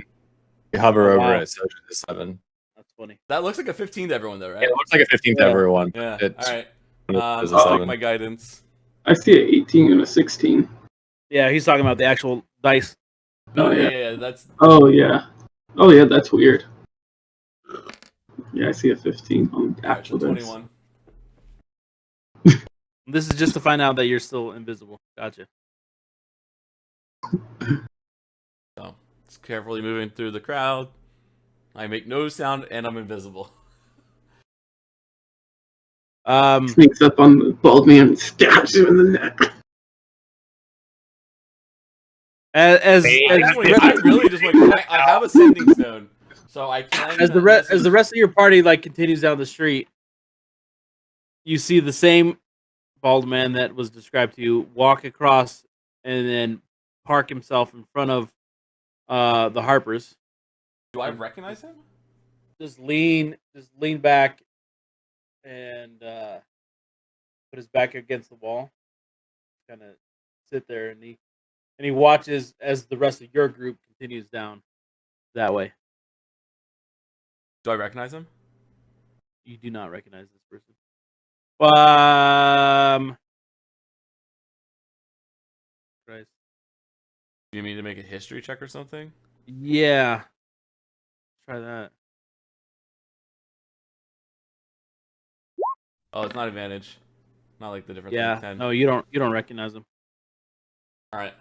You hover over wow. it, so it's 7. That's funny. That looks like a 15 to everyone, though, right? Yeah, it looks like a 15th to Yeah. everyone. Yeah. It's, All right. it's a I'll 7. take my guidance. I see an 18 and a 16. Yeah, he's talking about the actual dice. Oh, Oh, yeah. yeah, that's. Oh, yeah. Oh, yeah, that's weird. Yeah, I see a 15 on All right, actual so dice. 21. This is just to find out that you're still invisible. Gotcha. So, just carefully moving through the crowd. I make no sound, and I'm invisible. Sneaks up on the bald man and stabs him in the neck. As I really just like I have a sending stone, so I can. as the rest of your party like continues down the street, you see the same bald man that was described to you walk across and then park himself in front of the Harpers. Do I recognize him? Just lean back and put his back against the wall. Kind of sit there and he watches as the rest of your group continues down that way. Do I recognize him? You do not recognize this person. Christ. Do you mean to make a history check or something? Yeah. Try that. Oh, it's not advantage. Not like the difference. Yeah. Like 10. No, you don't recognize him. All right.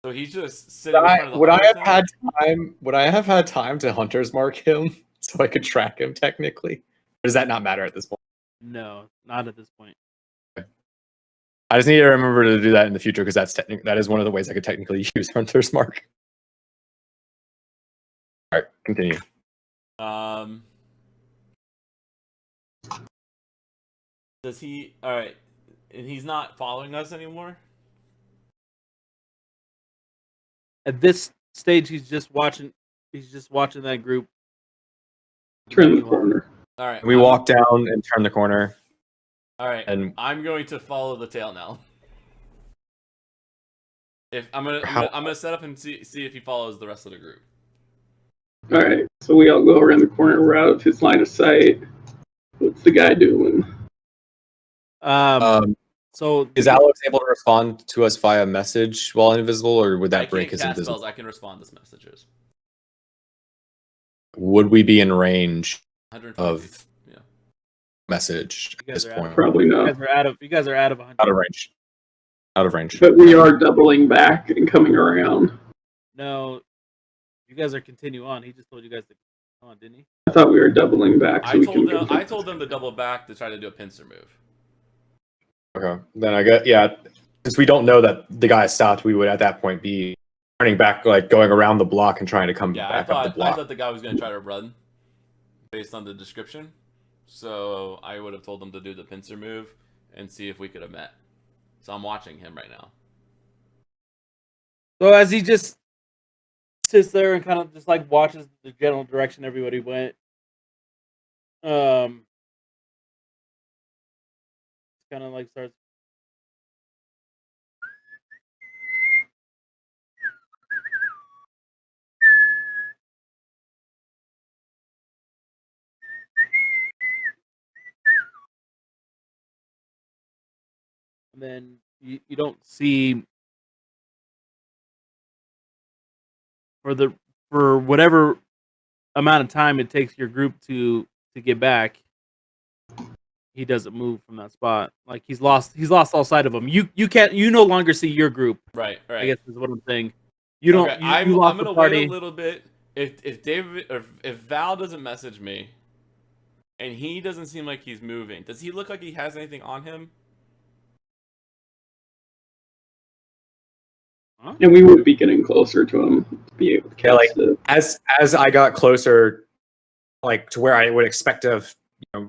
So he's just sitting in front of the Would I hunters have now? had time? Would I have had time to hunters mark him so I could track him technically? Or does that not matter at this point? No, not at this point. I just need to remember to do that in the future because that is one of the ways I could technically use hunter's mark. All right, continue. Does he? All right, and he's not following us anymore. At this stage, he's just watching. He's just watching that group. Turn the corner. All right, We walk down and turn the corner. All right, and I'm going to follow the tail now. If I'm gonna set up and see if he follows the rest of the group. All right, so we all go around the corner. We're out of his line of sight. What's the guy doing? So is Alex able to respond to us via message while invisible, or would that break his invisible? Spells. I can respond to messages. Would we be in range 120 of feet. Yeah. message at this point? Probably not. You guys are out of 100. Out of range. Out of range. But we are doubling back and coming around. No, you guys are continue on. He just told you guys to come on, didn't he? I thought we were doubling back. So I told them to double back to try to do a pincer move. Okay, then I get since we don't know that the guy stopped, we would at that point be turning back, like going around the block and trying to come back up the block. I thought the guy was going to try to run, based on the description. So I would have told them to do the pincer move and see if we could have met. So I'm watching him right now. So as he just sits there and kind of just like watches the general direction everybody went, kind of like starts. And then you don't see for whatever amount of time it takes your group to get back, he doesn't move from that spot. Like he's lost all sight of him. You no longer see your group. Right. I guess is what I'm saying. You don't. Okay, you lost I'm gonna the party. wait a little bit. If David or if Val doesn't message me, and he doesn't seem like he's moving, does he look like he has anything on him? Huh? And we would be getting closer to him to be able to catch as I got closer, like to where I would expect to have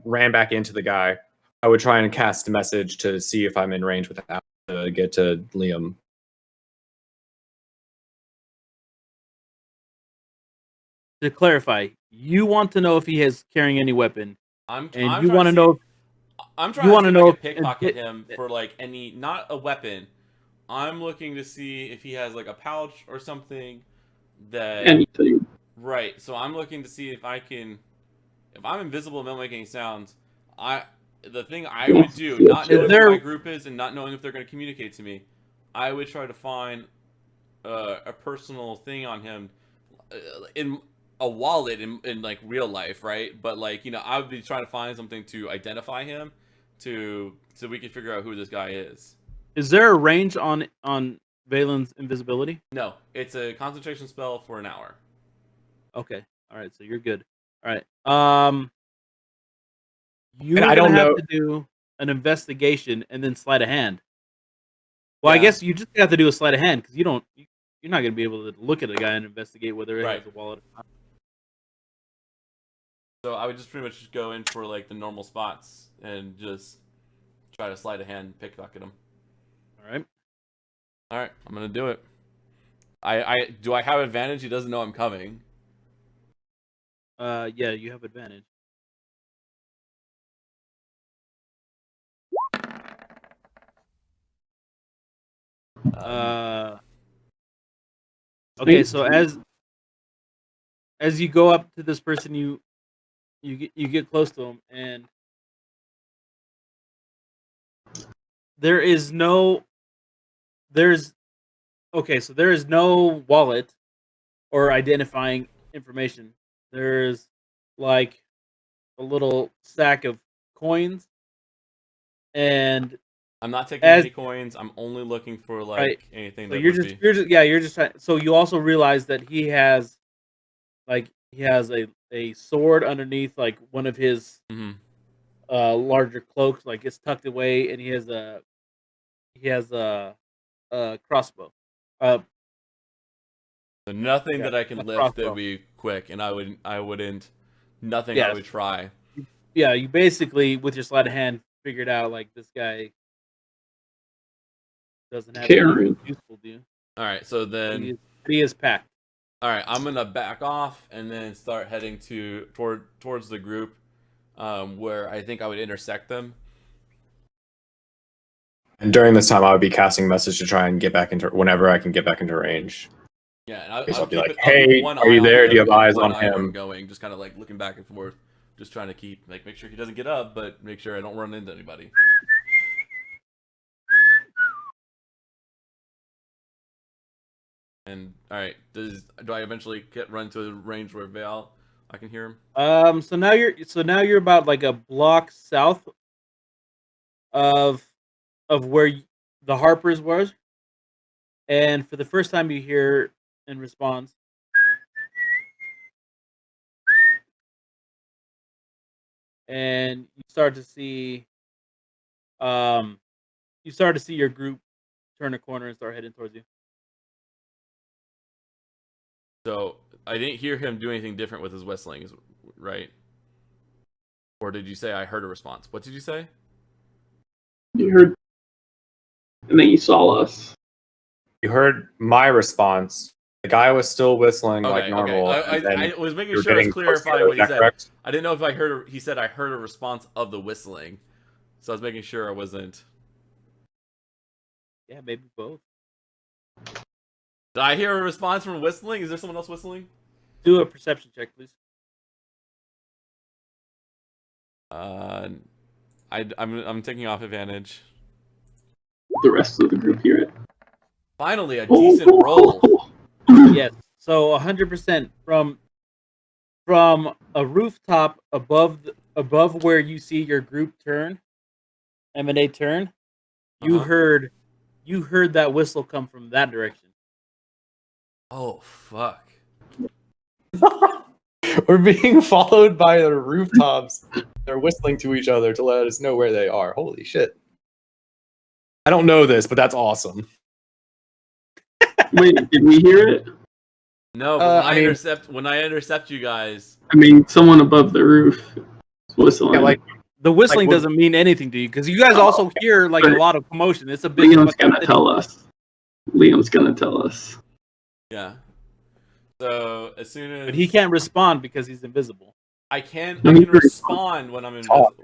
ran back into the guy, I would try and cast a message to see if I'm in range with Alex to get to Liam. To clarify, you want to know if he is carrying any weapon, I'm you want trying to know. I'm trying you to wanna see know if I can if- pickpocket him for like any, not a weapon. I'm looking to see if he has like a pouch or something that anything. Right. So I'm looking to see if I can, if I'm invisible and don't make any sounds. The thing I would do, not knowing who my group is and not knowing if they're going to communicate to me, I would try to find a personal thing on him in a wallet in like real life, right? But like I would be trying to find something to identify him, so we can figure out who this guy is. Is there a range on Valen's invisibility? No, it's a concentration spell for an hour. Okay, all right, so you're good. All right, you're I gonna don't have know. to do an investigation and then sleight of hand. Well, Yeah. I guess you just have to do a sleight of hand because you're not gonna be able to look at a guy and investigate whether he Right. has a wallet or not. So I would just pretty much go in for like the normal spots and just try to sleight of hand, pickpocket him. All right, I'm gonna do it. Do I have advantage? He doesn't know I'm coming. Yeah, you have advantage. Okay, so as you go up to this person, you get close to him, and there is no wallet or identifying information. there's like a little sack of coins, and I'm not taking as any coins. I'm only looking for right, anything so that would be. you're just trying. So you also realize that he has a sword underneath like one of his Hmm. larger cloaks, like it's tucked away, and he has a crossbow. Uh, So nothing yeah, that I can a lift that would crossbow. be quick, and I wouldn't. Nothing I Yes. would try. Yeah, you basically with your sleight of hand figured out like this guy doesn't have anything Karen. useful, do you? All right, so But then. he is packed. All right, I'm gonna back off and then start heading towards the group, where I think I would intersect them. And during this time, I would be casting message to try and get back into whenever I can get back into range. Yeah, and Okay, so I'll I'll be keep like, it. I'll keep "Hey, one are eye you on there? Do you him have and eyes one on eye where I'm him?" going, just kind of like looking back and forth, just trying to make sure he doesn't get up, but make sure I don't run into anybody. And all right, do I eventually run to a range where Val I can hear him? So now you're about like a block south of where the Harpers was, and for the first time you hear in response, and um you start to see your group turn a corner and start heading towards you. So I didn't hear him do anything different with his whistling, right? Or did you say I heard a response? What did you say? You heard, and then you saw us. You heard my response. The guy was still whistling like Okay, normal. okay. And then I was making you were sure I was getting close clarifying together. what Is he that said. correct? I didn't know if I heard. He said I heard a response of the whistling, so I was making sure I wasn't. Yeah, maybe both. Did I hear a response from whistling? Is there someone else whistling? Do a perception check, please. I'm taking off advantage. The rest of the group hear it. Finally, a decent roll. Yes. So 100% from a rooftop above where you see your group turn, M&A turn, you Uh-huh. heard that whistle come from that direction. Oh fuck! We're being followed by the rooftops. They're whistling to each other to let us know where they are. Holy shit. I don't know this, but that's awesome. Wait, did we hear it? No, but I mean, when I intercept you guys, I mean, someone above the roof is whistling. yeah, like The whistling Like, doesn't mean anything to you because you guys also hear like a lot of commotion. It's a big Liam's fucking gonna city. tell us. Liam's gonna tell us. yeah. So as soon as But he can't respond because he's invisible. I can No, he's very respond when I'm invisible.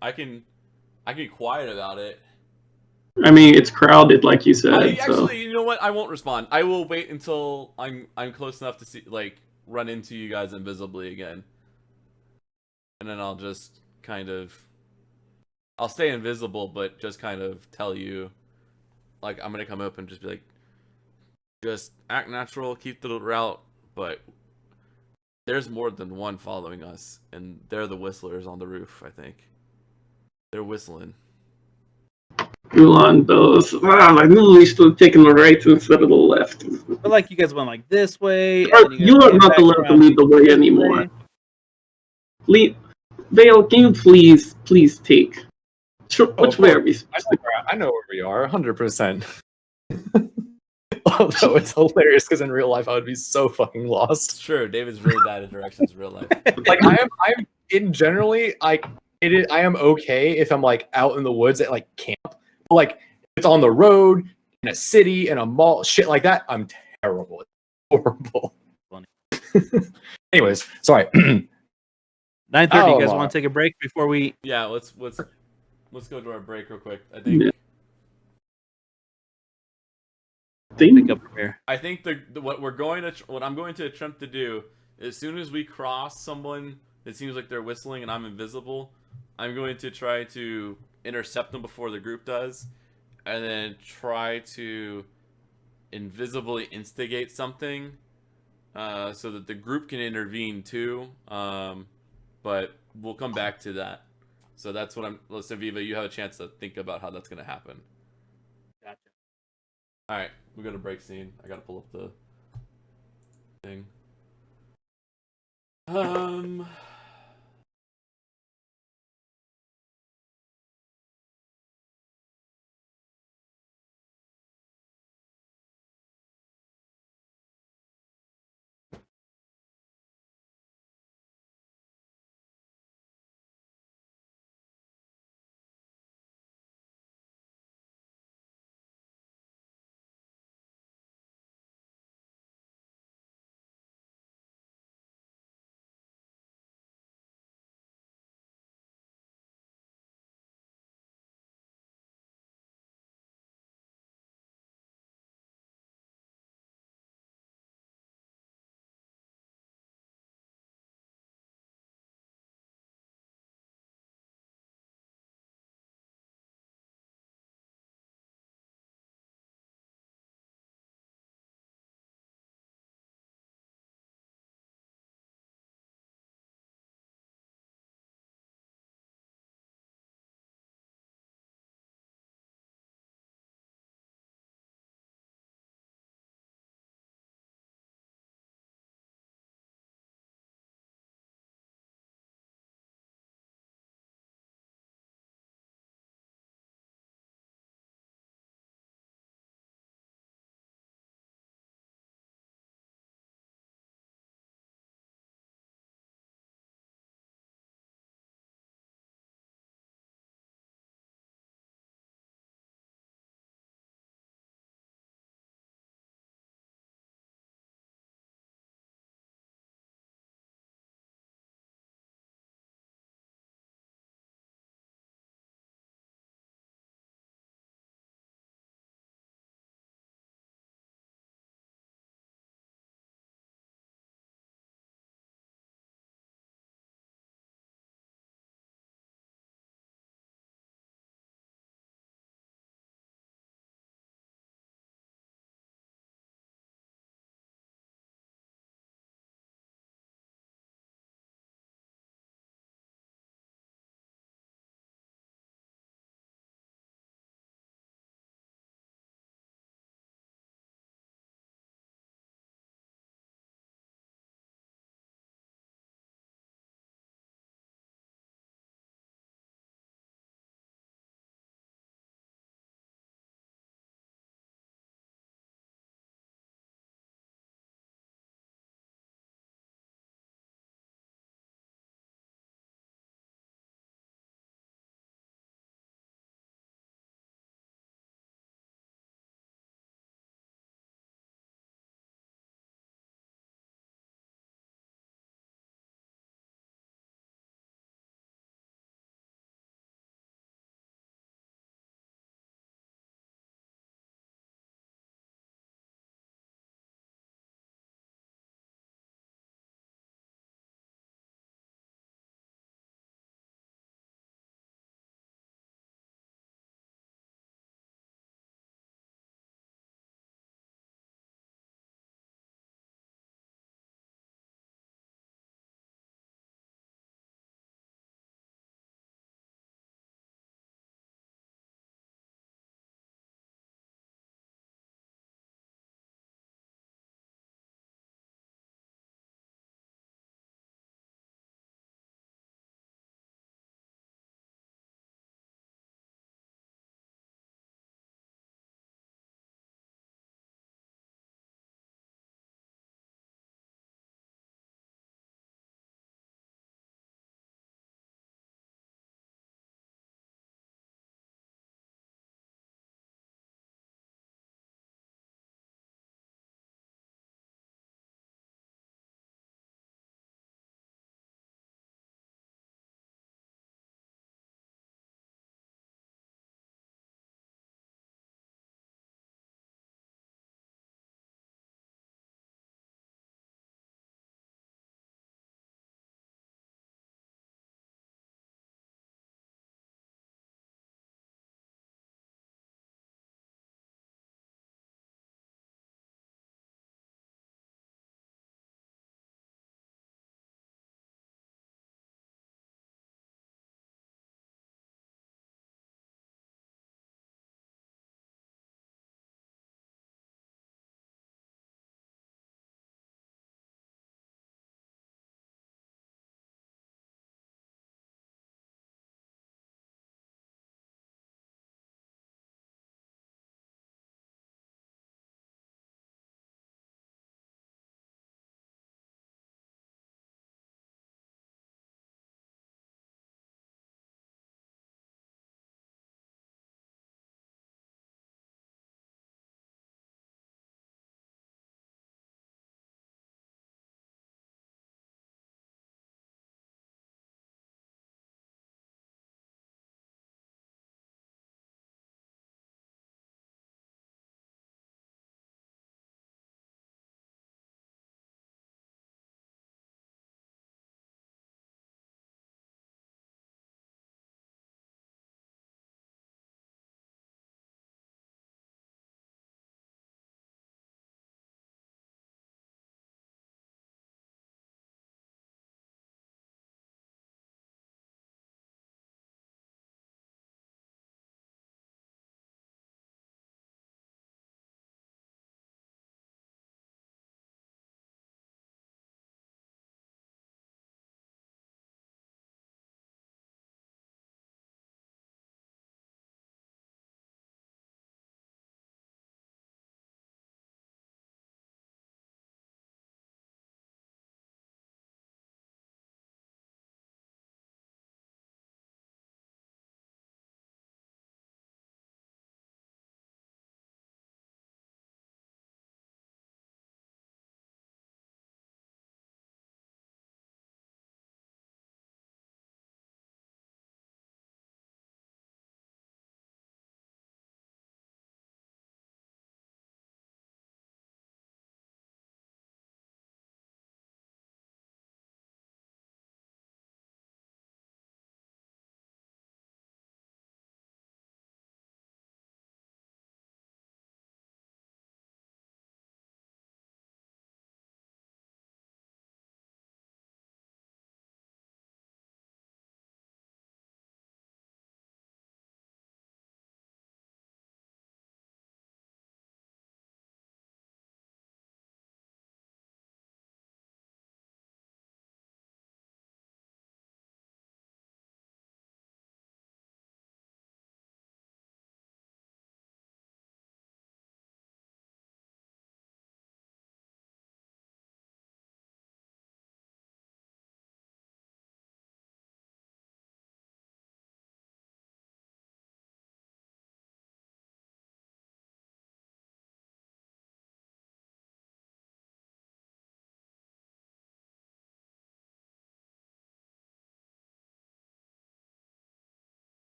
I can be quiet about it. I mean, it's crowded, like you said. Actually, you know what? I won't respond. I will wait until I'm close enough to see run into you guys invisibly again, and then I'll just I'll stay invisible, but just kind of tell you, like I'm gonna come up and just be like, just act natural, keep the route, but there's more than one following us, and they're the whistlers on the roof. I think they're whistling. Ulan bellows. I knew we should have taken the right instead of the left. But like you guys went like this way, and then You are came not back allowed to around lead the way this anymore. way. Vale, can you please take? Which way are we supposed to go? I know where we are, 100%. Although it's hilarious because in real life I would be so fucking lost. It's true. David's really bad at directions in real life. Like I'm in generally I am okay if I'm like out in the woods at like camp. But, like if it's on the road in a city in a mall, shit like that. I'm terrible. It's horrible. Funny. Anyways, sorry. 9:30. You guys want to take a break before we? Yeah, let's go to our break real quick. I think. Yeah. Pick up from here. I think what I'm going to attempt to do, as soon as we cross someone that seems like they're whistling and I'm invisible, I'm going to try to intercept them before the group does, and then try to invisibly instigate something so that the group can intervene too. But we'll come back to that. So that's what I'm. Listen, Viva, you have a chance to think about how that's going to happen. Gotcha. All right, we're going to break scene. I got to pull up the thing.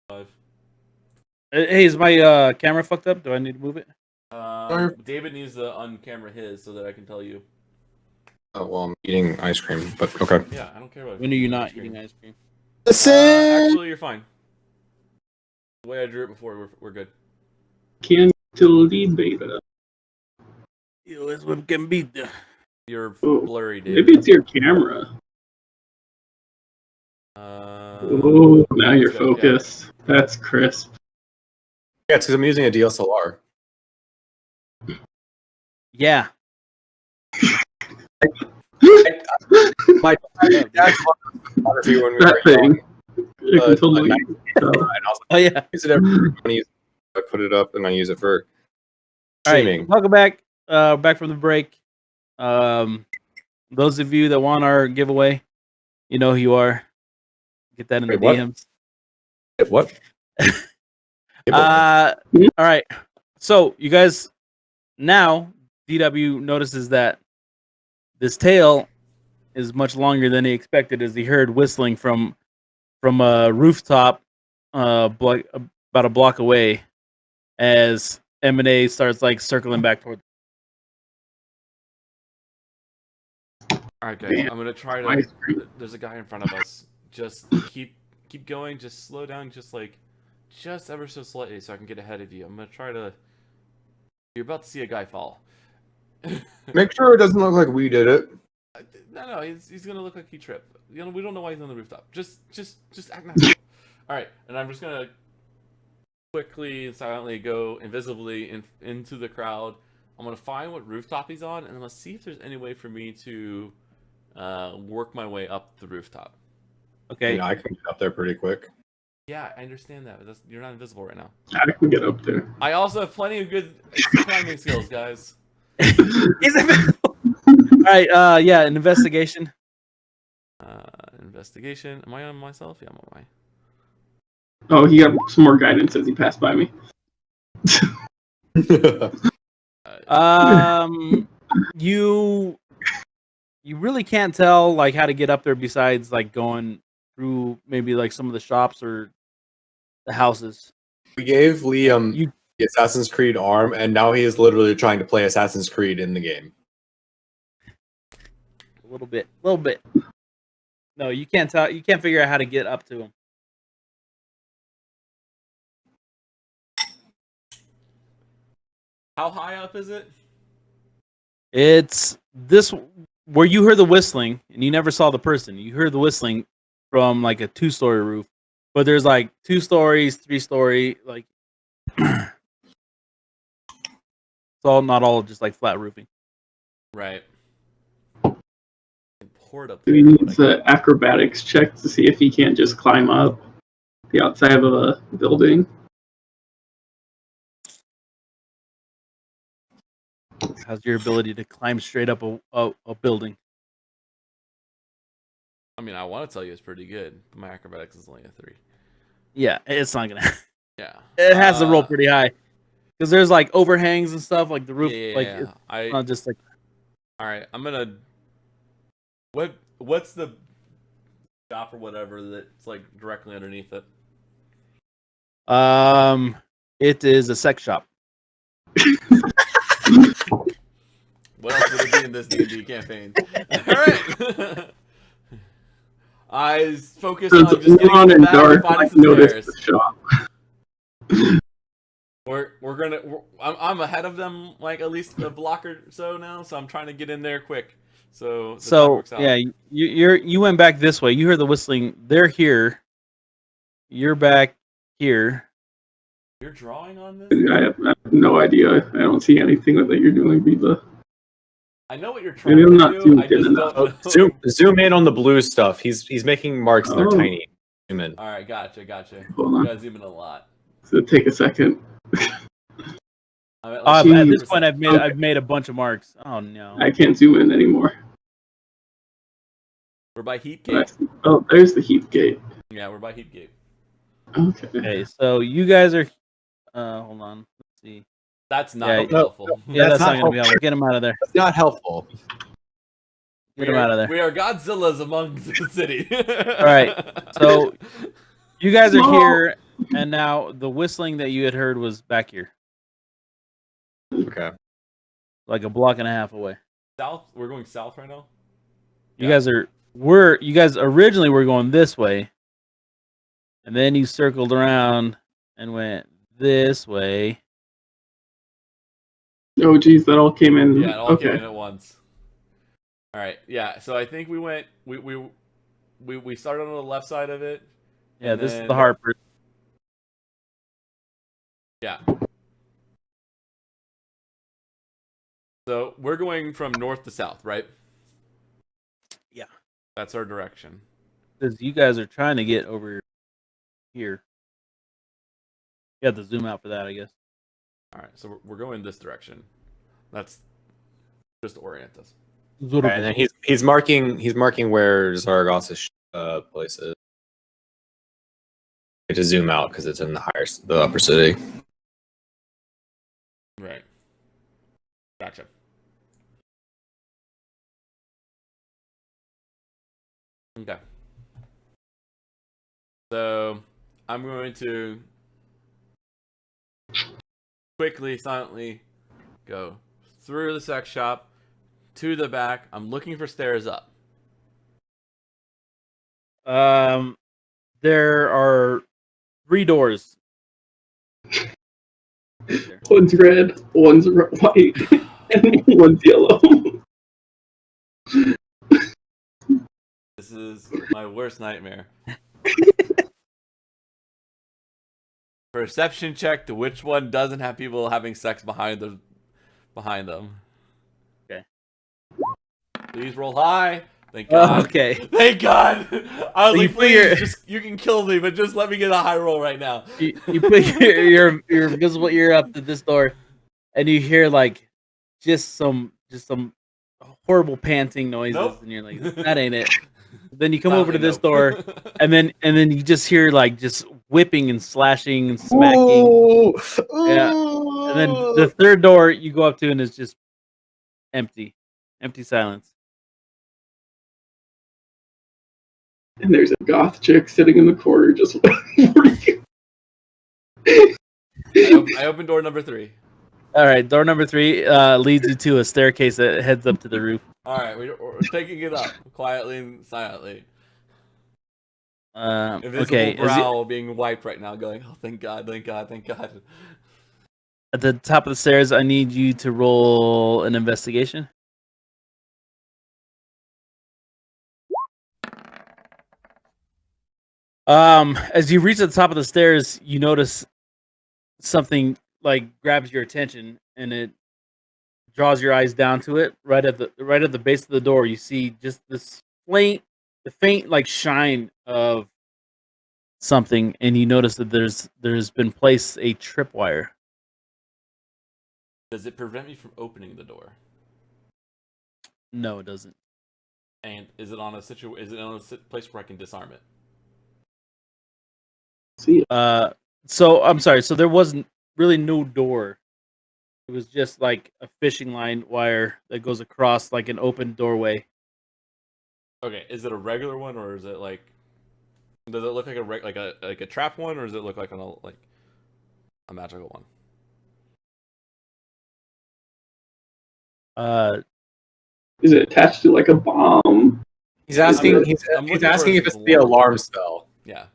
Hey, is my camera fucked up? Do I need to move it? David needs to on-camera his so that I can tell you. Oh, well, I'm eating ice cream, but okay. Yeah, I don't care about. When are you not eating ice cream? Listen! Actually, you're fine. The way I drew it before, we're good. Can't delete beta. Yo, this one can beat the. You're Oh, blurry, David. maybe it's your camera. Oh, now you're let's go, yeah. focused. That's crisp. Yeah, it's because I'm using a DSLR. Yeah. My dad's photography when we That were young. thing. You can totally tell. And I was Oh yeah. like, use it every when I put it up and I use it for All right. streaming. Welcome back. Back from the break. Those of you that want our giveaway, you know who you are. Get that in Wait, the what? DMs. What? All right. So you guys now DW notices that this tail is much longer than he expected as he heard whistling from a rooftop about a block away as M&A starts like circling back toward. All right, guys. Man, I'm gonna try ice to. cream. There's a guy in front of us. Just keep going. Just slow down. Just ever so slightly, so I can get ahead of you. I'm gonna try to. You're about to see a guy fall. Make sure it doesn't look like we did it. No, he's gonna look like he tripped. You know, we don't know why he's on the rooftop. Just act natural. All right, and I'm just gonna quickly and silently go invisibly into the crowd. I'm gonna find what rooftop he's on, and I'm gonna see if there's any way for me to work my way up the rooftop. Okay. I can get up there pretty quick. Yeah, I understand that. But you're not invisible right now. I can get up there. I also have plenty of good climbing skills, guys. All right. Yeah. An investigation. Investigation. Am I on myself? Yeah, I'm on my. Oh, he got some more guidance as he passed by me. You really can't tell like how to get up there besides like going through maybe like some of the shops or the houses. We gave Liam You the Assassin's Creed arm, and now he is literally trying to play Assassin's Creed in the game. a little bit. No, you can't tell. You can't figure out how to get up to him. How high up is it? It's this where you heard the whistling and you never saw the person. You heard the whistling from like a 2-story roof, but there's like 2 stories, 3-story, like it's all not all just like flat roofing. Right. Port up He there. needs an acrobatics check to see if he can't just climb up the outside of a building. How's your ability to climb straight up a building? I mean, I want to tell you it's pretty good, but my acrobatics is only a 3. Yeah, it's not gonna. Yeah. It has to roll pretty high because there's like overhangs and stuff, like the roof. Yeah. Like it's not just like. All right, I'm gonna. What's the shop or whatever that's like directly underneath it? It is a sex shop. What else would it be in this D&D campaign? All right. Eyes focused on just getting Ron to the and back Dark and finding like, some noticed stairs. the shop. I'm ahead of them like at least a block or so now, so I'm trying to get in there quick. So that So works out. yeah, you went back this way. You heard the whistling. They're here. You're back here. You're drawing on this? I have no idea. I don't see anything that you're doing, Viva. I know what you're trying Maybe I'm to not do. zoomed I just in don't enough. know. Zoom in on the blue stuff. He's making marks and they're Oh. tiny. Zoom in. All right, gotcha. Hold You on. gotta zoom in a lot. So take a second. I'm at, like, At this 80%. point, I've Okay. made a bunch of marks. Oh no. I can't zoom in anymore. We're by Heapgate. Oh, there's the heat gate. Yeah, we're by Heapgate. Okay. Okay, so you guys are. Hold on. Let's see. That's not Yeah, helpful. Yeah, that's That's not not gonna be helpful. Get him out of there. That's not helpful. Get him out of there. We are Godzillas among the city. All right, so you guys are No. here And now the whistling that you had heard was back here, Okay. like a block and a half away. South. We're going south right now. You Yeah. guys originally were going this way, and then you circled around and went this way. Oh, geez, that all came in. Yeah, it all came Okay. in at once. All right. Yeah. So I think we went. We started on the left side of it. Yeah, and this is then- the Harper. Yeah. So we're going from north to south, right? Yeah. That's our direction. Because you guys are trying to get over here. You have to zoom out for that, I guess. All right. So we're going this direction. That's just to orient us. Okay, and then he's marking where Zaragoza's place is. I have to zoom out because it's in the upper city. Right. Gotcha. Okay. So I'm going to quickly, silently go through the sex shop to the back. I'm looking for stairs up. There are 3 doors. There. One's red, one's white, and one's yellow. This is my worst nightmare. Perception check to which one doesn't have people having sex behind them. Okay. Please roll high. Thank God. Okay. Thank God. I was So you like, figure- please, just you can kill me, but just let me get a high roll right now. You put your invisible ear up to this door, and you hear like just some horrible panting noises, Nope. and you're like, that ain't it. Then you come over to Finally, this nope. door, and then you just hear like just whipping and slashing and smacking. Ooh, Yeah. And then the third door you go up to, and it's just empty silence. And there's a goth chick sitting in the corner just waiting for you. I opened door number 3. All right, door number 3 leads you to a staircase that heads up to the roof. All right, we're taking it up quietly and silently. Invisible Okay, brow being wiped right now, going, "Oh, thank God, thank God, thank God." at the top of the stairs, I need you to roll an investigation. As you reach the top of the stairs, you notice something like grabs your attention, and it draws your eyes down to it. Right at the base of the door, you see just this faint like shine of something, and you notice that there's been placed a tripwire. Does it prevent me from opening the door? No, it doesn't. And is it on a place where I can disarm it? See, So I'm sorry. So there wasn't really no door. It was just like a fishing line wire that goes across like an open doorway. Okay, is it a regular one or is it like? Does it look like a trap one, or does it look like a magical one? is it attached to like a bomb? He's asking. I'm He's looking asking for if it's the alarm spell. Yeah.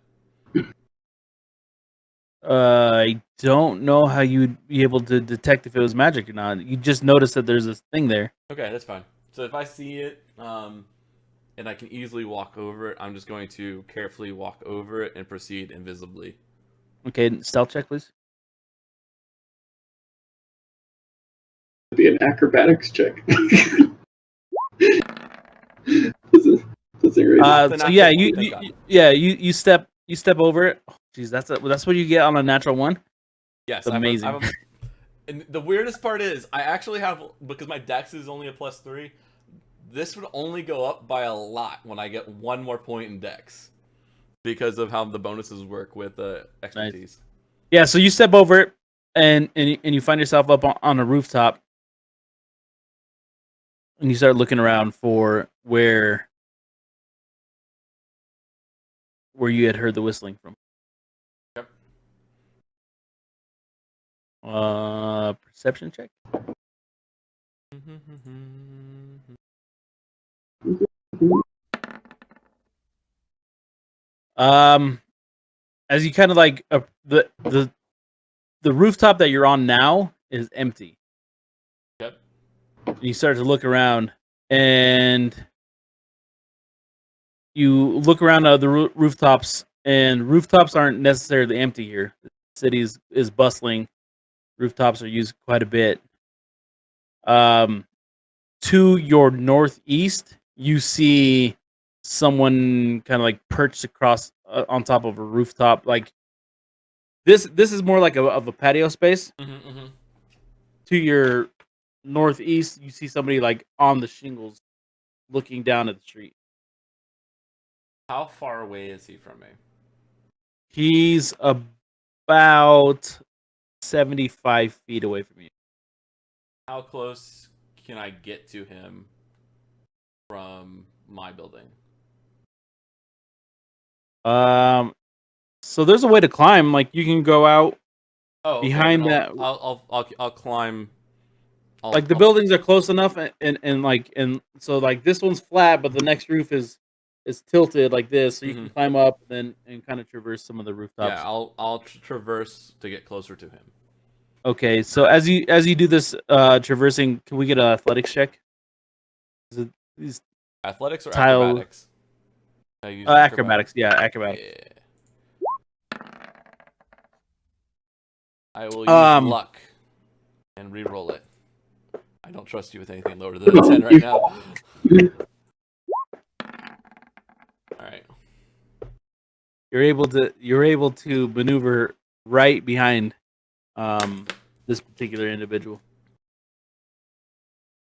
I don't know how you'd be able to detect if it was magic or not. You just notice that there's this thing there. Okay, that's fine. So if I see it, and I can easily walk over it, I'm just going to carefully walk over it and proceed invisibly. Okay, stealth check, please. It'd be an acrobatics check. That's a great. The So natural yeah, one, thank God. you step over it. Oh, geez, that's what you get on a natural one. Yes, It's amazing. And the weirdest part is, I actually have, because my dex is only a +3, this would only go up by a lot when I get one more point in dex, because of how the bonuses work with expertise. Yeah, so you step over it, and you find yourself up on a rooftop, and you start looking around for where you had heard the whistling from. Yep. Perception check. As you kind of like the rooftop that you're on now is empty. Yep. And you start to look around, and you look around the rooftops, and rooftops aren't necessarily empty here. The city is bustling. Rooftops are used quite a bit. To your northeast, you see someone kind of like perched across on top of a rooftop. Like this is more like of a patio space. To your northeast, you see somebody like on the shingles, looking down at the street. How far away is he from me? He's about 75 feet away from you. How close can I get to him from my building? So there's a way to climb. Like you can go out behind then that. I'll climb. Like the buildings are close enough, and so like this one's flat, but the next roof is tilted like this, so you can climb up and kind of traverse some of the rooftops. Yeah, I'll traverse to get closer to him. Okay, so as you do this traversing, can we get an athletics check? These Athletics or tile- acrobatics? acrobatics, yeah, acrobatics. Yeah. I will use luck and re-roll it. I don't trust you with anything lower than a 10 right now. All right. You're able to maneuver right behind this particular individual.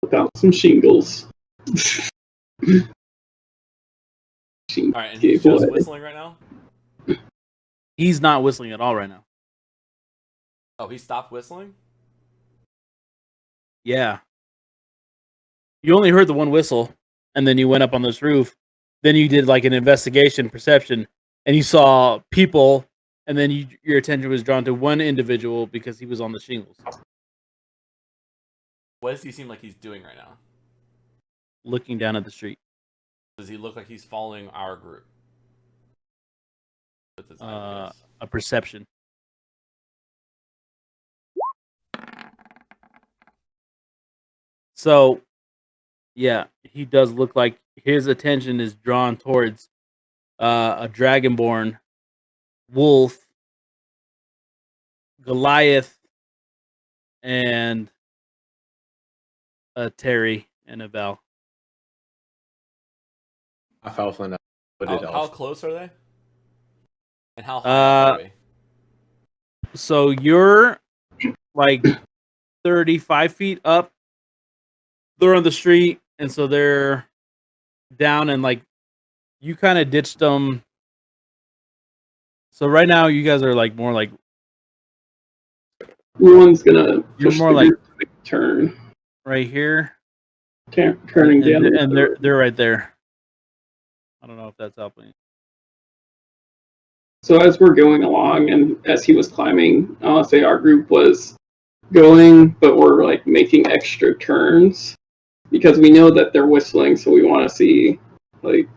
Without some shingles. All right, and he's just whistling right now? He's not whistling at all right now. Oh, he stopped whistling? Yeah. You only heard the one whistle, and then you went up on this roof. Then you did like an investigation, perception, and you saw people, and then your attention was drawn to one individual because he was on the shingles. What does he seem like he's doing right now? Looking down at the street. Does he look like he's following our group? With his eyes? A perception. So, yeah, he does look like his attention is drawn towards a dragonborn, wolf, Goliath, and a Terry and a Val. Alpha and How close are they? And how high up are we? So you're like 35 feet up. They're on the street, and so they're down, and like you kind of ditched them. So right now, you guys are like more like One's gonna you're push more the like group to make a turn. right here, Turning down. and they're right there. I don't know if that's helping. So as we're going along, and as he was climbing, I'll say our group was going, but we're like making extra turns because we know that they're whistling, so we want to see like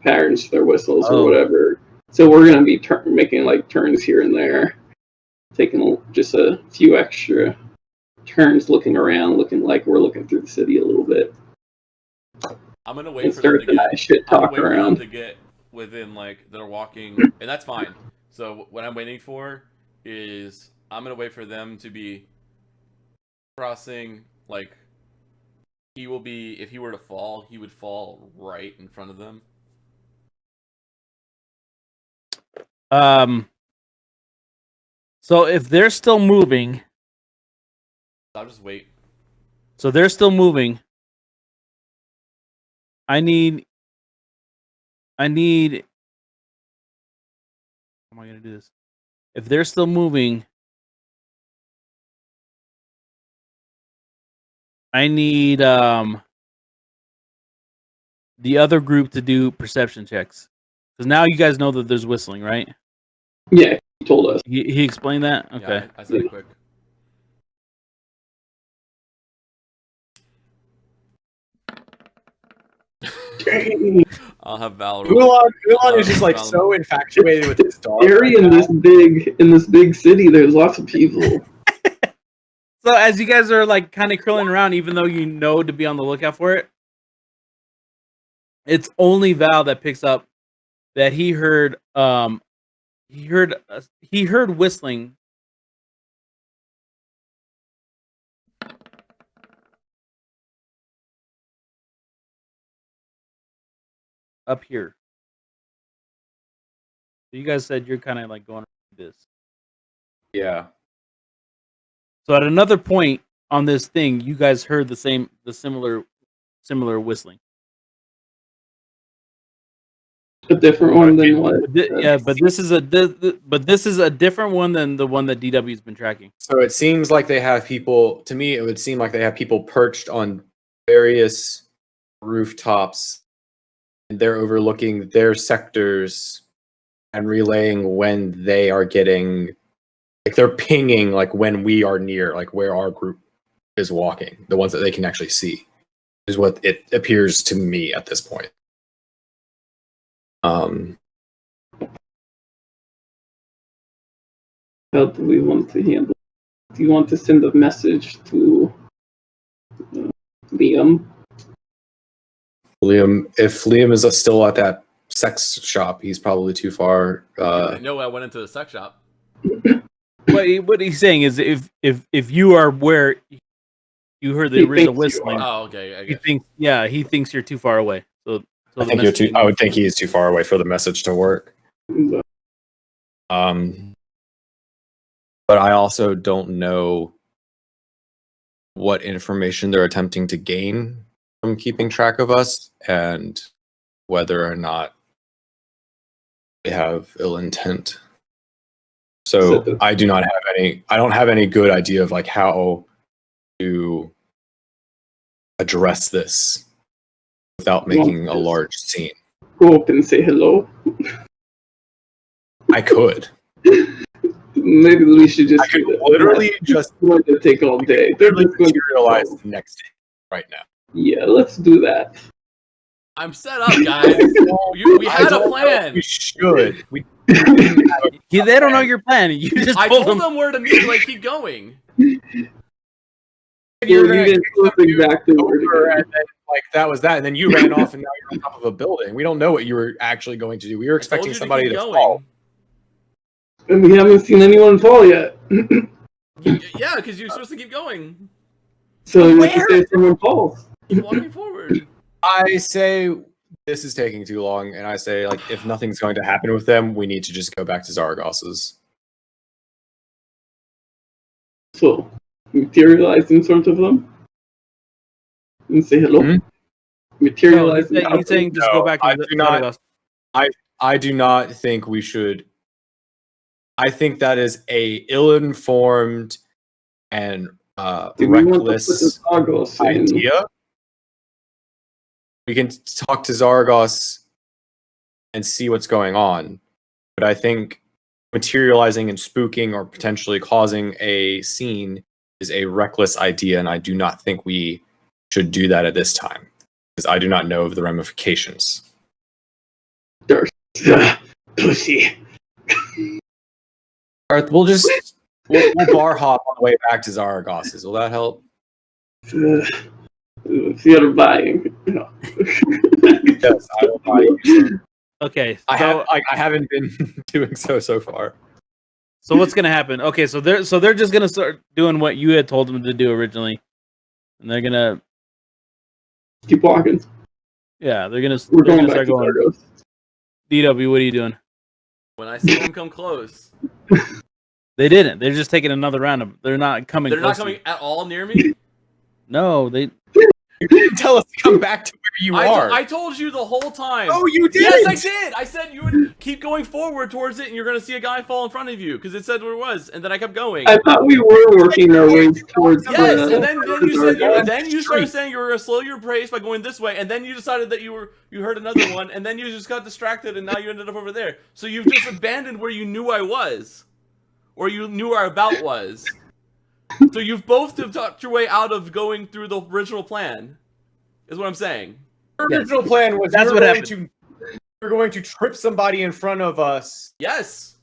patterns to their whistles or whatever. So we're gonna be making like turns here and there, taking just a few extra turns, looking around, looking like we're looking through the city a little bit. I'm gonna wait for them to get. I'm gonna wait for them to get within like they're walking, and that's fine. So what I'm waiting for is I'm gonna wait for them to be crossing. Like he will be, if he were to fall, he would fall right in front of them. So if they're still moving, I'll just wait. So they're still moving. I need. How am I gonna do this? If they're still moving, I need the other group to do perception checks. Because now you guys know that there's whistling, right? Yeah, told us. He explained that. Okay. Yeah, I said it quick. I'll have Val. Ulan is just like so infatuated with his dog. Scary in this big city. There's lots of people. So as you guys are like kind of curling around, even though you know to be on the lookout for it, it's only Val that picks up that he heard whistling. Up here. So you guys said you're kind of like going around this. Yeah. So at another point on this thing, you guys heard the similar whistling. A different one than what? But this is a different one than the one that DW's been tracking. So it seems like they have people. To me, it would seem like they have people perched on various rooftops, and they're overlooking their sectors and relaying when they are getting, like they're pinging, like when we are near, like where our group is walking, the ones that they can actually see, is what it appears to me at this point. How do we want to handle? Do you want to send a message to Liam? If Liam is still at that sex shop, he's probably too far. I know I went into the sex shop. What he's saying is, if you are where you heard the original whistling, Oh, okay. I he guess. thinks you're too far away. So I think you're too. I would think he is too far away for the message to work. But I also don't know what information they're attempting to gain from keeping track of us, and whether or not they have ill intent. So I do not have any. I don't have any good idea of like how to address this without making a large scene. Go up and say hello. I could. Maybe we should just. I could literally just going to take all day. They're just going to materialize the next day right now. Yeah, let's do that. I'm set up, guys. We had a plan. We should. They don't know your plan. You just I told told them. them where to meet. Like, keep going. You didn't tell us exactly where to go. And then, like that was that, and then you ran off, and now you're on top of a building. We don't know what you were actually going to do. We were expecting somebody to fall. And we haven't seen anyone fall yet. Yeah, because you're supposed to keep going. So you have to say someone falls. Keep walking forward. I say this is taking too long, and I say like if nothing's going to happen with them, we need to just go back to Zaragos's. So materialize in front of them and say hello. Mm-hmm. Materialize. No, he's saying just go back to the I do not think we should. I think that is a ill-informed and reckless idea. We can talk to Zaragos and see what's going on, but I think materializing and spooking or potentially causing a scene is a reckless idea, and I do not think we should do that at this time, because I do not know of the ramifications. Pussy. Alright, we'll bar hop on the way back to Zaragos's. Will that help? If you're buying, no. Yes, I will buy you. Okay, so I haven't been doing so far. So what's gonna happen? Okay, so they're just gonna start doing what you had told them to do originally, and they're gonna keep walking. Yeah, they're gonna. We're going start back to Zaragos. DW, what are you doing? When I see them come close. They didn't. They're just taking another round. They're not coming. They're not coming at all near me? No, they. You didn't tell us to come back to where you are. I told you the whole time. Oh, you did? Yes, I did. I said you would keep going forward towards it, and you're going to see a guy fall in front of you, because it said where it was, and then I kept going. I thought we were working our way towards. Yes, and then you started saying you were going to slow your pace by going this way, and then you decided that you heard another one, and then you just got distracted, and now you ended up over there. So you've just abandoned where you knew I was. or you knew where our about was. So you've both have talked your way out of going through the original plan, is what I'm saying. Our Yes. original plan was That's we what were happened. we're going to trip somebody in front of us, Yes.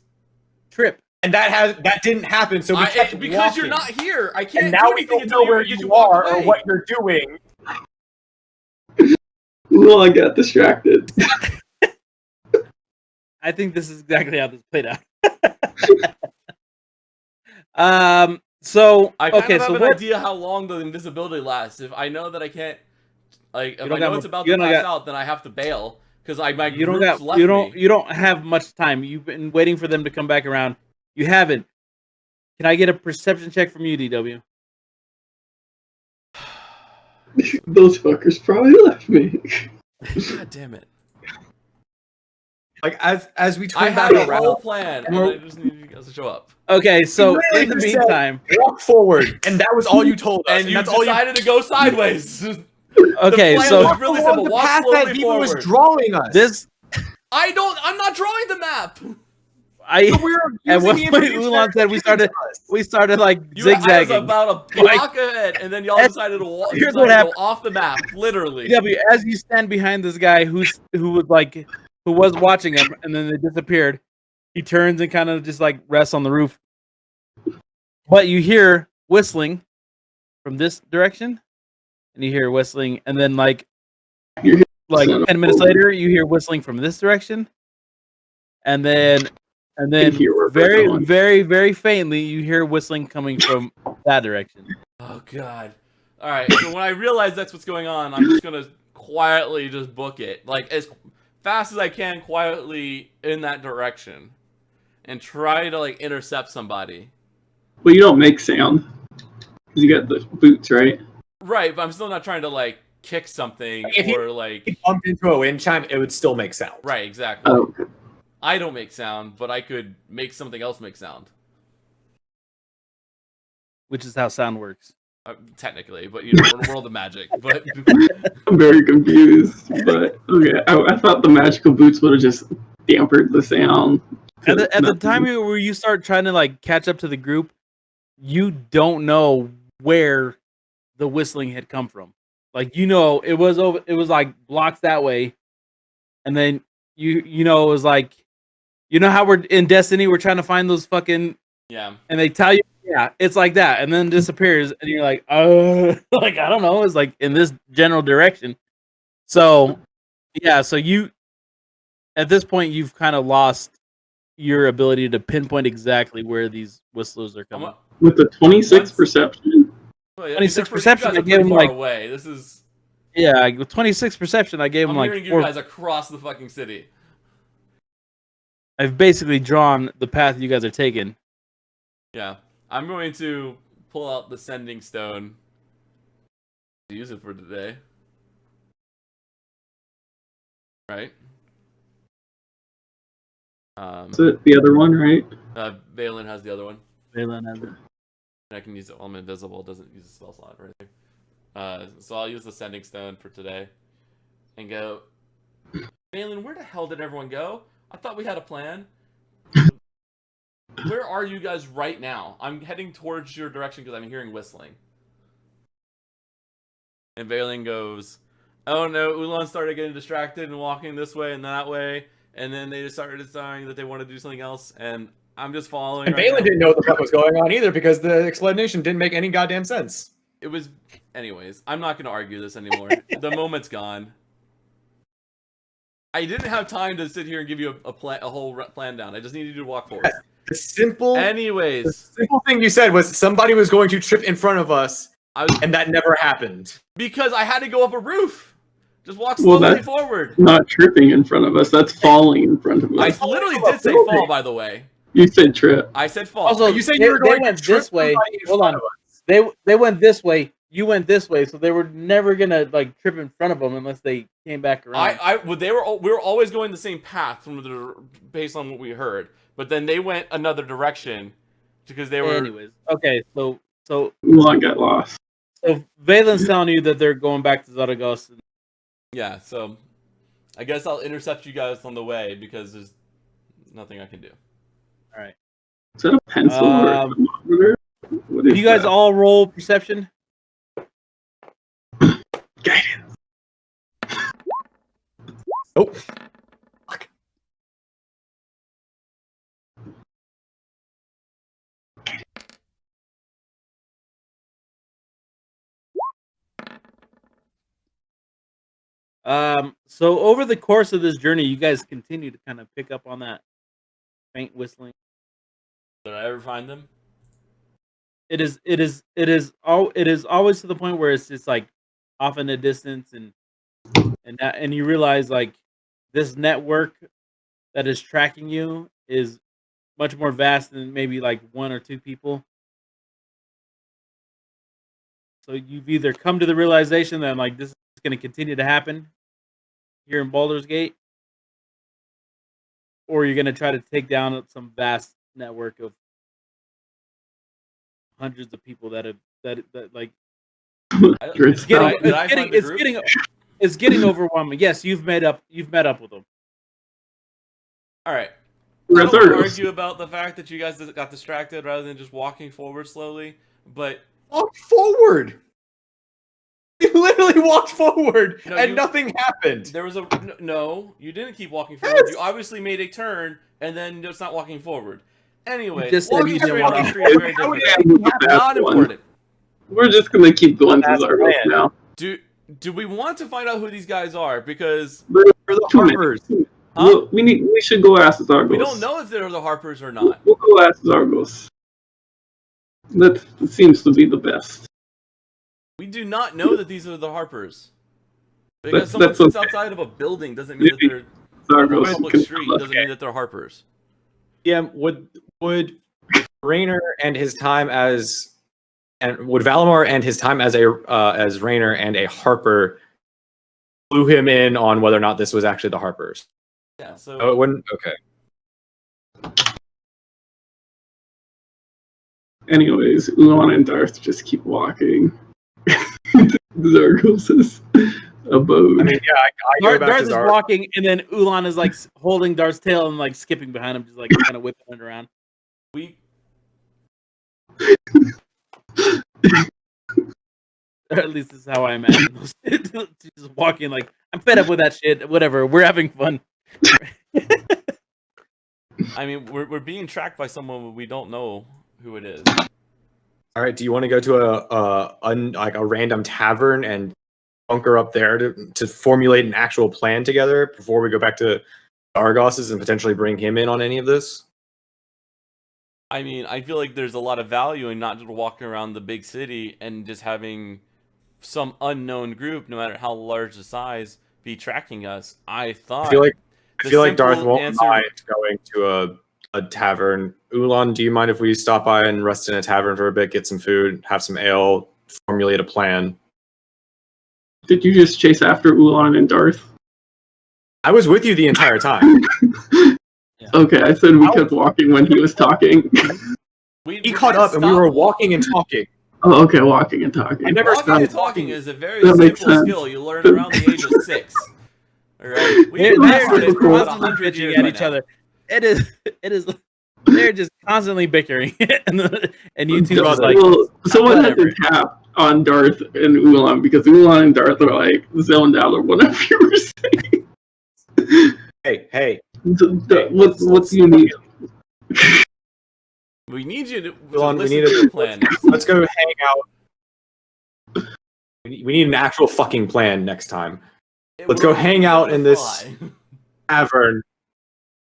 Trip. and that didn't happen. So we kept Because walking. you're not here. I can't And do now we anything don't until know where you you walk are away. or what you're doing. Well, I got distracted. I think this is exactly how this played out. So I kind okay, of have so an what? idea how long the invisibility lasts. If I know that I can't, like, if don't I know got it's mu- about you to don't pass got- out, then I have to bail because my You don't group's got. left You don't. me. You don't have much time. You've been waiting for them to come back around. You haven't. Can I get a perception check from you, DW? Those fuckers probably left me. God damn it! Like as we I turn had back a around, whole plan, and I just needed you guys to show up. Okay, so literally in the just said, meantime, walk forward, and that was all you told us. And you that's all you. decided to go sideways. okay, plan so was really along simple. the Walk path slowly that Diva was forward. drawing us. this I'm not drawing the map. I So we were at using one the point information Ulan that said was given to us. we started like I was zigzagging. about a Like- block ahead, and then y'all As- decided to walk. here's Decided what to go happened. off the map, literally. DW, as you stand behind this guy who was watching him, and then they disappeared. He turns and kind of just like rests on the roof. But you hear whistling from this direction, and you hear whistling, and then like You hear 10 minutes later, you hear whistling from this direction, and then hear where we're very, going. very, very faintly, you hear whistling coming from that direction. Oh god. All right. So when I realize that's what's going on, I'm just gonna quietly just book it, like as fast as I can, quietly in that direction, and try to like intercept somebody. Well, you don't make sound. 'Cause you got the boots, right? Right, but I'm still not trying to like kick something If you- or like. If you bumped into a wind chime, it would still make sound. Right, exactly. Oh, I don't make sound, but I could make something else make sound. Which is how sound works. Technically, but you know, we're in a world of magic. But I'm very confused. But okay, I thought the magical boots would have just dampened the sound. At the Nothing. time where you start trying to like catch up to the group, you don't know where the whistling had come from. Like it was over. It was like blocks that way, and then it was like, how we're in Destiny, we're trying to find those fucking, yeah, and they tell you, yeah, it's like that, and then it disappears, and you're like, oh, like I don't know, it's like in this general direction. So, yeah, so you at this point you've kind of lost your ability to pinpoint exactly where these whistlers are coming. With the 26 Once- perception. Well, yeah, 26 you perception, guys I are gave pretty him, far like- away. This is. Yeah, with 26 perception, I gave I'm him like hearing you 4. guys across the fucking city. I've basically drawn the path you guys are taking. Yeah, I'm going to pull out the sending stone to use it for today. Right. Is it the other one, right? Valen has the other one. Valen has it. I can use it while I'm invisible. It doesn't use a spell slot or anything. So I'll use the sending stone for today, and go. Valen, where the hell did everyone go? I thought we had a plan. Where are you guys right now? I'm heading towards your direction because I'm hearing whistling. And Valen goes, oh no, Ulan started getting distracted and walking this way and that way, and then they just started deciding that they want to do something else, and I'm just following. And right Valen now. didn't know what the fuck was going on either because the explanation didn't make any goddamn sense. It was, anyways. I'm not gonna argue this anymore. The moment's gone. I didn't have time to sit here and give you a whole plan down. I just needed you to walk forward. The simple Anyways, thing you said was somebody was going to trip in front of us, I was and that never happened. because I had to go up a roof. Just walk Well, slowly that's- forward. Not tripping in front of us. That's falling in front of I us. literally up a did say building. fall, by the way. You said trip. I said fall. Also, You said they, you were they going went to trip this way. somebody in Hold front on. of us. They went this way. You went this way, so they were never gonna like trip in front of them unless they came back around. we were always going the same path based on what we heard, but then they went another direction because they were. Anyways, okay, so Ulan got lost. Valen's telling you that they're going back to Zaragoza. Yeah, so I guess I'll intercept you guys on the way because there's nothing I can do. All right. Is that a pencil or a thermometer? What Do is you guys that? all roll perception? Guidance. Oh, So over the course of this journey, you guys continue to kind of pick up on that faint whistling. Did I ever find them? It is always to the point where it's like off in the distance, and you realize like this network that is tracking you is much more vast than maybe like one or two people. So you've either come to the realization that like this is going to continue to happen here in Baldur's Gate, or you're going to try to take down some vast network of hundreds of people that like it's getting overwhelming. Yes, you've met up with them. All right. We're I at don't want to Zargos. argue about the fact that you guys got distracted rather than just walking forward slowly, but walk forward. You literally walked forward, No, and you- nothing happened. there was no, you didn't keep walking forward. Yes. You obviously made a turn and then it's not walking forward. Anyway, You just said walking you didn't straight wanna- up the street is very How would difficult. that happen? Not important. We're just gonna keep going to That's Zargos planned. now. Do we want to find out who these guys are? Because For the Too many. Harpers. Huh? We should go ask Zargos. we don't know if they're the Harpers or not. We'll go ask Zargos. That seems to be the best. We do not know that these are the Harpers. Because That's- someone that's sits okay. outside of a building doesn't mean that Maybe they're on a Zargos public can street tell us. doesn't mean that they're Harpers. Yeah, would Raynor and his time as would Valimar and his time as as Raynor and a Harper clue him in on whether or not this was actually the Harpers? Yeah, so Oh, it wouldn't. Okay. Anyways, Ulan and Darth just keep walking. Zargos' abode. I mean, yeah, I go back Darth to is Zar. walking, and then Ulan is like holding Darth's tail and like skipping behind him, just like kind of whipping it around. we Or at least this is how I imagine those. Just walking like I'm fed up with that shit. Whatever, we're having fun. I mean we're being tracked by someone we don't know who it is. All right. Do you want to go to a random tavern and bunker up there to formulate an actual plan together before we go back to Argos's and potentially bring him in on any of this? I mean, I feel like there's a lot of value in not just walking around the big city and just having some unknown group, no matter how large the size, be tracking us. I thought. I feel like Darth simple won't answer- mind going to a tavern. Ulan, do you mind if we stop by and rest in a tavern for a bit, get some food, have some ale, formulate a plan? Did you just chase after Ulan and Darth? I was with you the entire time. Okay, I said we kept walking when he was talking. We He caught up and we were walking and talking. Oh, okay, walking and talking. I never Walking and stopped talking is a very That makes simple sense. skill you learn around the age of 6. All right, They're practiced just for about constantly 100 bitching years at by each now. other. It is. They're just constantly bickering, and you two just like well, someone had to whatever. tap on Darth and Ulan because Ulan and Darth are like zoned out or whatever you were saying. Hey, What do you need? We need you to Ulan, we listen need to a- your plan. let's go hang out. We need an actual fucking plan next time. Let's go hang out in this tavern.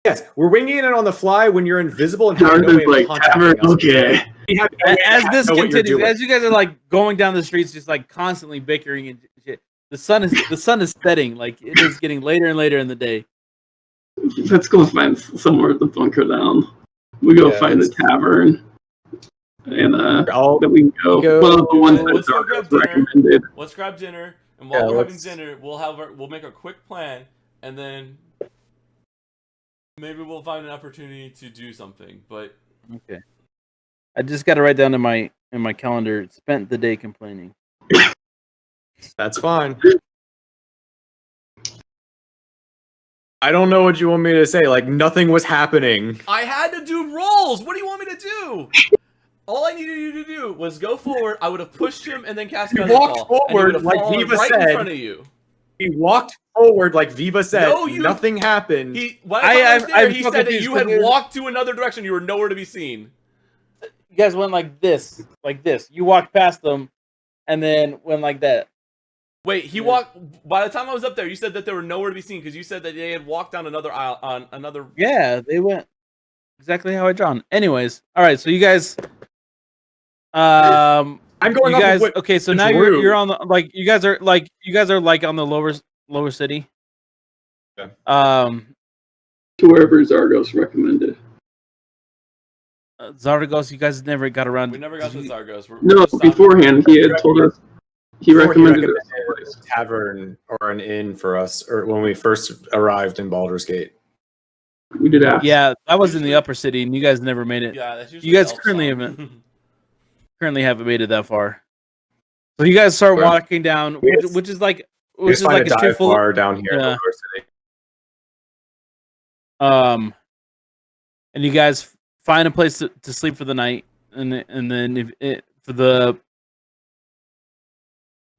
Yes, we're winging it on the fly when you're invisible and have Darth no way is of like, contacting tavern, us. okay. We have no way As to this know what you're continues, doing. as you guys are like going down the streets, just like constantly bickering and shit. The sun is setting. Like it is getting later and later in the day. Let's go find somewhere to bunker down. We go Yeah, find a let's- tavern. And I'll- then we can go. go- Well, the one that Let's go grab Zargos dinner. recommended. Let's grab dinner, and while Yeah, we're having let's- dinner, we'll make a quick plan, and then maybe we'll find an opportunity to do something. But Okay. I just got to write down in my calendar. Spent the day complaining. That's fine. I don't know what you want me to say. Like, nothing was happening. I had to do rolls. What do you want me to do? All I needed you to do was go forward. I would have pushed him and then cast You Feather walked Fall, and he would forward have like fallen Viva right in said. front of you. He walked forward like Viva said. No, nothing happened. When I was there, I'm he so said that confused you had because walked to another direction. You were nowhere to be seen. you guys went like this. You walked past them, and then went like that. Wait, he walked. By the time I was up there, you said that they were nowhere to be seen because you said that they had walked down another aisle on another. Yeah, they went exactly how I drawn. Anyways, all right. So you guys, I'm going you off guys. of what Okay, so is now rude. you're on the you guys are like on the lower city. Yeah. To wherever Zargos recommended. Zargos, you guys never got around. We never got to Zargos. No, just stopping- beforehand he had told us he Before recommended he a place. a tavern or an inn for us, or when we first arrived in Baldur's Gate. We did ask. Yeah, I was in the Usually- upper city, and you guys never made it. Yeah, that's usually You guys Elf currently Song. haven't made it that far. So you guys start Well, walking down, we which is like We just find a a street dive full. bar down here in Yeah. Baldur's City. And you guys find a place to sleep for the night, and then for the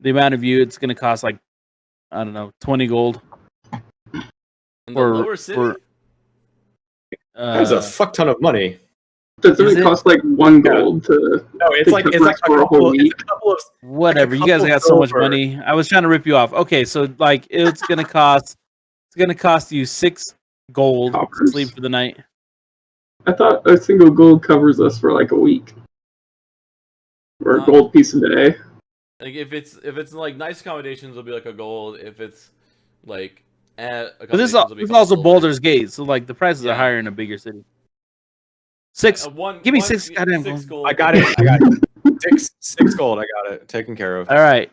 amount of you, it's gonna cost like, I don't know, 20 gold. In the Or- lower city. or- That's a fuck ton of money. Does Is it it? cost like 1 gold to? No, it's It like took it's like us for a whole week. a couple of whatever. like a You guys couple got so much silver. money. I was trying to rip you off. Okay, so like it's gonna cost you 6 gold to Coppers. sleep for the night. I thought a single gold covers us for like a week, or a No. gold piece a day. Like if it's like nice accommodations, it'll be like a gold. If it's like But accommodations, this is it'll be a couple also silver. Baldur's Gate, so like the prices Yeah. are higher in a bigger city. 6. Give me 6 goddamn 6 gold. gold. I got it. Six gold. I got it taken care of. All right.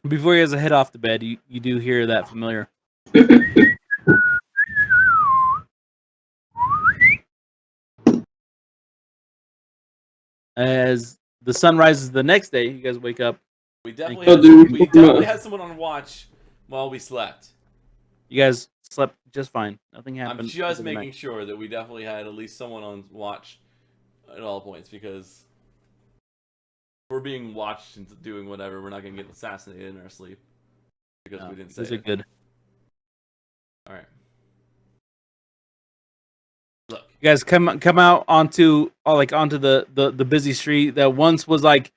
Before you guys head off to bed, you do hear that familiar. As the sun rises the next day, you guys wake up. We definitely Oh, had, dude, we come definitely on. had someone on watch while we slept. You guys slept just fine. Nothing happened. I'm just over the making night. sure that we definitely had at least someone on watch at all points because if we're being watched and doing whatever, we're not gonna get assassinated in our sleep because No, we didn't say these are it. good. All right. Look, You guys come out onto the busy street that once was like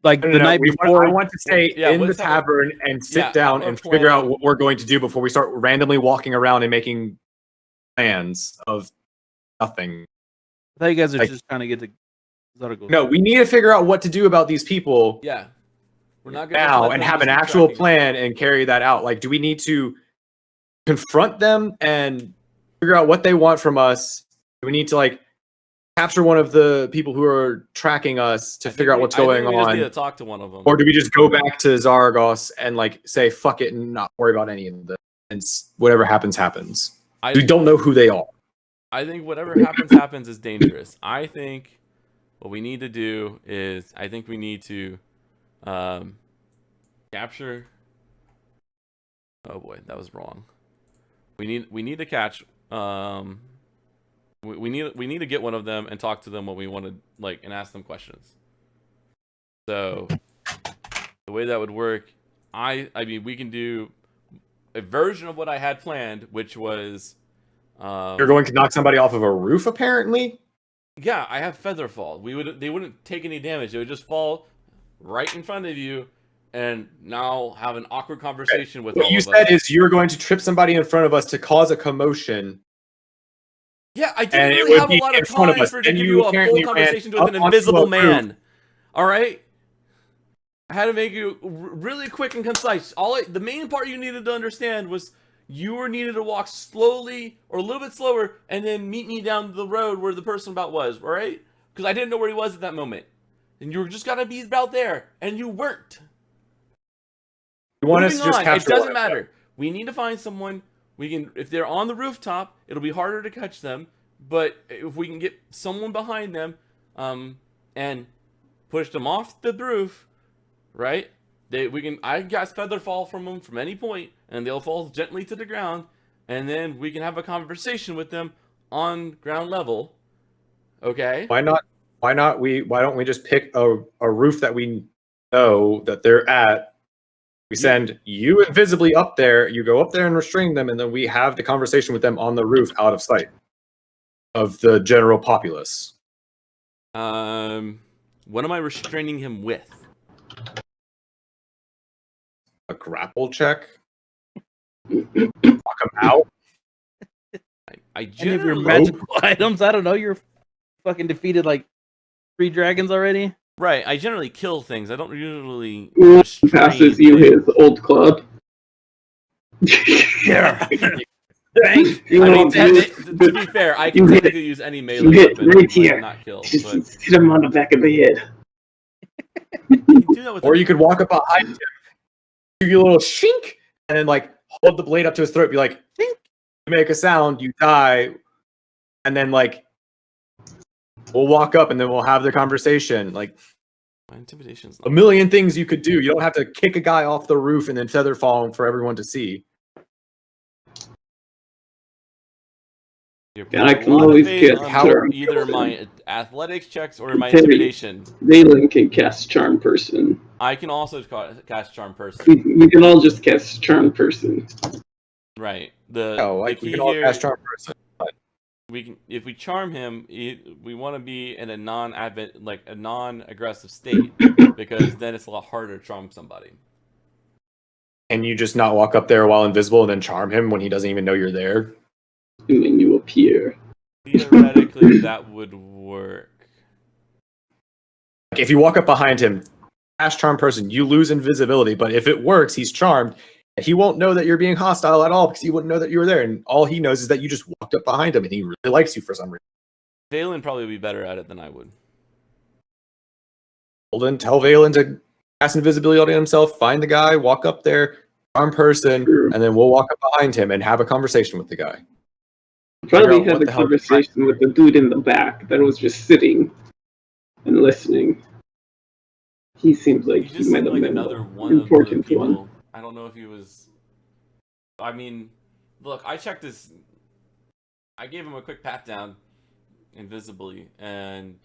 No, the night before. I want to stay Yeah, in the what's up? tavern and sit Yeah, down our and figure out plan- what we're going to do before we start randomly walking around and making plans of nothing. I thought you guys are Like- just trying to get to Zargos. No, we need to figure out what to do about these people yeah, we're not gonna now let and them have an just keep actual tracking us. plan and carry that out. Like, do we need to confront them and figure out what they want from us? Do we need to like capture one of the people who are tracking us to I think figure out we- what's I think going we just need to on? talk to one of them. Or do we just go back to Zargos and like say fuck it and not worry about any of this and whatever happens happens? I, We don't know who they are. I think whatever happens is dangerous. I think what we need to do is I think we need to capture. Oh boy, that was wrong. We need to catch. We need to get one of them and talk to them what we want to like and ask them questions. So the way that would work, I mean we can do a version of what I had planned, which was. You're going to knock somebody off of a roof, apparently. Yeah, I have feather fall. They wouldn't take any damage. They would just fall right in front of you, and now have an awkward conversation with What all you of said us. is you're going to trip somebody in front of us to cause a commotion. Yeah, I and didn't it really would have a be lot in of front of time us, for to and give you you a full apparently ran conversation with up an onto invisible a roof. man. All right. I had to make you really quick and concise. The main part you needed to understand was you were needed to walk slowly or a little bit slower and then meet me down the road where the person about was, all right? Because I didn't know where he was at that moment. And you were just got to be about there, and you weren't. You want us Moving to just on, capture it doesn't one. matter. We need to find someone. We can, if they're on the rooftop, it'll be harder to catch them. But if we can get someone behind them, and push them off the roof, right? I cast Feather Fall from them from any point, and they'll fall gently to the ground, and then we can have a conversation with them on ground level. Okay. Why not? Why don't we just pick a roof that we know that they're at? We send you invisibly up there. You go up there and restrain them, and then we have the conversation with them on the roof, out of sight of the general populace. What am I restraining him with? A grapple check. Knock him out. I Any of your generally magical items? I don't know. You're fucking defeated like 3 dragons already. right. I generally kill things. I don't usually He passes you things. his old club. Yeah. You I mean, won't use- to be fair, I can you hit- technically use any you melee hit weapon, right like, here. not kill. Just But hit him on the back of the head. you can do that with Or you could walk up behind him, do your little shink, and then like hold the blade up to his throat, be like, shink, you make a sound, you die, and then like we'll walk up and then we'll have the conversation. Like my intimidation's a million things you could do. You don't have to kick a guy off the roof and then feather fall him for everyone to see. You're And I putting can a lot of always faith get on charm either person. my athletics checks or my Tell me. intimidation. Valen can cast Charm Person. I can also cast Charm Person. We can all just cast Charm Person. Right. The Like we key can all here, cast charm person. we can, if we charm him, we want to be in a non-aggressive state, because then it's a lot harder to charm somebody. Can you just not walk up there while invisible and then charm him when he doesn't even know you're there? And then you appear. Theoretically, that would work. Like if you walk up behind him, cast charm person, you lose invisibility. But if it works, he's charmed. He won't know that you're being hostile at all because he wouldn't know that you were there. And all he knows is that you just walked up behind him and he really likes you for some reason. Valen probably would be better at it than I would. Well, then tell Valen to cast invisibility on himself, find the guy, walk up there, charm person, Sure. and then we'll walk up behind him and have a conversation with the guy. Probably out had what a the hell- conversation with the dude in the back that was just sitting and listening. He seems like He he just might seemed have like been another the one of the important people. one. I don't know if he was. I mean, look, I checked his. I gave him a quick pat down, invisibly, and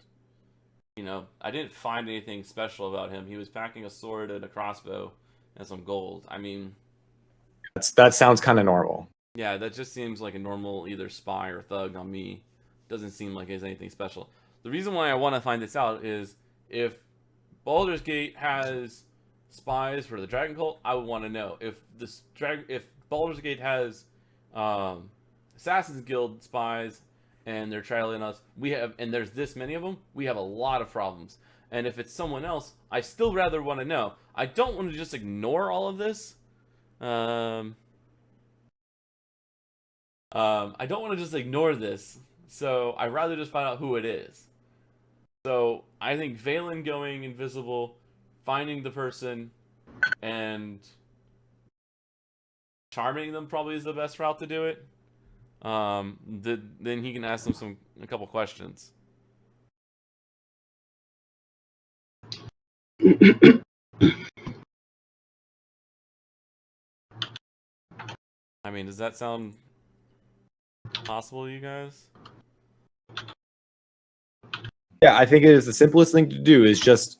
I didn't find anything special about him. He was packing a sword and a crossbow and some gold. I mean, That sounds kind of normal. yeah, that just seems like a normal either spy or thug on me. Doesn't seem like it's anything special. The reason why I want to find this out is if Baldur's Gate has spies for the Dragon Cult, I would want to know. If Baldur's Gate has Assassin's Guild spies and they're trailing us, and there's this many of them, we have a lot of problems. And if it's someone else, I still rather want to know. I don't want to just ignore all of this. I don't want to just ignore this, so I'd rather just find out who it is. So I think Valen going invisible, finding the person, and charming them probably is the best route to do it. Then he can ask them a couple questions. I mean, does that sound possible to you guys? Yeah, I think it is the simplest thing to do is just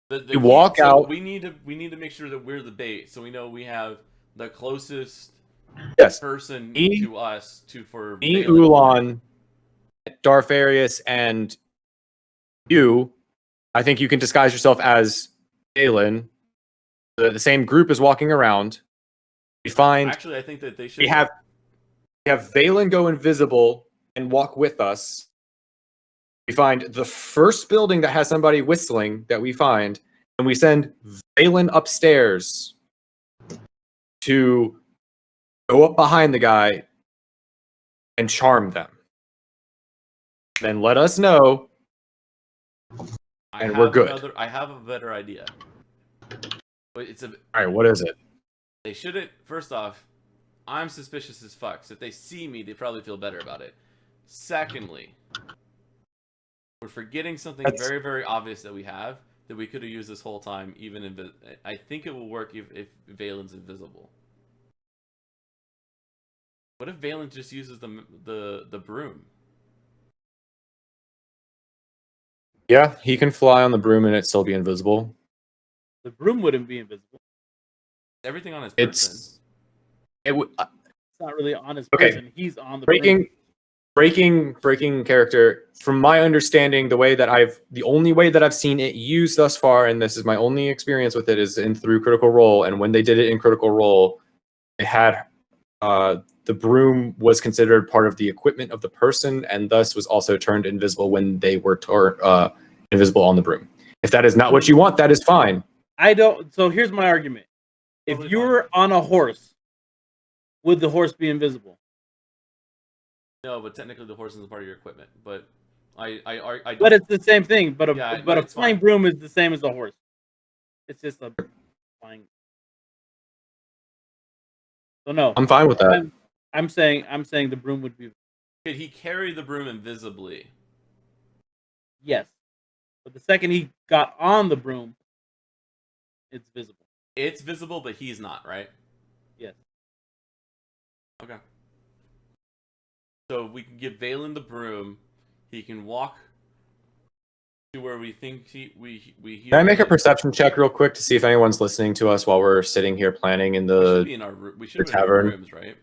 The You walk so out- We need to make sure that we're the bait, so we know we have the closest yes, person Me- to us for me, Valen. Ulan, Darfarius, and you. I think you can disguise yourself as Galen. The same group is walking around. We find Actually, I think that they should. we have Valen go invisible and walk with us. We find the first building that has somebody whistling that we find, and we send Valen upstairs to go up behind the guy and charm them. Then let us know. I and have we're good. I have a better idea. But All right, what is it? they shouldn't. First off, I'm suspicious as fuck. So if they see me, they probably feel better about it. Secondly, we're forgetting something That's- very, very obvious that we have. that we could have used this whole time. I think it will work if Valen's invisible. What if Valen just uses the broom? Yeah, he can fly on the broom and it still be invisible. The broom wouldn't be invisible. Everything on his person. It's not really on his Okay. person. He's on the broom. Breaking character. From my understanding, the only way that I've seen it used thus far, and this is my only experience with it, is through Critical Role. And when they did it in Critical Role, it had the broom was considered part of the equipment of the person, and thus was also turned invisible when they were invisible on the broom. If that is not what you want, that is fine. I don't. So here's my argument: if Totally you were on a horse, would the horse be invisible? No, but technically the horse is a part of your equipment. But I But it's the same thing. But Yeah, a but it's flying fine. broom is the same as a horse. It's just a flying. So no, I'm fine with that. I'm saying the broom would be Could he carry the broom invisibly? yes. But the second he got on the broom, it's visible. It's visible, but he's not, right? Yes. Okay. So we can give Valen the broom. He can walk to where we think we hear. Can I make a him. perception check real quick to see if anyone's listening to us while we're sitting here planning in We should the be in our we should the be in our tavern. rooms, right?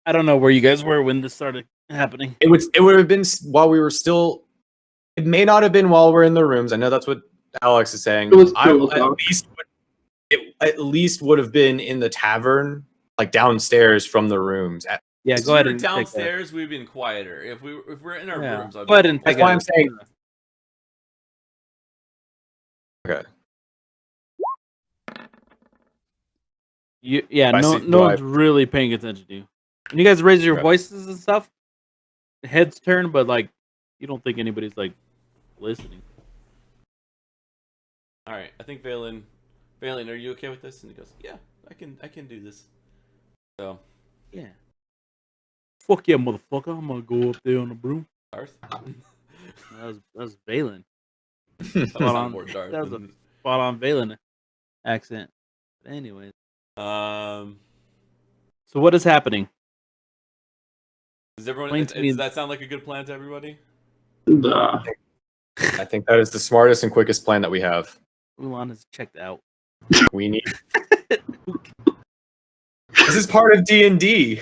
I don't know where you guys were when this started happening. It would have been while we were still. It may not have been while we're in the rooms. I know that's what Alex is saying. It was I still at least would have been in the tavern, like downstairs from the rooms. Yeah, If go we ahead were and take that. downstairs, we've been quieter. If we're in our Yeah. rooms, I'd Go ahead and That's take why a- I'm saying. Okay. I no see- do no I- one's really paying attention to you. When you guys raise your Okay. voices and stuff, the heads turn, but like you don't think anybody's like listening. All right, I think Valen, are you okay with this? And he goes, "Yeah, I can do this." So, Yeah. Fuck yeah, motherfucker! I'm gonna go up there on the broom. Darth. That's Valen. That Spot was on. more Darth. That was a than- spot on Valen accent. Anyways, Um, so what is happening? does everyone? Explain to me- Does that sound like a good plan to everybody? I think that is the smartest and quickest plan that we have. Ulan is checked out. We need. This is part of D&D.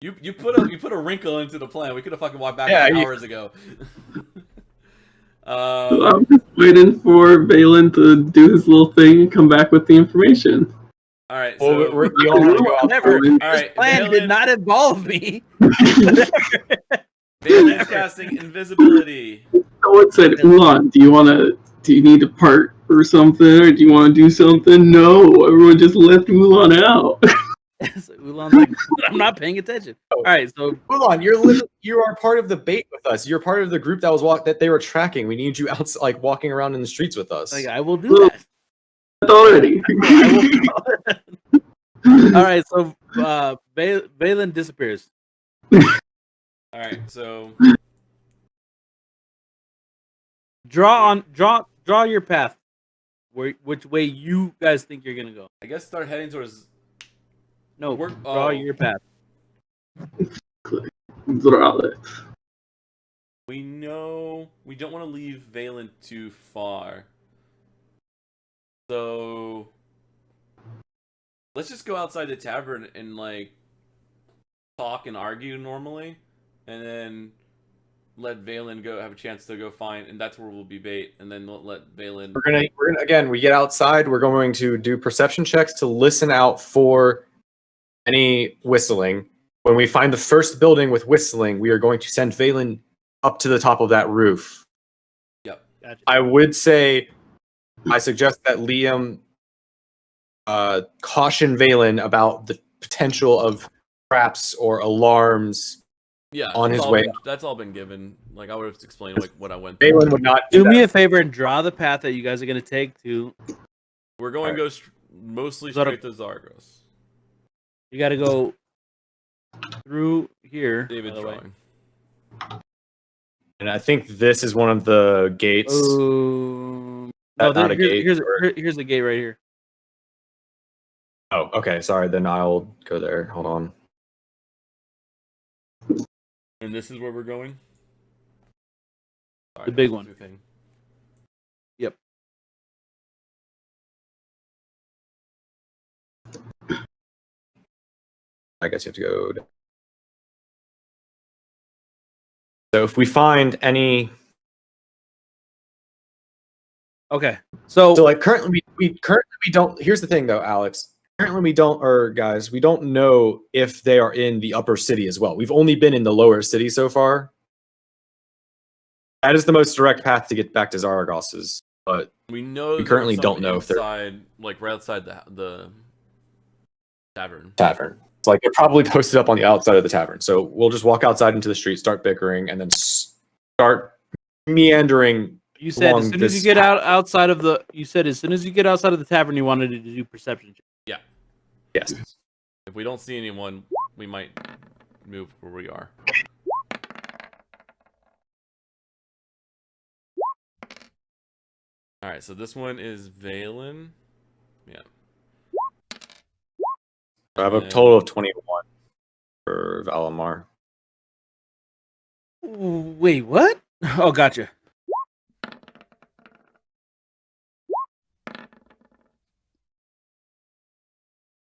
You put a wrinkle into the plan. We could have fucking walked back Yeah, hours ago. I'm just waiting for Valen to do his little thing and come back with the information. All right. Well, So, we all have to go out. Never. Valen all right. Plan did not involve me. Valen's casting invisibility. Someone said, Ulan, do you need to part or something, or do you want to do something? No, everyone just left Ulan out. So Ulan's like, I'm not paying attention. All right, so Hold on, you are part of the bait with us. You're part of the group that was that they were tracking. We need you out, like walking around in the streets with us. like I will do that. Already. All right, so Valen disappears. All right. So Draw your path. Which way you guys think you're gonna go? I guess start heading towards. No, We're- draw oh. your path. Draw it. We know we don't want to leave Valen too far. So let's just go outside the tavern and like talk and argue normally, and then let Valen go have a chance to go find, and that's where we'll be bait, and then let Valen. We're gonna again. We get outside. We're going to do perception checks to listen out for any whistling. When we find the first building with whistling, we are going to send Valen up to the top of that roof. Yep. Gotcha. I would say, I suggest that Liam caution Valen about the potential of traps or alarms. Yeah. On that's his all way been- up. That's all been given. Like I would have explained like what I went through. Valen would not do Do me that. a favor and draw the path that you guys are gonna take to. We're going to go mostly straight to Zargos. You got to go through here. David's by the way. drawing. And I think this is one of the gates. No, Not a gate, here's the gate right here. Oh, okay. Sorry. Then I'll go there. Hold on. And this is where we're going? The big one. Thing. Yep. I guess you have to go. So if we find any, Okay. So like currently we don't. Here's the thing, though, Alex. Currently we don't, or guys, we don't know if they are in the upper city as well. We've only been in the lower city so far. That is the most direct path to get back to Zaragos's, but we know we currently don't know if they're inside, like right outside the tavern. It's like they're probably posted up on the outside of the tavern. So we'll just walk outside into the street, start bickering, and then start meandering. you said as soon as you get outside of the tavern, you wanted to do perception check. Yeah. Yes. If we don't see anyone, we might move where we are. All right, so this one is Valen. Yeah. I have a total of 21 for Valimar. Wait, what? Oh, gotcha.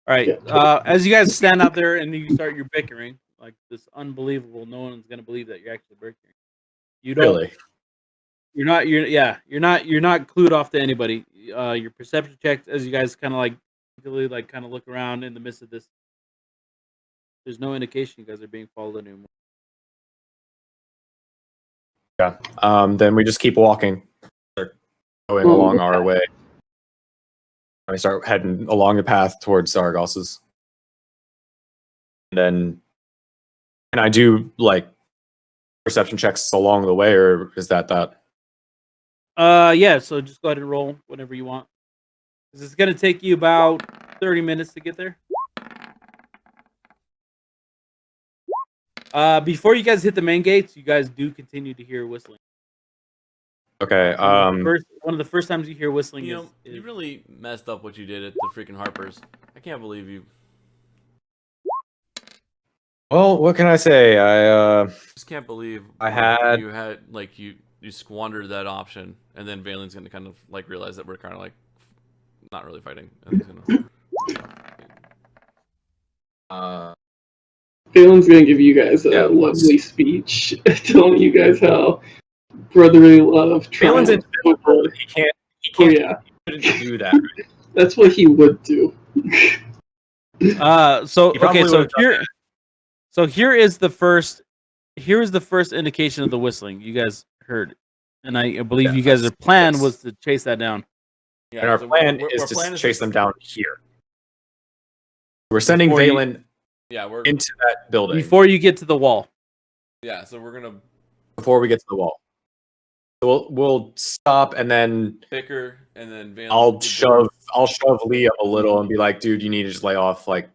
All right. As you guys stand out there and you start your bickering, like this unbelievable, no one's gonna believe that you're actually bickering. You don't. Really? You're not clued off to anybody. Your perception checks as you guys kind of like kind of look around in the midst of this. There's no indication you guys are being followed anymore. Yeah. Then we just keep walking, going along our way. And we start heading along the path towards Zaragos's. And I do like perception checks along the way, or is that? Yeah. So just go ahead and roll whenever you want. It's gonna take you about 30 minutes to get there. Before you guys hit the main gates, you guys do continue to hear whistling. Okay. One of the first times you hear whistling, you really messed up what you did at the freaking Harper's. I can't believe you. Well, what can I say? I just can't believe you squandered that option, and then Valen's gonna kind of like realize that we're kind of like not really fighting. And he's gonna... Valen's gonna give you guys a lovely speech, telling you guys how brotherly love. Valen's in he can't. Oh yeah, he couldn't do that. Right? That's what he would do. So here is the first indication of the whistling. You guys heard, and I believe you guys' plan was to chase that down. Yeah, and our plan is to chase them down here. We're sending Valen into that building before you get to the wall. Yeah, so we're gonna before we get to the wall. So we'll stop and then bicker, and then Valen I'll shove Lee up a little and be like, dude, you need to just lay off. Like,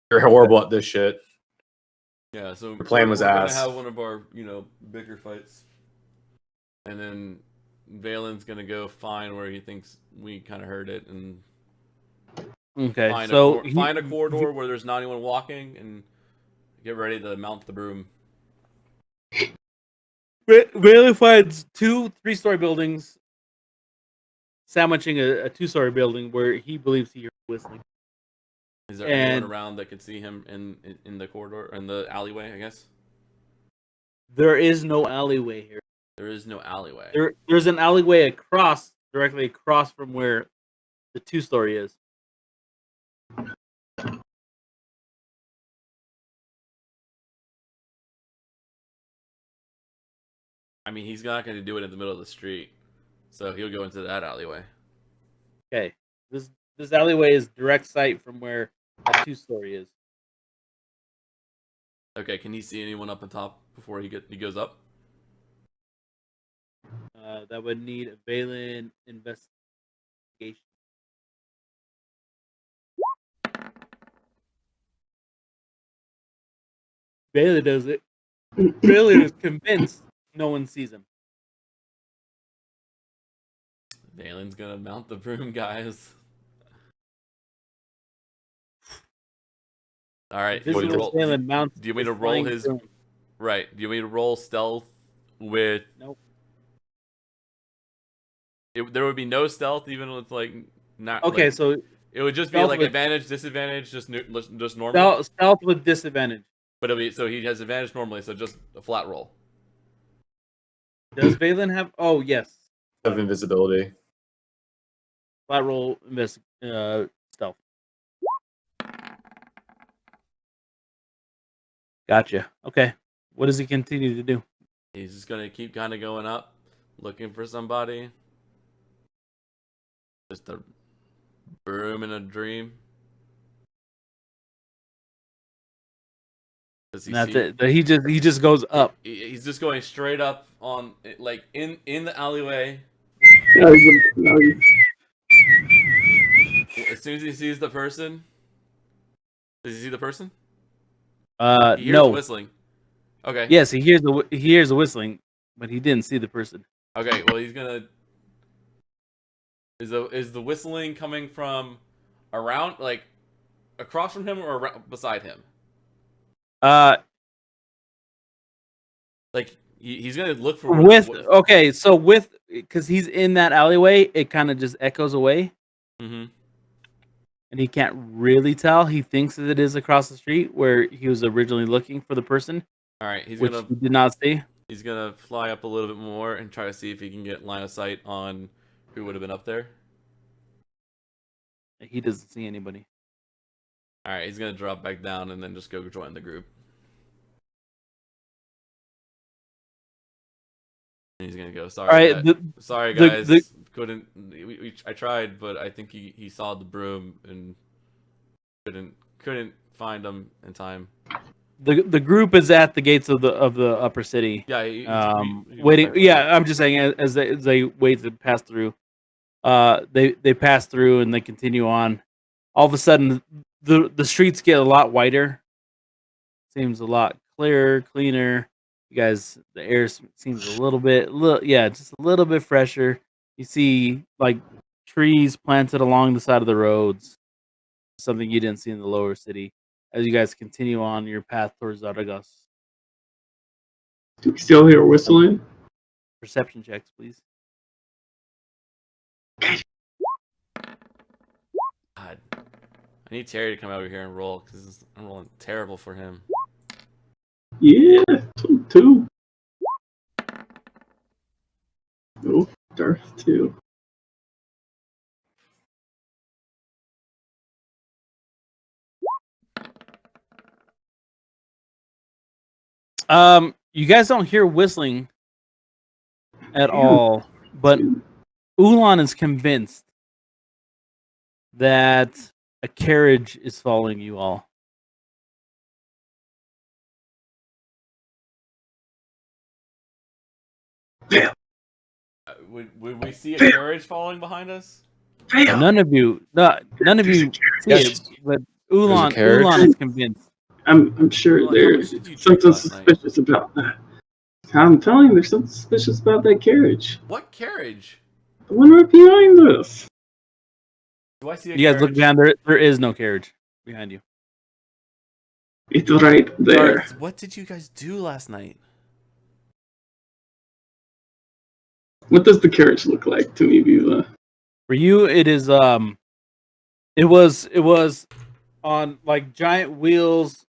you're horrible at this shit. Yeah, so the plan was we're ass. gonna have one of our, bicker fights, and then Valen's gonna go find where he thinks we kind of heard it, and find a corridor where there's not anyone walking, and get ready to mount the broom. Valen finds 2 3-story buildings sandwiching a 2-story building where he believes he hears whistling. Is there anyone around that could see him in the corridor, in the alleyway, I guess? There is no alleyway here. There is no alleyway. There's an alleyway directly across from where the 2-story is. I mean, he's not going to do it in the middle of the street, so he'll go into that alleyway. Okay, this alleyway is direct sight from where a 2-story is. Okay, can he see anyone up on top before he goes up? That would need a Valen investigation. Valen does it. Valen is convinced no one sees him. Valen's gonna mount the broom, guys. All right. Visible Do Valen mounts you want me his to roll flying his? broom. Right. Do you want me to roll stealth with? Nope. There would be no stealth, even with like not. Okay, like, so it would just be stealth like with- advantage, disadvantage, just normal. stealth with disadvantage. But it'll be so he has advantage normally, so just a flat roll. Does Valen have? Oh yes, Of invisibility. flat roll stealth. Gotcha. Okay. What does he continue to do? He's just gonna keep kind of going up, looking for somebody. Just a broom in a dream. Does he And that's see? it. He just goes up. He's just going straight up on like in the alleyway. As soon as he sees the person, does he see the person? He hears No. whistling. Okay. Yes, he hears the whistling, but he didn't see the person. Okay. Well, he's gonna. Is the whistling coming from around, like across from him, or beside him? Like he's gonna look for because he's in that alleyway, it kind of just echoes away, Mm-hmm. and he can't really tell. He thinks that it is across the street where he was originally looking for the person, All right. He did not see. He's gonna fly up a little bit more and try to see if he can get line of sight on who would have been up there. He doesn't see anybody. All right. He's gonna drop back down and then just go join the group. And he's gonna go. Sorry. All right, sorry, the- guys. Couldn't. I tried, but I think he saw the broom and couldn't find him in time. The group is at the gates of the upper city. Yeah. He Waiting. went back. Yeah, I'm just saying as they wait to pass through. They pass through and they continue on. All of a sudden, the streets get a lot wider. Seems a lot clearer, cleaner. You guys, the air seems a just a little bit fresher. You see like trees planted along the side of the roads, something you didn't see in the lower city. As you guys continue on your path towards Zaragoza. Do we still hear whistling? Perception checks, please. God. I need Terry to come over here and roll because I'm rolling terrible for him. Yeah, 2. Oh, Darth 2. You guys don't hear whistling at all, but Ulan is convinced that a carriage is following you all. Would we see a carriage falling behind us? None of you see Yes. it, but Ulan carriage? is convinced. I'm sure How there's much did you drink something last night? suspicious about that. I'm telling you, there's something suspicious about that carriage. What carriage? The one right behind us. Do I see a You guys look carriage? behind there is no carriage behind you. It's right there. Darth, what did you guys do last night? What does the carriage look like to me, Viva? For you, it is it was on like giant wheels,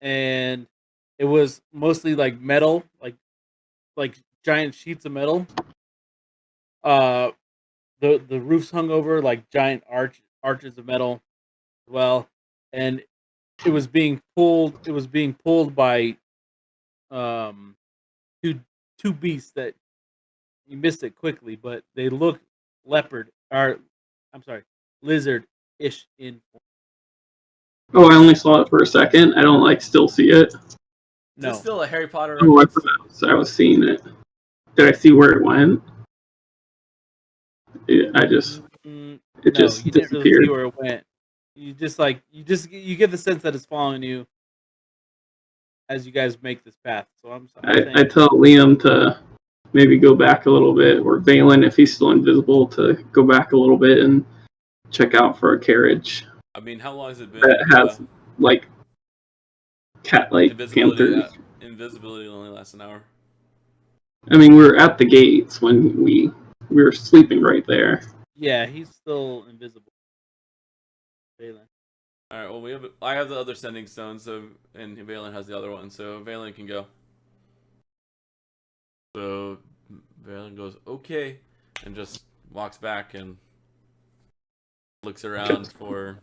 and it was mostly like metal, like giant sheets of metal. The roofs hung over like giant arches of metal as well, and it was being pulled. It was being pulled by two beasts that you missed it quickly, but they look lizard-ish in form. Oh, I only saw it for a second. I don't still see it. Is No, this still a Harry Potter Oh, I reference? thought I was seeing it. Did I see where it went? I just no, just you didn't really disappeared. see where it went. You get the sense that it's following you as you guys make this path. So I'm I saying, tell Liam to maybe go back a little bit, or Valen, if he's still invisible, to go back a little bit and check out for a carriage I mean, how long has it been? that has like cat-like invisibility. panthers. Invisibility only lasts an hour. I mean, we were at the gates when we were sleeping right there. yeah, he's still invisible. Valen. All right. Well, I have the other sending stone, so and Valen has the other one, so Valen can go. So Valen goes okay, and just walks back and looks around for.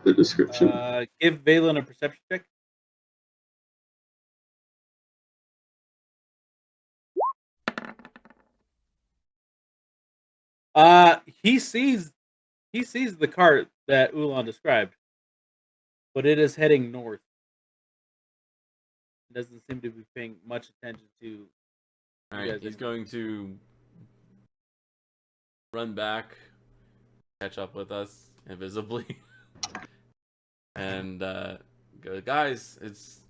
The description. Give Valen a perception check. He sees the cart that Ulan described, but it is heading north. It doesn't seem to be paying much attention to. All right, he's going to run back, catch up with us invisibly, and go, guys. It's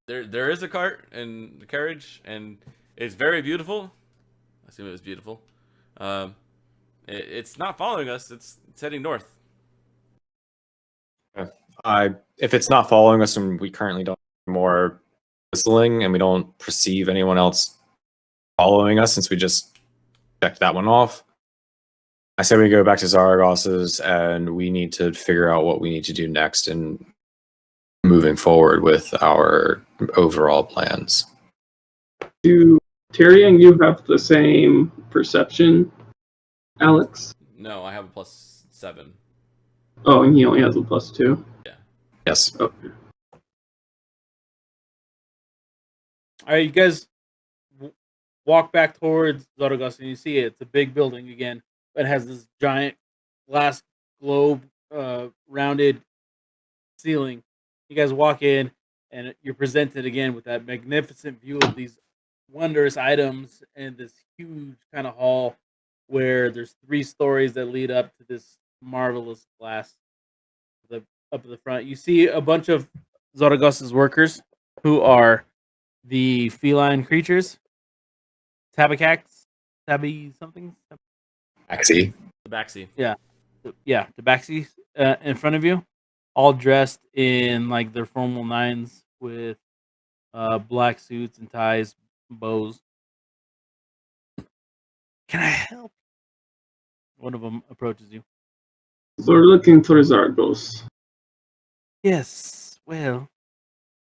there is a cart and the carriage, and it's very beautiful. I assume it was beautiful. It's not following us. It's heading north. If it's not following us and we currently don't have more whistling and we don't perceive anyone else following us since we just checked that one off, I say we go back to Zaragos's and we need to figure out what we need to do next and moving forward with our overall plans. Do Terry and you have the same perception, Alex? No, I have a +7. Oh, and he only has a +2. Yeah. Yes. Okay. All right, you guys walk back towards Zaragos, and you see it. It's a big building again. It has this giant glass globe, rounded ceiling. You guys walk in, and you're presented again with that magnificent view of these wondrous items and this huge kind of hall where there's 3 stories that lead up to this marvelous glass up at the front. You see a bunch of Zaragos's workers who are the feline creatures. Tabi something? Taxi. The backseat. Yeah, Tabaxi in front of you, all dressed in like their formal nines with black suits and ties, bows. Can I help? One of them approaches you. So we're looking for Zargos. Yes, well,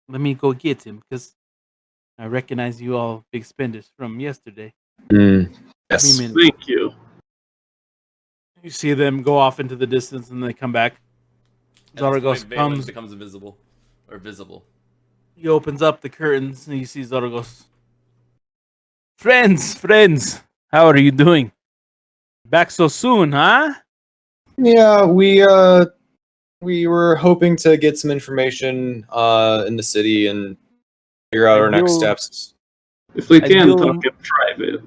let me go get him because I recognize you all big spenders from yesterday. Yes. Thank you. You see them go off into the distance and they come back. Zaragos comes. Becomes invisible or visible. He opens up the curtains and you see Zaragos. Friends, how are you doing? Back so soon, huh? Yeah, we were hoping to get some information in the city and figure out our next steps. If we can talk in private.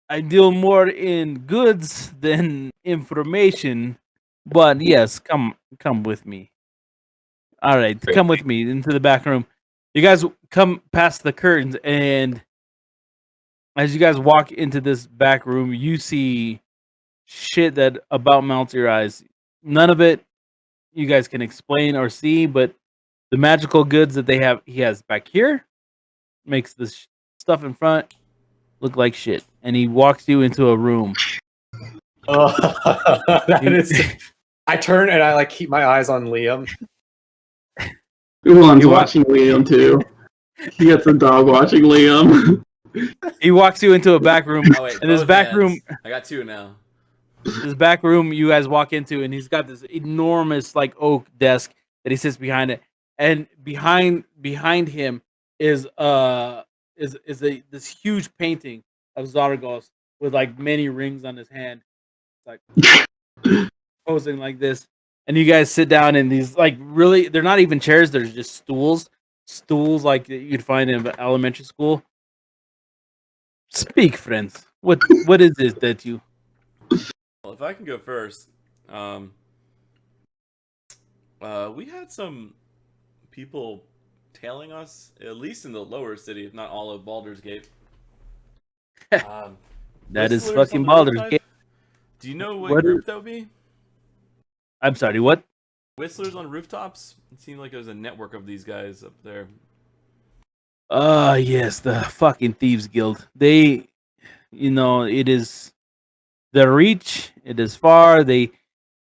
I deal more in goods than information, but yes, come with me. All right, come with me into the back room. You guys come past the curtains, and as you guys walk into this back room, you see shit that about melts your eyes. None of it you guys can explain or see, but the magical goods that he has back here makes this stuff in front look like shit. And he walks you into a room. I turn and I like keep my eyes on Liam. Ulan's watching Liam too. He gets a dog watching Liam. He walks you into a back room. Oh, wait, and this back room, I got 2 now. this back room you guys walk into, and he's got this enormous like oak desk that he sits behind it, and behind him is this huge painting of Zaragos with like many rings on his hand, like posing like this. And you guys sit down in these like really, they're not even chairs; they're just stools like you'd find in elementary school. Speak, friends. What is it that you? Well, if I can go first, we had some people tailing us, at least in the lower city, if not all of Baldur's Gate. That is Whistlers fucking on the Baldur's rooftop? Gate. Do you know what What group that would be? I'm sorry, what? Whistlers on rooftops? It seemed like it was a network of these guys up there. Yes, the fucking Thieves Guild. They, it is the reach. It is far. They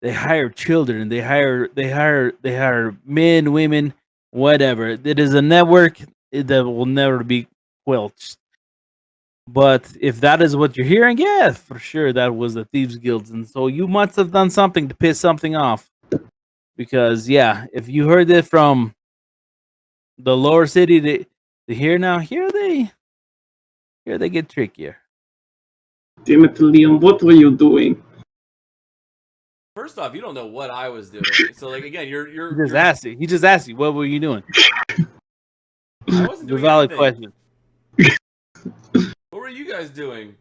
hire children. They hire men, women, whatever. It is a network that will never be quelched. But if that is what you're hearing, yeah, for sure, that was the Thieves Guilds, and so you must have done something to piss something off. Because yeah, if you heard it from the lower city to here now, here they get trickier. Damn it, Liam, what were you doing? First off, you don't know what I was doing. So like again, you're He just asked you, what were you doing? I wasn't It's a doing valid anything. question. What were you guys doing?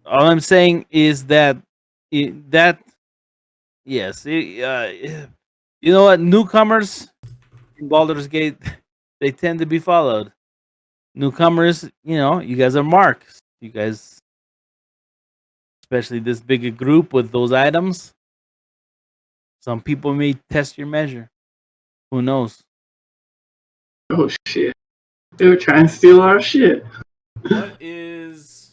All I'm saying is that yes, you know what? Newcomers in Baldur's Gate, they tend to be followed. Newcomers, you guys are marks. You guys, especially this bigger group with those items. Some people may test your measure. Who knows? Oh shit. They were trying to steal our shit. What is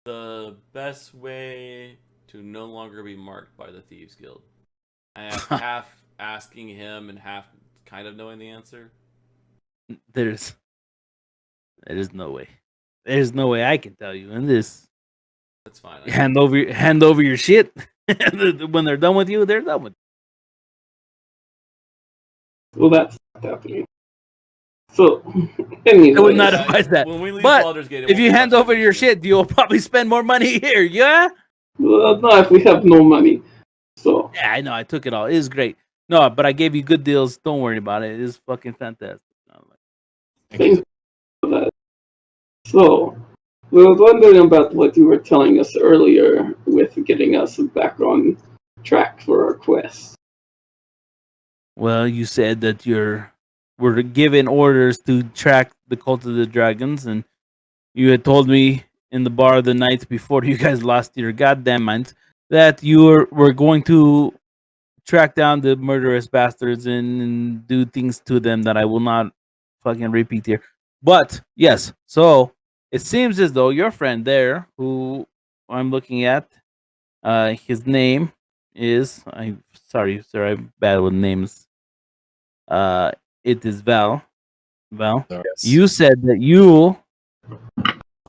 the best way to no longer be marked by the Thieves Guild? I am half asking him and half kind of knowing the answer. There's no way. There's no way I can tell you in this. That's fine. Hand over your shit. When they're done with you, they're done with you. Well, that's not happening. So, anyway. I would not advise that. When we leave But Baldur's Gate, it if won't you be hand much over your different. shit, you'll probably spend more money here. Yeah. Well, not if we have no money. So, Yeah, I know. I took it all. It is great. No, but I gave you good deals. Don't worry about it. It is fucking fantastic. thanks for that. So, we were wondering about what you were telling us earlier with getting us back on track for our quest. Well, you said that we're given orders to track the cult of the dragons, and you had told me in the bar the night before you guys lost your goddamn minds that you were going to track down the murderous bastards and do things to them that I will not fucking repeat here. But yes, so it seems as though your friend there, who I'm looking at, his name is I'm sorry, sir, I'm bad with names. It is Val. Val, Yes. you said that you,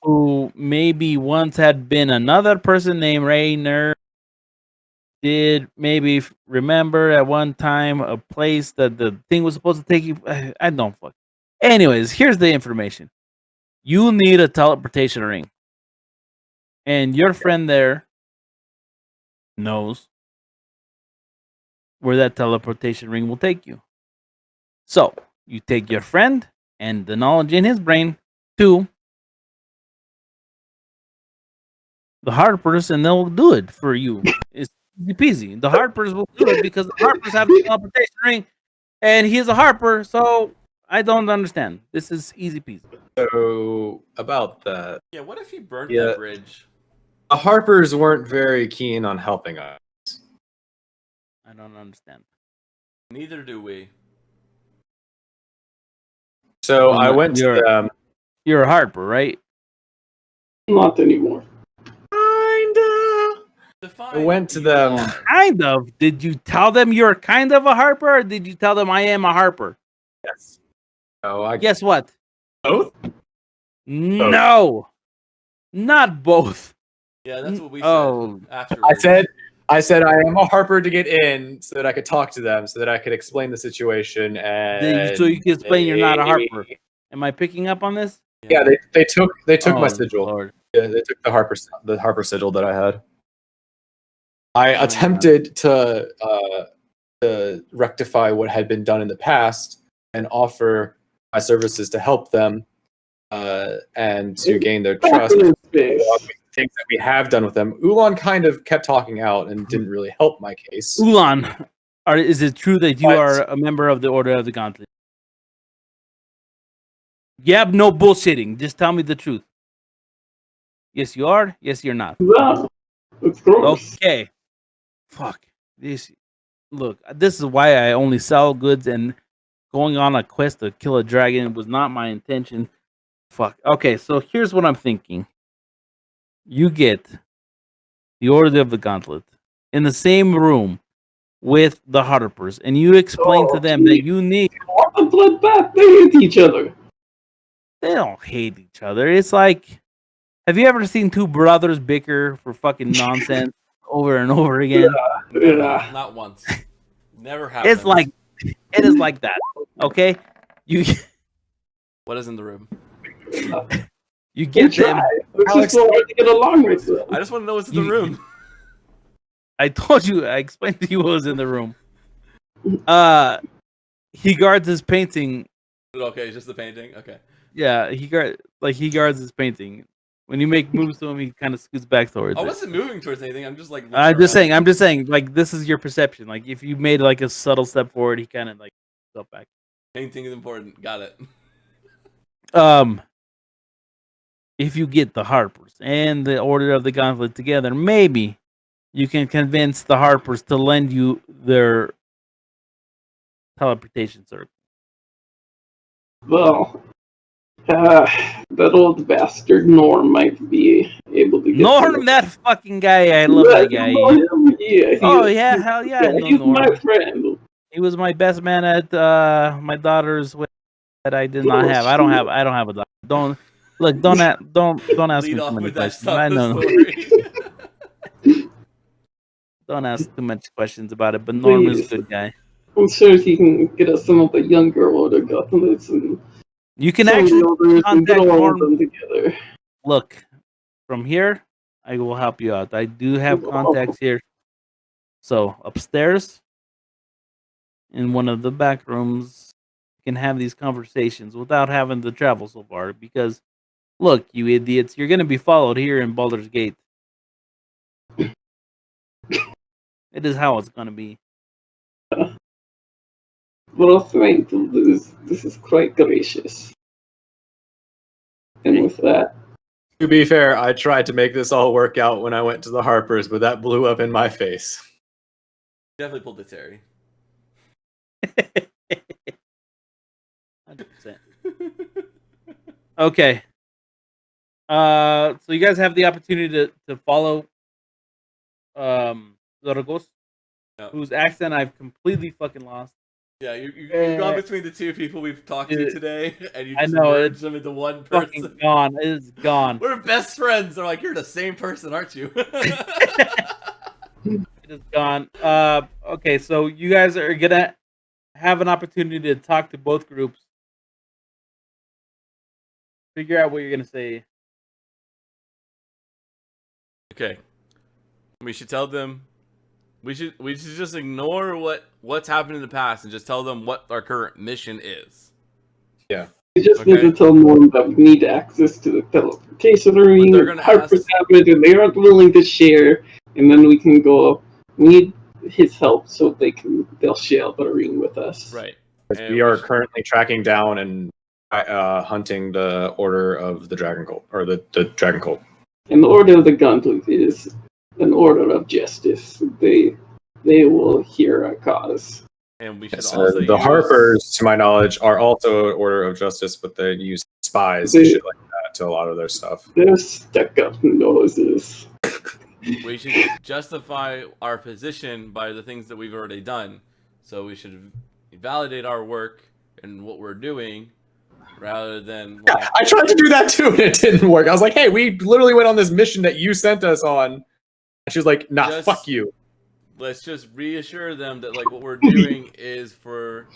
who maybe once had been another person named Rainer, did maybe remember at one time a place that the thing was supposed to take you. I don't fuck. Anyways, here's the information. You need a teleportation ring, and your friend there knows where that teleportation ring will take you. So you take your friend and the knowledge in his brain to the Harpers, and they'll do it for you. It's easy peasy. The Harpers will do it because the Harpers have the teleportation ring, and he's a Harper. So I don't understand. This is easy peasy. So about that, Yeah, what if he burnt Yeah. that bridge? the Harpers weren't very keen on helping us. I don't understand. Neither do we. So Well, I no, went to you're- them. You're a Harper, right? Not anymore. Kinda. Define I went to you them. are. Kind of. Did you tell them you're kind of a Harper, or did you tell them I am a Harper? Yes. Oh, I Guess what? both. No, not both. Yeah, that's what we said Oh. afterwards. I said I am a Harper to get in, so that I could talk to them, so that I could explain the situation, and So you can explain you're not a Harper. Am I picking up on this? Yeah, they took my Oh, sigil. Lord. Yeah, they took the Harper sigil that I had. I Oh, attempted to rectify what had been done in the past and offer my services to help them and to gain their trust. Things that we have done with them. Ulan kind of kept talking out and didn't really help my case. Ulan, is it true that you But- are a member of the Order of the Gauntlet? Yep, no bullshitting. Just tell me the truth. Yes, you are. Yes, you're not. Yeah, of course. Okay. Fuck. Look, this is why I only sell goods, and going on a quest to kill a dragon was not my intention. Fuck. Okay, so here's what I'm thinking. You get the Order of the Gauntlet in the same room with the Harpers, and you explain to them that you need. Want the bloodbath? They hate each other. They don't hate each other. It's like, have you ever seen two brothers bicker for fucking nonsense over and over again? Never, Yeah. not once. Never happened. It's like, it is like that. Okay, you What is in the room? you get them. It's Alex, just so hard to get along with them. I just want to know what's in the room. I told you. I explained to you what was in the room. He guards his painting. Okay, just the painting. Okay. Yeah, he guards his painting. When you make moves to him, he kind of scoots back towards I it. wasn't moving towards anything. I'm just like. I'm just saying. Like, this is your perception. Like, if you made like a subtle step forward, he kind of like step back. Painting is important. Got it. If you get the Harpers and the Order of the Gauntlet together, maybe you can convince the Harpers to lend you their teleportation circle. Well, that old bastard Norm might be able to get Norm, that fucking guy. I love that guy. Yeah, Oh yeah, hell yeah, I know he's Norm. my friend. He was my best man at my daughter's wedding that I did not have. I don't have a daughter. Don't ask Lead me off too many with that questions. stuff. I know. Story. Don't ask too much questions about it. But Norm is a Please. good guy. I'm sure he can get us some of the younger older gauntlets and You can some of actually the others and get contact all of Norm. them together. Look, from here, I will help you out. I do have contacts here. So upstairs, in one of the back rooms, you can have these conversations without having to travel so far. Because, look, you idiots, you're going to be followed here in Baldur's Gate. It is how it's going to be. Well, thank you. This is quite gracious. And with that, To be fair, I tried to make this all work out when I went to the Harpers, but that blew up in my face. Definitely pulled the Terry. 100%. Okay. So you guys have the opportunity to follow Zorgos, Yep. whose accent I've completely fucking lost. Yeah, you've gone between the two people we've talked to today, and you I just know, merged them into one Fucking person. gone. It is gone. We're best friends. They're like, you're the same person, aren't you? It is gone. Okay, so you guys are gonna have an opportunity to talk to both groups. Figure out what you're gonna say. Okay. We should tell them. We should just ignore what's happened in the past and just tell them what our current mission is. we just need Okay. to tell Norm that we need access to the teleportation they're arena. gonna Harper's ask- have it, and they aren't willing to share. And then we can go. We need his help so they'll share the ring with us. Right. Because we are currently tracking down and hunting the Order of the Dragon Cult, or the Dragon Cult. And the Order of the Gauntlet is an order of justice. They will hear our cause. And we should Yes, also the use... Harpers, to my knowledge, are also an Order of Justice, but they use spies and shit like that to a lot of their stuff. They're stuck up noses. We should justify our position by the things that we've already done. So we should validate our work and what we're doing, rather than. Like, Yeah, I tried to do that too, and it didn't work. I was like, "Hey, we literally went on this mission that you sent us on," and she was like, "Nah, Just- fuck you." let's just reassure them that like what we're doing is for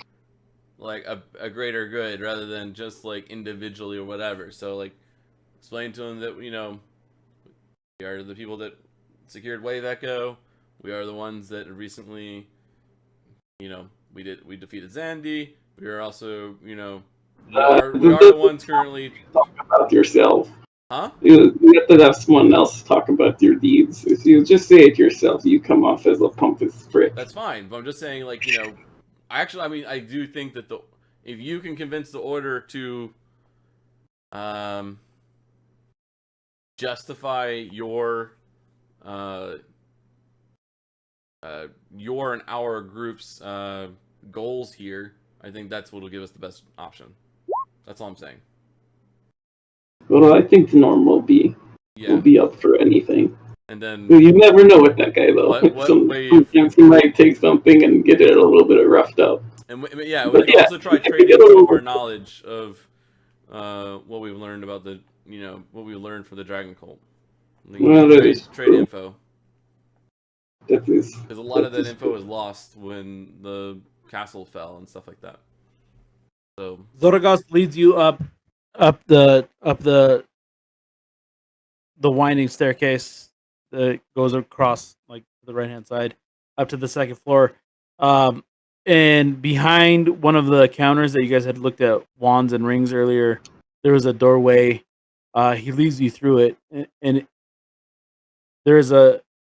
like a greater good rather than just like individually or whatever. So like explain to them that we are the people that secured Wave Echo. We are the ones that recently we defeated Zandy. We are also we are the ones currently. Talk about yourself. Huh? You have to have someone else talk about your deeds. If you just say it yourself, you come off as a pompous prick. That's fine, but I'm just saying, like, I do think that if you can convince the Order to justify your and our group's goals here, I think that's what'll give us the best option. That's all I'm saying. Well, I think the norm will be up for anything. And then you never know with that guy though. Sometimes he might take something and get it a little bit roughed up. And we can also try trading some of our knowledge of what we've learned about what we learned from the Dragon Cult. Trade info. Because a lot of that info is lost when the castle fell and stuff like that. So Zoragos leads you up the winding staircase that goes across like the right hand side up to the second floor. And behind one of the counters that you guys had looked at wands and rings earlier, there was a doorway. He leads you through it, and there's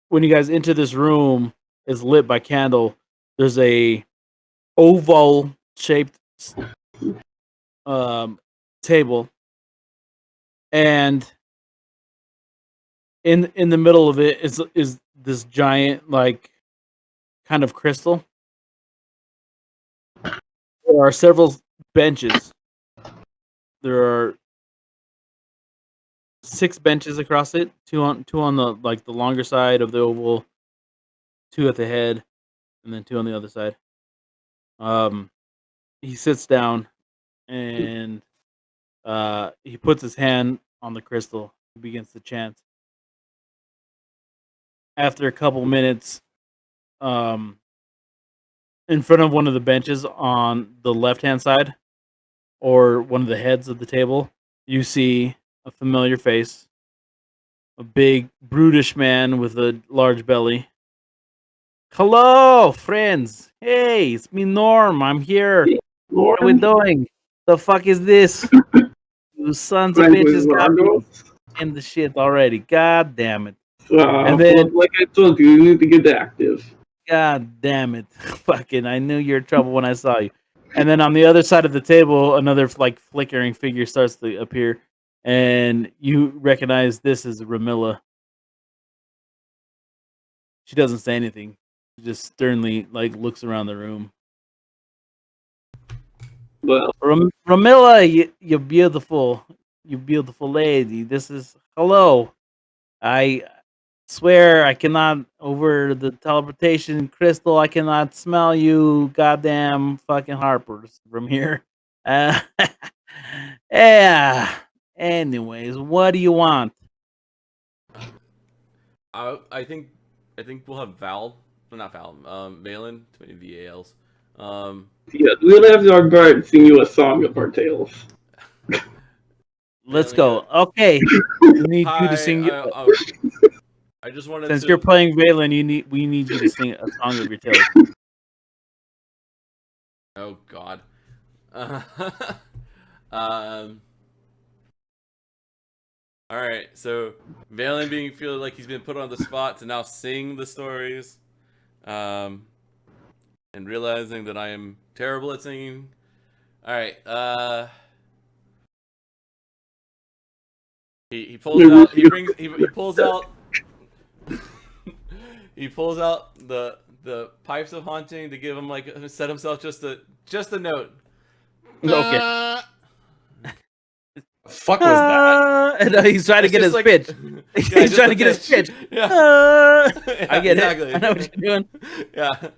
when you guys enter this room, it's lit by candle. There's a oval shaped table, and in the middle of it is this giant like kind of crystal. There are several benches. There are 6 benches across it, two on the like the longer side of the oval, 2 at the head, and then 2 on the other side. He sits down and he puts his hand on the crystal. He begins to chant. After a couple minutes, in front of one of the benches on the left-hand side, or one of the heads of the table, you see a familiar face. A big, brutish man with a large belly. Hello, friends. Hey, it's me, Norm. I'm here. What are we doing? The fuck is this? You sons of bitches got me in the shit already. God damn it. And then, like I told you need to get active. God damn it. Fucking, I knew you were in trouble when I saw you. And then on the other side of the table, another like flickering figure starts to appear. And you recognize this as Ramilla. She doesn't say anything. She just sternly like looks around the room. Well, Ramilla, you beautiful lady. This is hello. I swear I cannot, over the teleportation crystal, I cannot smell you goddamn fucking harpers from here. Yeah. Anyways, what do you want? I think we'll have Valen, too many VALs. Yeah, we'll have our guard sing you a song of our tales. Let's go. Okay. We need you to sing. I just wanted Since you're playing Valen, we need you to sing a song of your tales. Oh God. All right. So Valen feeling like he's been put on the spot to now sing the stories, and realizing that I am terrible at singing. All right. He pulls out. He pulls out. He pulls out the pipes of haunting to give him set himself just a note. Okay. Fuck was that? No, he's trying to get his pitch. He's trying to get his pitch. Yeah. I get it. I know what you're doing. Yeah.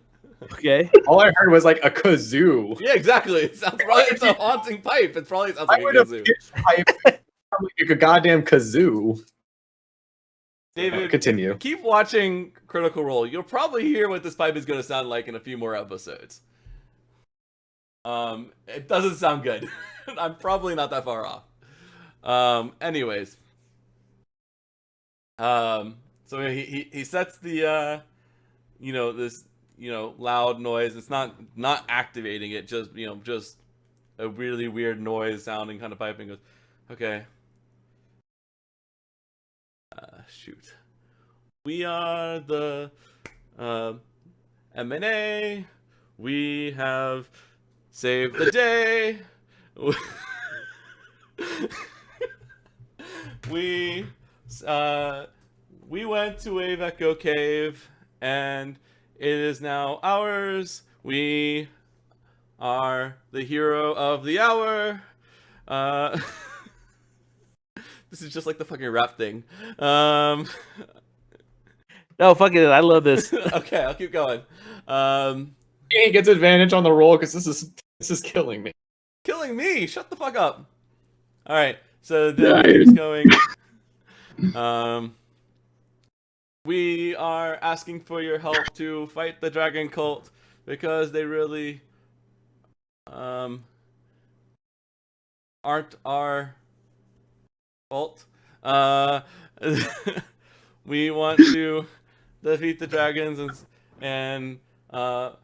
Okay. All I heard was like a kazoo. Yeah, exactly. It's a haunting pipe. It probably sounds like a kazoo. Pipe like a goddamn kazoo. David, continue. Keep watching Critical Role. You'll probably hear what this pipe is going to sound like in a few more episodes. It doesn't sound good. I'm probably not that far off. Anyways. So he sets the this loud noise. It's not activating it, just a really weird noise sounding kind of piping. Goes, okay. Shoot. We are the M&A. We have saved the day. we we went to Aveko Cave, and it is now ours. We are the hero of the hour. This is just like the fucking rap thing. No, fuck it. I love this. Okay, I'll keep going. He gets advantage on the roll because this is killing me. Killing me! Shut the fuck up. All right, so then keeps going. We are asking for your help to fight the dragon cult because they really aren't our fault. We want to defeat the dragons and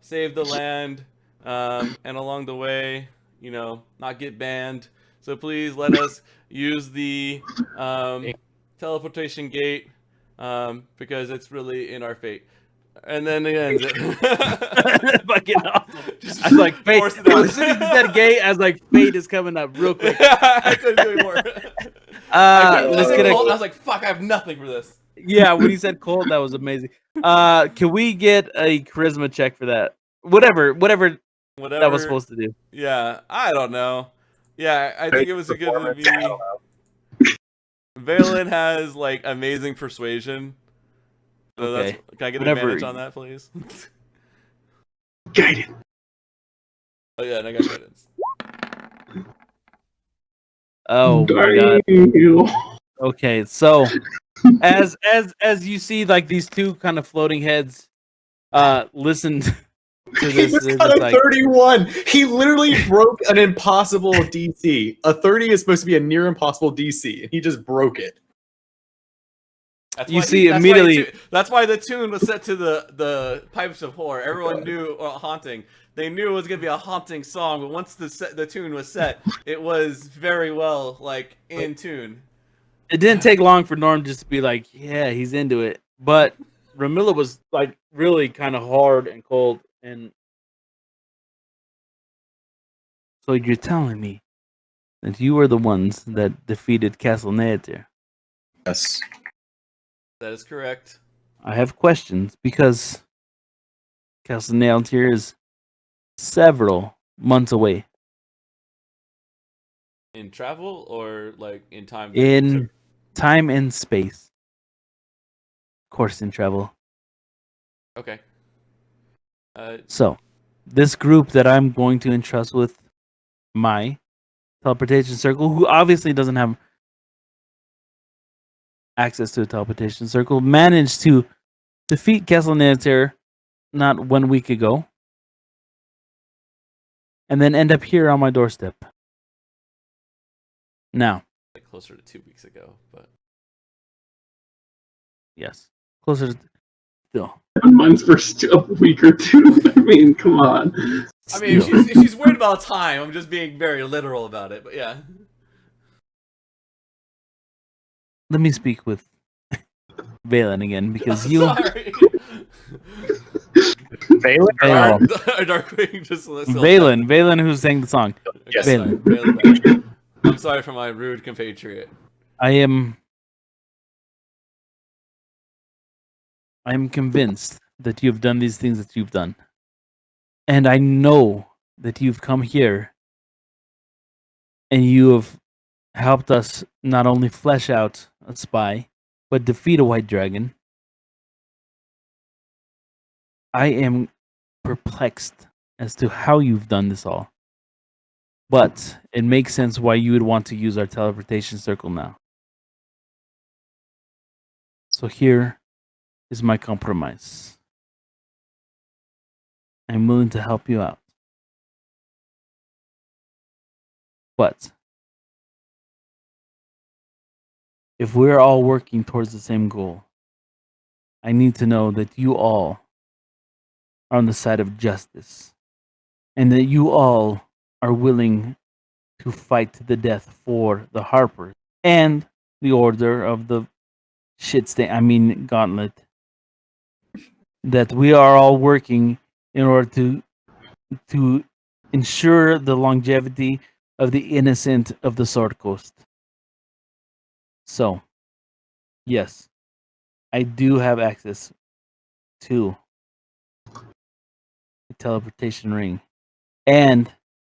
save the land, and along the way, not get banned. So please let us use the teleportation gate, because it's really in our fate. And then it ends it. Fucking awesome. I was like, fate. As soon as you said gay, I was like, fate is coming up real quick. I couldn't do anymore. Let's get I was like, fuck, I have nothing for this. Yeah, when he said cold, that was amazing. Can we get a charisma check for that? Whatever that was supposed to do. Yeah, I don't know. Yeah, I think it was a good review. Valen has like amazing persuasion. So Okay. Can I get an advantage on that, please? Guidance. Oh yeah, and I got guidance. Oh my god. Okay, so as you see, like these two kind of floating heads, listen to this. He just got a 31. He literally broke an impossible DC. A 30 is supposed to be a near impossible DC, and he just broke it. That's why the tune was set to the pipes of horror. Everyone knew haunting. They knew it was gonna be a haunting song, but once the tune was set, it was very well like in tune. It didn't take long for Norm just to be like, yeah, he's into it. But Ramilla was like really kind of hard and cold. And so you're telling me that you were the ones that defeated Castle Neater? Yes. That is correct. I have questions because Castle Neater is several months away. In travel or like in time? In time and space. Of course, in travel. Okay. So, this group that I'm going to entrust with my teleportation circle, who obviously doesn't have access to a teleportation circle, managed to defeat Castle Neater not 1 week ago, and then end up here on my doorstep. Now, like closer to 2 weeks ago, but yes, closer to still. Mine's first a week or two. I mean, come on. I mean, if she's worried about time, I'm just being very literal about it. But yeah. Let me speak with Valen again because you. Sorry. Valen. Darkwing just listened. Valen, who's sang the song. Yes, Valen. I'm sorry for my rude compatriot. I am convinced that you've done these things that you've done. And I know that you've come here and you have helped us not only flesh out a spy, but defeat a white dragon. I am perplexed as to how you've done this all. But it makes sense why you would want to use our teleportation circle now. So here is my compromise. I'm willing to help you out. But if we're all working towards the same goal, I need to know that you all are on the side of justice and that you all are willing to fight to the death for the Harpers and the Order of the Gauntlet. That we are all working in order to ensure the longevity of the innocent of the Sword Coast. So, yes, I do have access to a teleportation ring. And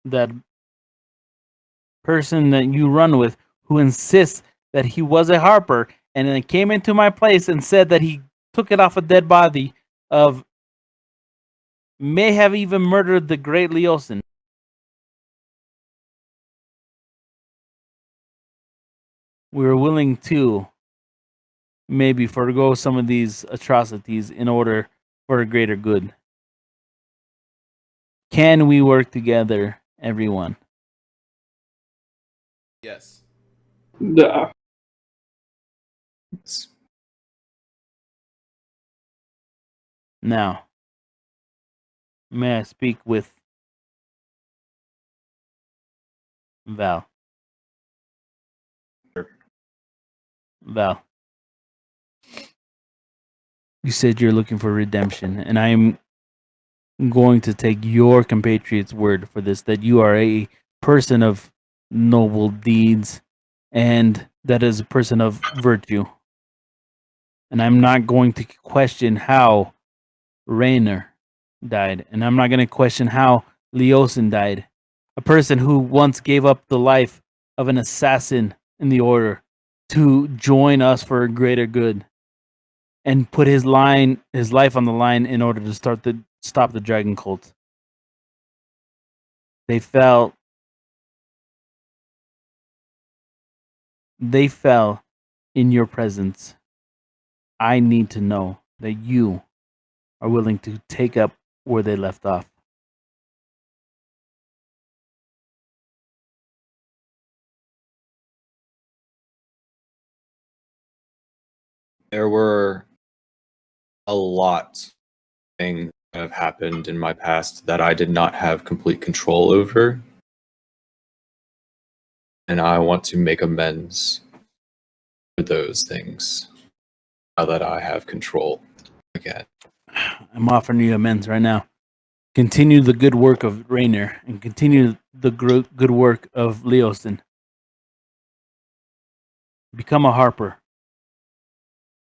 that person that you run with who insists that he was a Harper and then came into my place and said that he took it off a dead body of may have even murdered the great Leosin. We were willing to maybe forego some of these atrocities in order for a greater good. Can we work together, everyone? Yes. Duh. Now, may I speak with Val? Sure. Val, you said you're looking for redemption, and I'm going to take your compatriot's word for this, that you are a person of noble deeds and that is a person of virtue. And I'm not going to question how Raynor died, and I'm not going to question how Leosin died. A person who once gave up the life of an assassin in the order to join us for a greater good and put his life on the line in order to stop the dragon cult. They fell in your presence. I need to know that you are willing to take up where they left off. There were a lot of things that have happened in my past that I did not have complete control over. And I want to make amends for those things now that I have control again. I'm offering you amends right now. Continue the good work of Raynor and continue the good work of Leosin. Become a Harper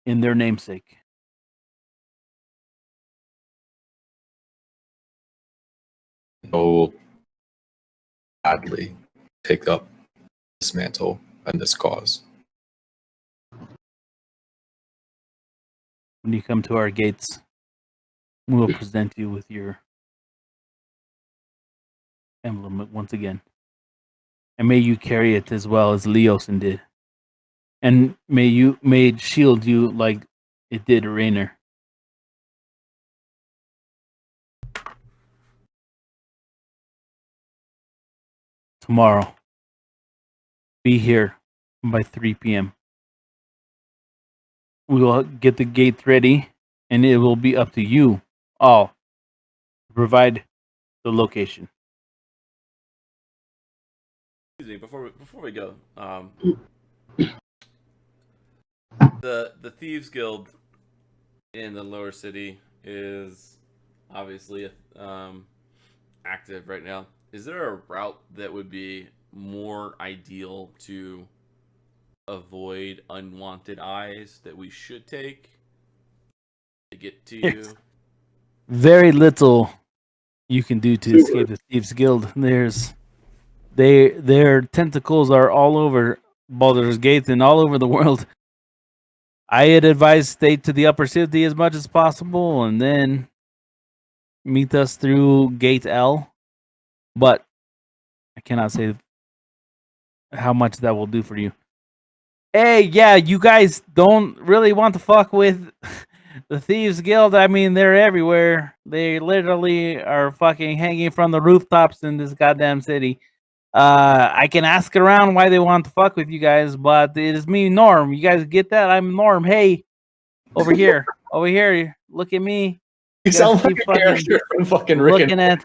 in their namesake. I will gladly take up this mantle and this cause. When you come to our gates, we will present you with your emblem once again. And may you carry it as well as Leosin did. And may it shield you like it did Raynor. Tomorrow, be here by 3 p.m. We will get the gates ready, and it will be up to you all to provide the location. Excuse me. Before we go, the Thieves Guild in the lower city is obviously active right now. Is there a route that would be more ideal to avoid unwanted eyes that we should take to get to you? Very little you can do to escape the Thieves Guild. Their tentacles are all over Baldur's Gate and all over the world. I had advised stay to the upper city as much as possible and then meet us through Gate L. But I cannot say how much that will do for you. Hey, yeah, you guys don't really want to fuck with the Thieves Guild. I mean, they're everywhere. They literally are fucking hanging from the rooftops in this goddamn city. I can ask around why they want to fuck with you guys, but it is me, Norm. You guys get that? I'm Norm. Hey, over here, over here. Look at me. You guys sound like keep a fucking character from fucking Rick and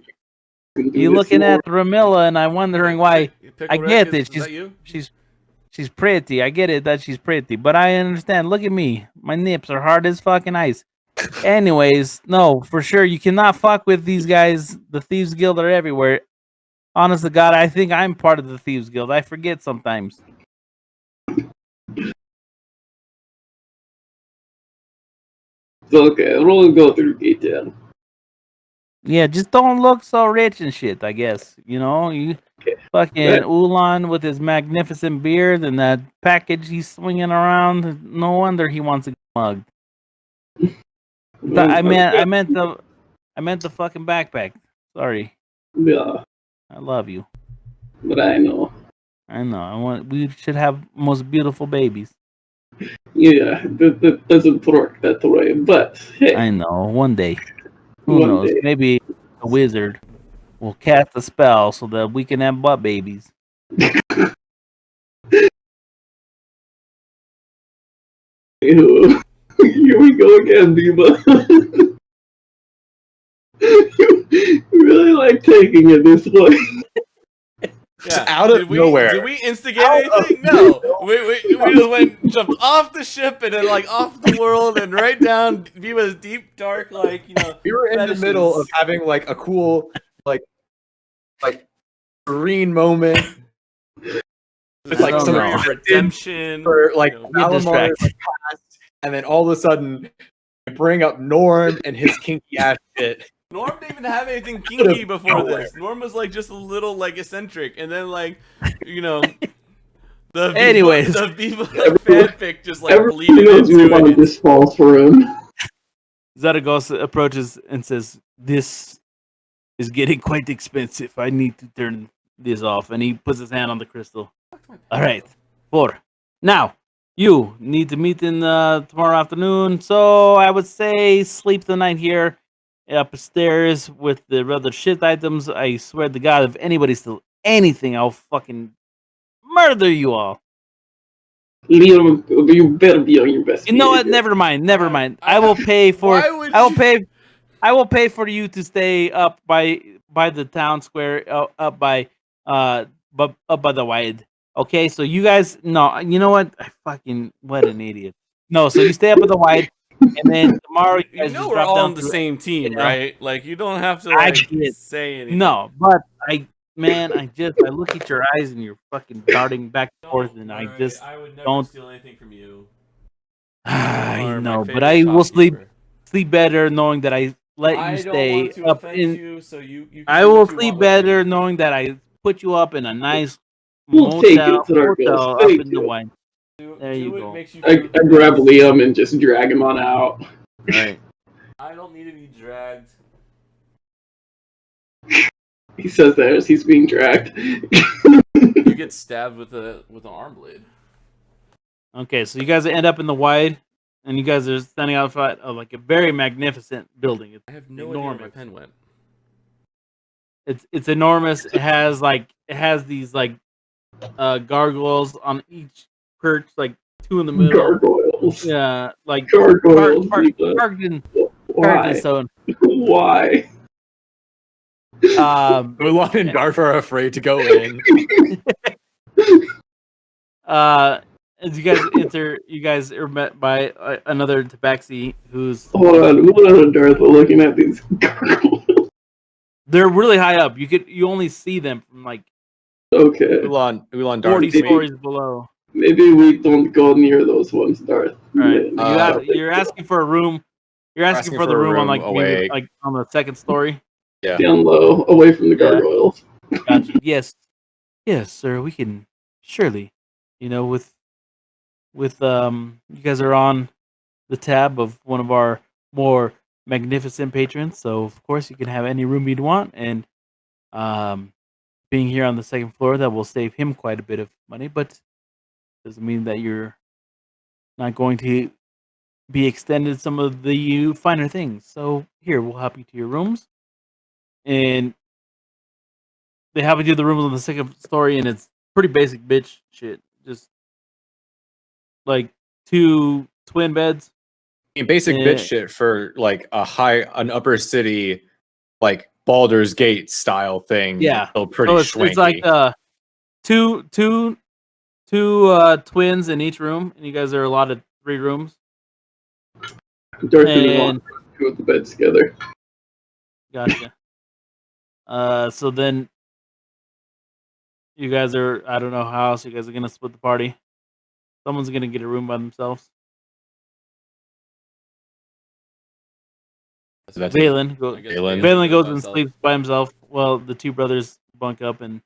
looking at Ramilla, and I'm wondering why. I get it. Is that you? She's pretty. I get it that she's pretty, but I understand. Look at me. My nips are hard as fucking ice. Anyways, no, for sure you cannot fuck with these guys. The Thieves Guild are everywhere. Honest to God, I think I'm part of the Thieves Guild. I forget sometimes. It's okay. We'll go through gate 10. Yeah, just don't look so rich and shit. I guess you know you Okay. fucking Right. Ulan with his magnificent beard and that package he's swinging around. No wonder he wants to get mugged. I meant, I meant the fucking backpack. Sorry, Yeah, I love you. but I know. I know. I want. We should have most beautiful babies. Yeah, that doesn't work that way. But hey, I know. One day, who one knows? day. Maybe a wizard will cast a spell so that we can have butt babies. Ew. Here we go again, Diva. You really like taking it this way. Yeah. out of nowhere. Did we instigate anything? No. We just jumped off the ship and then like off the world and right down Viva's deep dark We were in the fetishes. middle of having like a cool like serene moment with like I don't some know. redemption for like you know. Get Valamar's distracted. past, and then all of a sudden we bring up Norm and his kinky ass shit. Norm didn't even have anything kinky before nowhere. this. Norm was like just a little like eccentric, and then like you know the Anyways. the Viva fanfic just like Everyone bleeded knows we into want to it. just fall for him. Zaragos approaches and says, "This is getting quite expensive. I need to turn this off." And he puts his hand on the crystal. All right, 4. Now, you need to meet in tomorrow afternoon. So I would say sleep the night here upstairs with the other shit items. I swear to God, if anybody steals anything, I'll fucking murder you all. Liam, you better be on your best. You know what? behavior. Never mind. Never mind. I will pay for. Why would I will you- pay. I will pay for you to stay up by the town square, up by up by the wide. Okay, so you guys, no, you know what? I fucking what an idiot. No, so you stay up at the wide, and then tomorrow you You guys know just we're drop all down on the to same team, you know? right? Like you don't have to I like get- say anything. No, but I look at your eyes and you're fucking darting back and forth, and I just I would never don't. steal anything from you. I You are my know, but favorite I will shopkeeper. sleep better knowing that I let you I don't stay want to up offend in. you, so you can I do will what you sleep want with me. better knowing that I put you up in a nice We'll take it, Zaragos. hotel up Thank in the you. wine. There you what go. makes you I feel the grab best. Liam and just drag him on out. Right. I don't need to be dragged. He says that as he's being dragged. You get stabbed with an arm blade. Okay, so you guys end up in the wide, and you guys are standing outside of like a very magnificent building. It's I have no idea where my enormous. pen went. It's enormous. It has these like gargoyles on each perch, like 2 in the middle. Gargoyles. Yeah, like Gargoyles. carved Diva. in Why? stone. Why? Mulan and Garth are afraid to go in. As you guys enter, you guys are met by another tabaxi who's Hold on, Mulan and Darth are looking at these gargoyles. they're really high up. You only see them from like Okay, Mulan, 40 Darth. stories below. maybe we don't go near those ones, Darth. Right. Yeah. You're asking for a room. You're asking for the room on like maybe away. like on the 2nd story. Down low, away from the Yeah. gargoyles. Gotcha. Yes, sir. We can surely, with you guys are on the tab of one of our more magnificent patrons, so of course you can have any room you'd want, and being here on the 2nd floor, that will save him quite a bit of money, but doesn't mean that you're not going to be extended some of the finer things. So here, we'll help you to your rooms, and they have you to the rooms on the 2nd story, and it's pretty basic bitch shit. Just like 2 twin beds. Basic Yeah. bitch shit for like an upper city, like Baldur's Gate style thing. Yeah. So pretty So it's swanky. like two twins in each room, and you guys are allotted 3 rooms. Darth didn't And want to go to the bed together. gotcha. So then you guys are, I don't know how else you guys are gonna split the party. Someone's gonna get a room by themselves. That's Valen goes. I guess Valen. Valen goes by and himself. sleeps by himself while the two brothers bunk up, and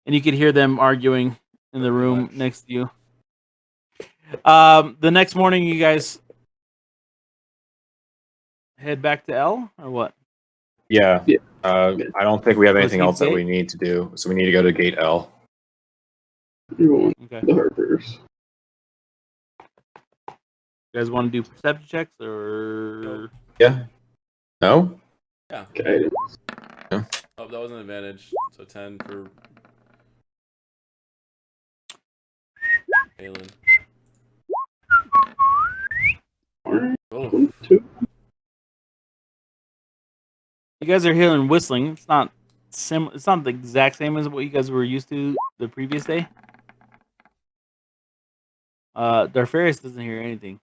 you can hear them arguing in the Pretty room much. next to you. The next morning, you guys head back to L or what? Yeah. Yeah. I don't think we have Go anything escape else that gate? we need to do, so we need to go to Gate L. You're going Okay. to the Harpers. You guys want to do perception checks or? Yeah. No? Yeah. Guidance. Oh, that was an advantage. So 10 for Aelin. Alright, Oh, 2. You guys are hearing whistling. It's not It's not the exact same as what you guys were used to the previous day. Darfarius doesn't hear anything.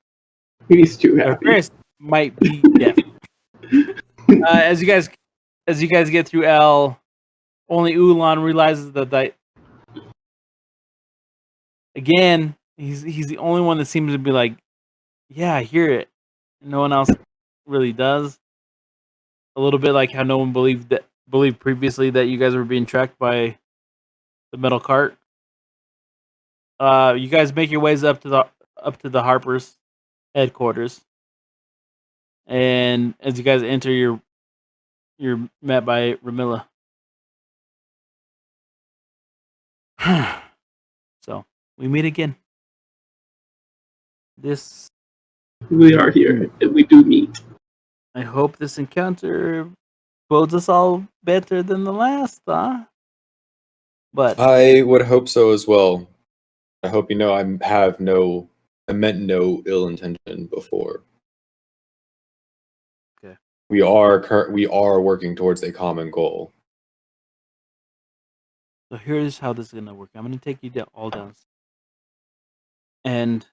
He's too happy. Darfarius might be deaf. As you guys get through L, only Ulan realizes that again, he's the only one that seems to be like, yeah, I hear it. No one else really does. A little bit like how no one believed previously that you guys were being tracked by the metal cart. You guys make your ways up to the Harper's headquarters, and as you guys enter, you're met by Ramilla. So we meet again. We are here, and we do meet. I hope this encounter bodes us all better than the last, huh? But I would hope so as well. I hope you know I meant no ill intention before. Okay. We are working towards a common goal. so here's how this is gonna work. I'm gonna take you all down, and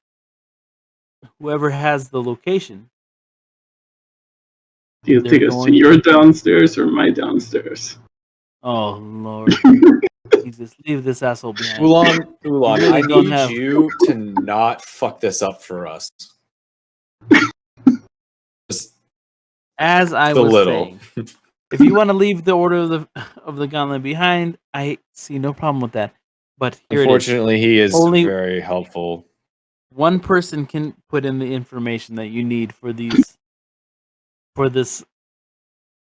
whoever has the location. Do you They're take us to going- your downstairs or my downstairs? Oh Lord, Jesus, leave this asshole behind. Ulan, really I don't need have- you to not fuck this up for us. Just As I a was little. saying, if you want to leave the Order of the Gauntlet behind, I see no problem with that. But here it is. Unfortunately, he is Only- very helpful. One person can put in the information that you need for this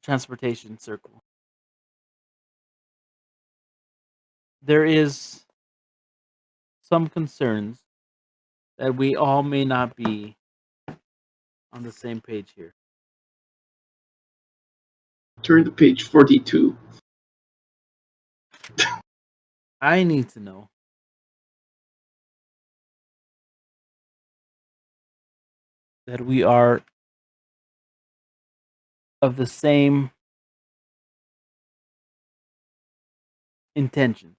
transportation circle. There is some concerns that we all may not be on the same page here. Turn to page 42. I need to know that we are of the same intention.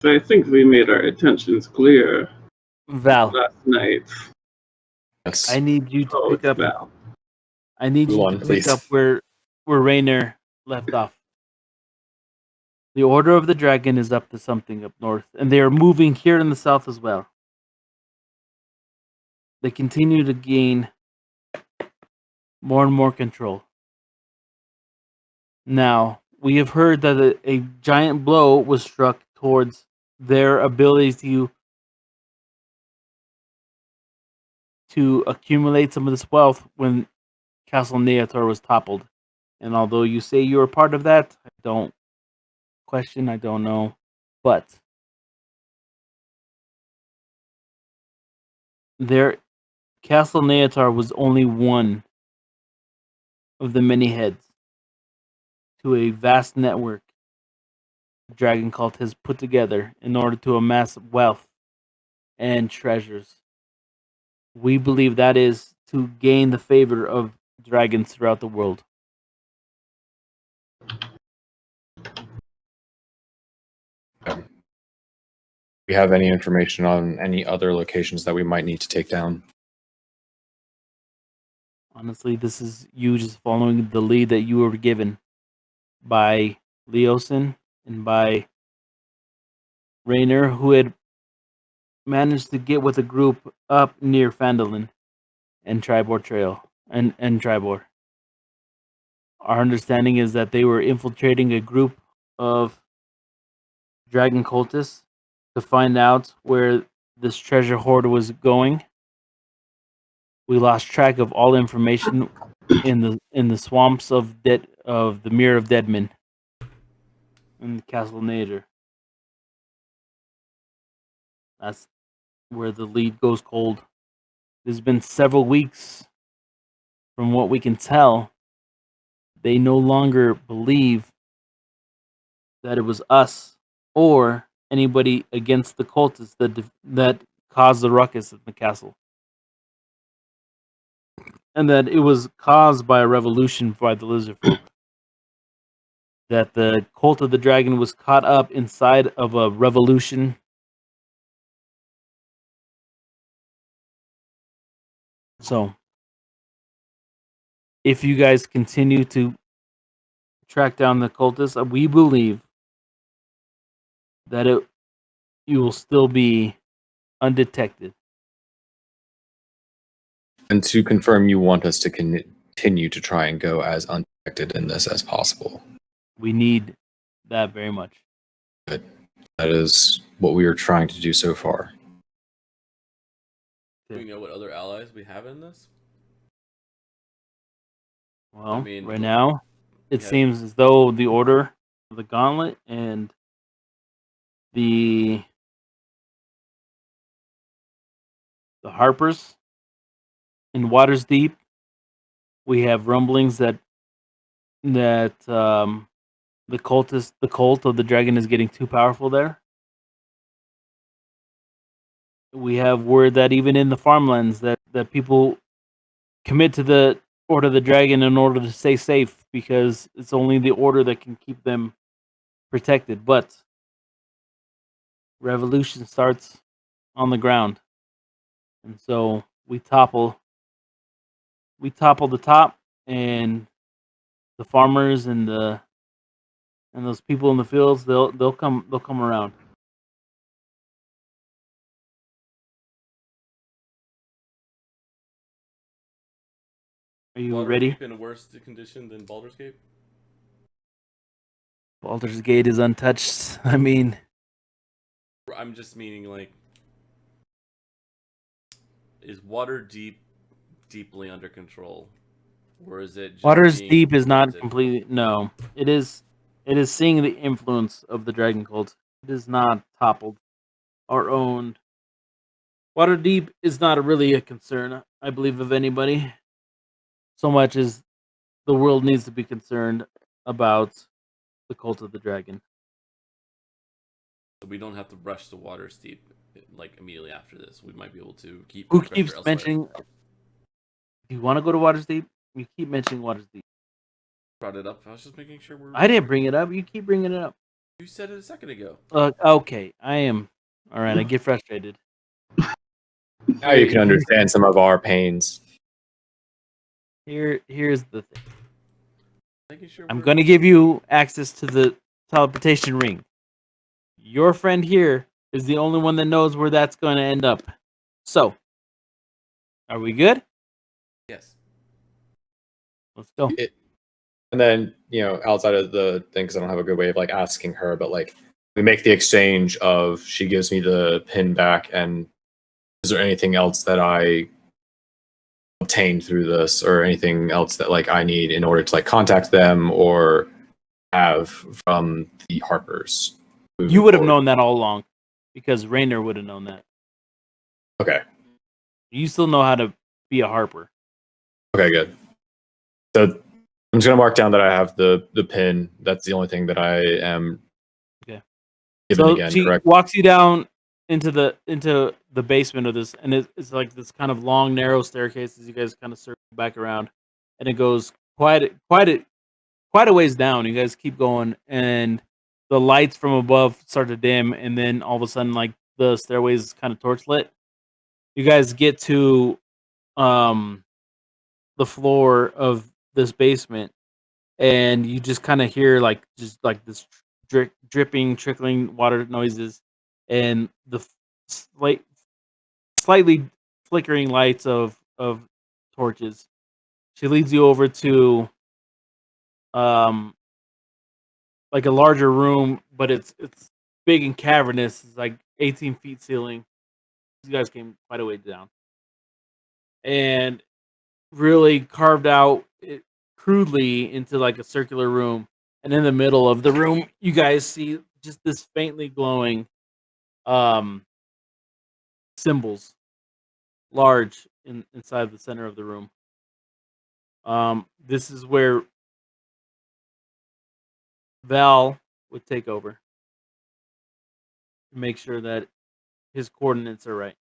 So I think we made our intentions clear Val, last night. Yes. I need you to Oh, pick it's up. Val. I need you Ulan, to pick please. up where Rainer left off. The Order of the Dragon is up to something up north, and they are moving here in the south as well. They continue to gain more and more control. Now, we have heard that a giant blow was struck towards their ability to accumulate some of this wealth when Castle Neator was toppled. And although you say you are part of that, I don't question, I don't know. But their Castle Neatar was only one of the many heads to a vast network the Dragon Cult has put together in order to amass wealth and treasures. We believe that is to gain the favor of dragons throughout the world. Do we have any information on any other locations that we might need to take down? Honestly, this is you just following the lead that you were given by Leosin and by Rainer, who had managed to get with a group up near Fandolin and Tribor Trail and Tribor. Our understanding is that they were infiltrating a group of dragon cultists to find out where this treasure hoard was going. We lost track of all information in the swamps of the Mirror of Deadmen in the Castle Nader. That's where the lead goes cold. There's been several weeks. From what we can tell, they no longer believe that it was us or anybody against the cultists that caused the ruckus in the castle. And that it was caused by a revolution by the lizard folk. That the cult of the dragon was caught up inside of a revolution. So, if you guys continue to track down the cultists, we believe that you will still be undetected. And to confirm, you want us to continue to try and go as undetected in this as possible. We need that very much. Good. That is what we are trying to do so far. Do we know what other allies we have in this? Well, I mean, right now, it yeah. seems as though the Order of the Gauntlet and the Harpers in Waters Deep, we have rumblings that the cult of the dragon is getting too powerful there. We have word that even in the farmlands that people commit to the Order of the Dragon in order to stay safe, because it's only the Order that can keep them protected. But revolution starts on the ground, and so we topple the top, and the farmers and those people in the fields, they'll come around. Are you ready? Waterdeep in a worse condition than Baldur's Gate? Baldur's Gate is untouched. I mean, I'm just meaning, like, is Waterdeep deeply under control, or is it just Waters being Deep is not influenced? completely. No, it is seeing the influence of the dragon cult. It is not toppled or owned. Waterdeep is not really a concern, I believe, of anybody. So much as the world needs to be concerned about the cult of the dragon. So we don't have to rush to Waterdeep like immediately after this. We might be able to keep. Who pressure keeps elsewhere. mentioning? Do you want to go to Waters Deep? You keep mentioning Waters Deep. Brought it up. I was just making sure we're. I didn't bring it up. You keep bringing it up. You said it a second ago. Okay, I am. All right, I get frustrated. Now you can understand some of our pains. Here's the thing. Making sure I'm we're- going to give you access to the teleportation ring. Your friend here is the only one that knows where that's going to end up. So, are we good? Yes. Let's go. And then, outside of the thing, because I don't have a good way of like asking her, but like we make the exchange of she gives me the pin back, and is there anything else that I obtained through this, or anything else that like I need in order to like contact them or have from the Harpers? You would have known that all along, because Rainer would have known that. Okay. You still know how to be a Harper. Okay, good. So I'm just gonna mark down that I have the pin. That's the only thing that I am. Okay. Given So again, she correct? walks you down into the basement of this, and it's like this kind of long, narrow staircase as you guys kind of circle back around, and it goes quite a ways down. You guys keep going, and the lights from above start to dim, and then all of a sudden, like the stairways kind of torchlit. You guys get to the floor of this basement, and you just kind of hear just this dripping, trickling water noises, and the slightly flickering lights of torches. She leads you over to like a larger room, but it's big and cavernous. It's like 18 feet ceiling. You guys came quite a way down, and really carved out it crudely into like a circular room. And in the middle of the room, you guys see just this faintly glowing symbols, large inside the center of the room. This is where Val would take over to make sure that his coordinates are right.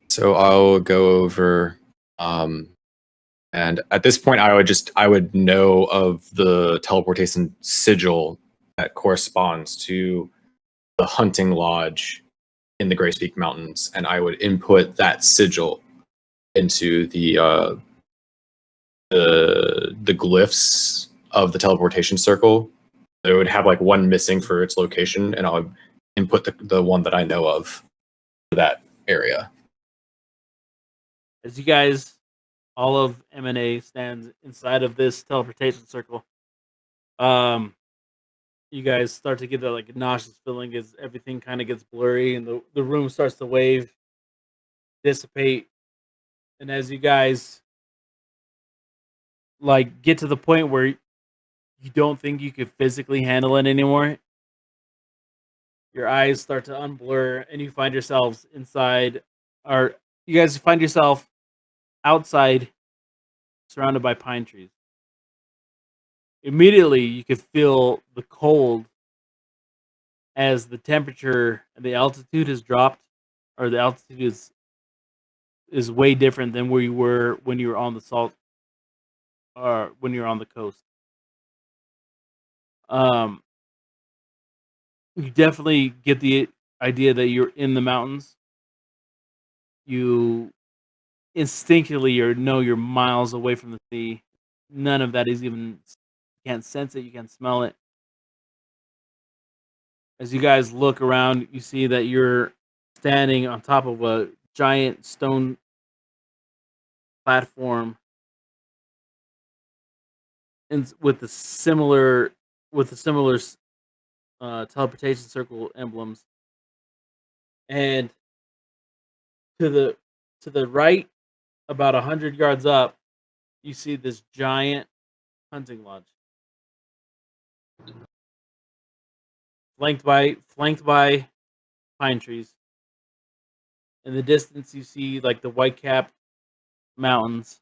So I'll go over, and at this point, I would know of the teleportation sigil that corresponds to the hunting lodge in the Gracepeak Mountains, and I would input that sigil into the glyphs of the teleportation circle. It would have like one missing for its location, and I'll input the one that I know of for that area. As you guys, all of M&A stands inside of this teleportation circle. You guys start to get that like nauseous feeling as everything kind of gets blurry and the room starts to wave, dissipate. And as you guys like get to the point where you don't think you could physically handle it anymore, your eyes start to unblur and you find yourselves inside, or you guys find yourself outside surrounded by pine trees. Immediately you could feel the cold as the temperature and the altitude has dropped, or the altitude is way different than where you were when you were on the salt, or when you're on the coast. You definitely get the idea that you're in the mountains. You instinctively know you're miles away from the sea. None of that is even, you can't sense it, you can't smell it. As you guys look around, you see that you're standing on top of a giant stone platform, and with the similar teleportation circle emblems. And to the right, about 100 yards up, you see this giant hunting lodge, flanked by pine trees. In the distance, you see like the white-capped mountains,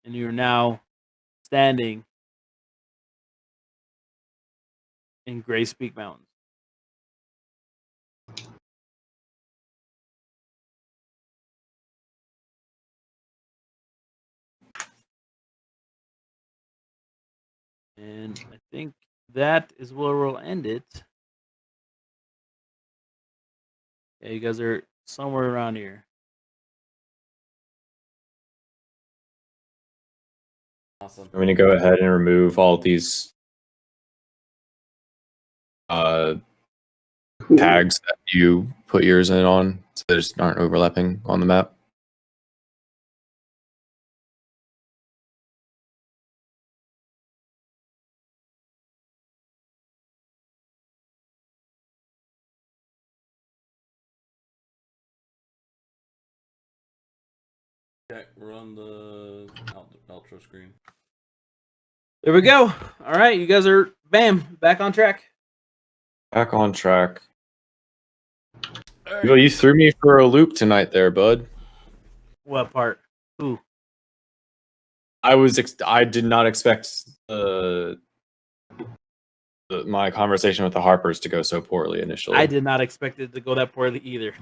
and you're now standing in Gracepeak Mountains. And I think that is where we'll end it. Yeah, you guys are somewhere around here. Awesome. I'm going to go ahead and remove all these Cool. tags that you put yours in on, so they just aren't overlapping on the map. Okay, we're on the outro screen. There we go. All right, you guys are back on track. Back on track. All right. Well, you threw me for a loop tonight there, bud. What part? Ooh. I did not expect my conversation with the Harpers to go so poorly initially. I did not expect it to go that poorly either.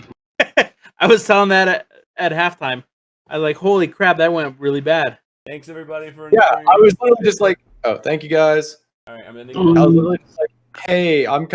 I was telling that at halftime. I was like, holy crap, that went really bad. Thanks everybody for. Yeah, I was literally just like, oh, thank you guys. All right, I'm ending. I was literally just like, hey, I'm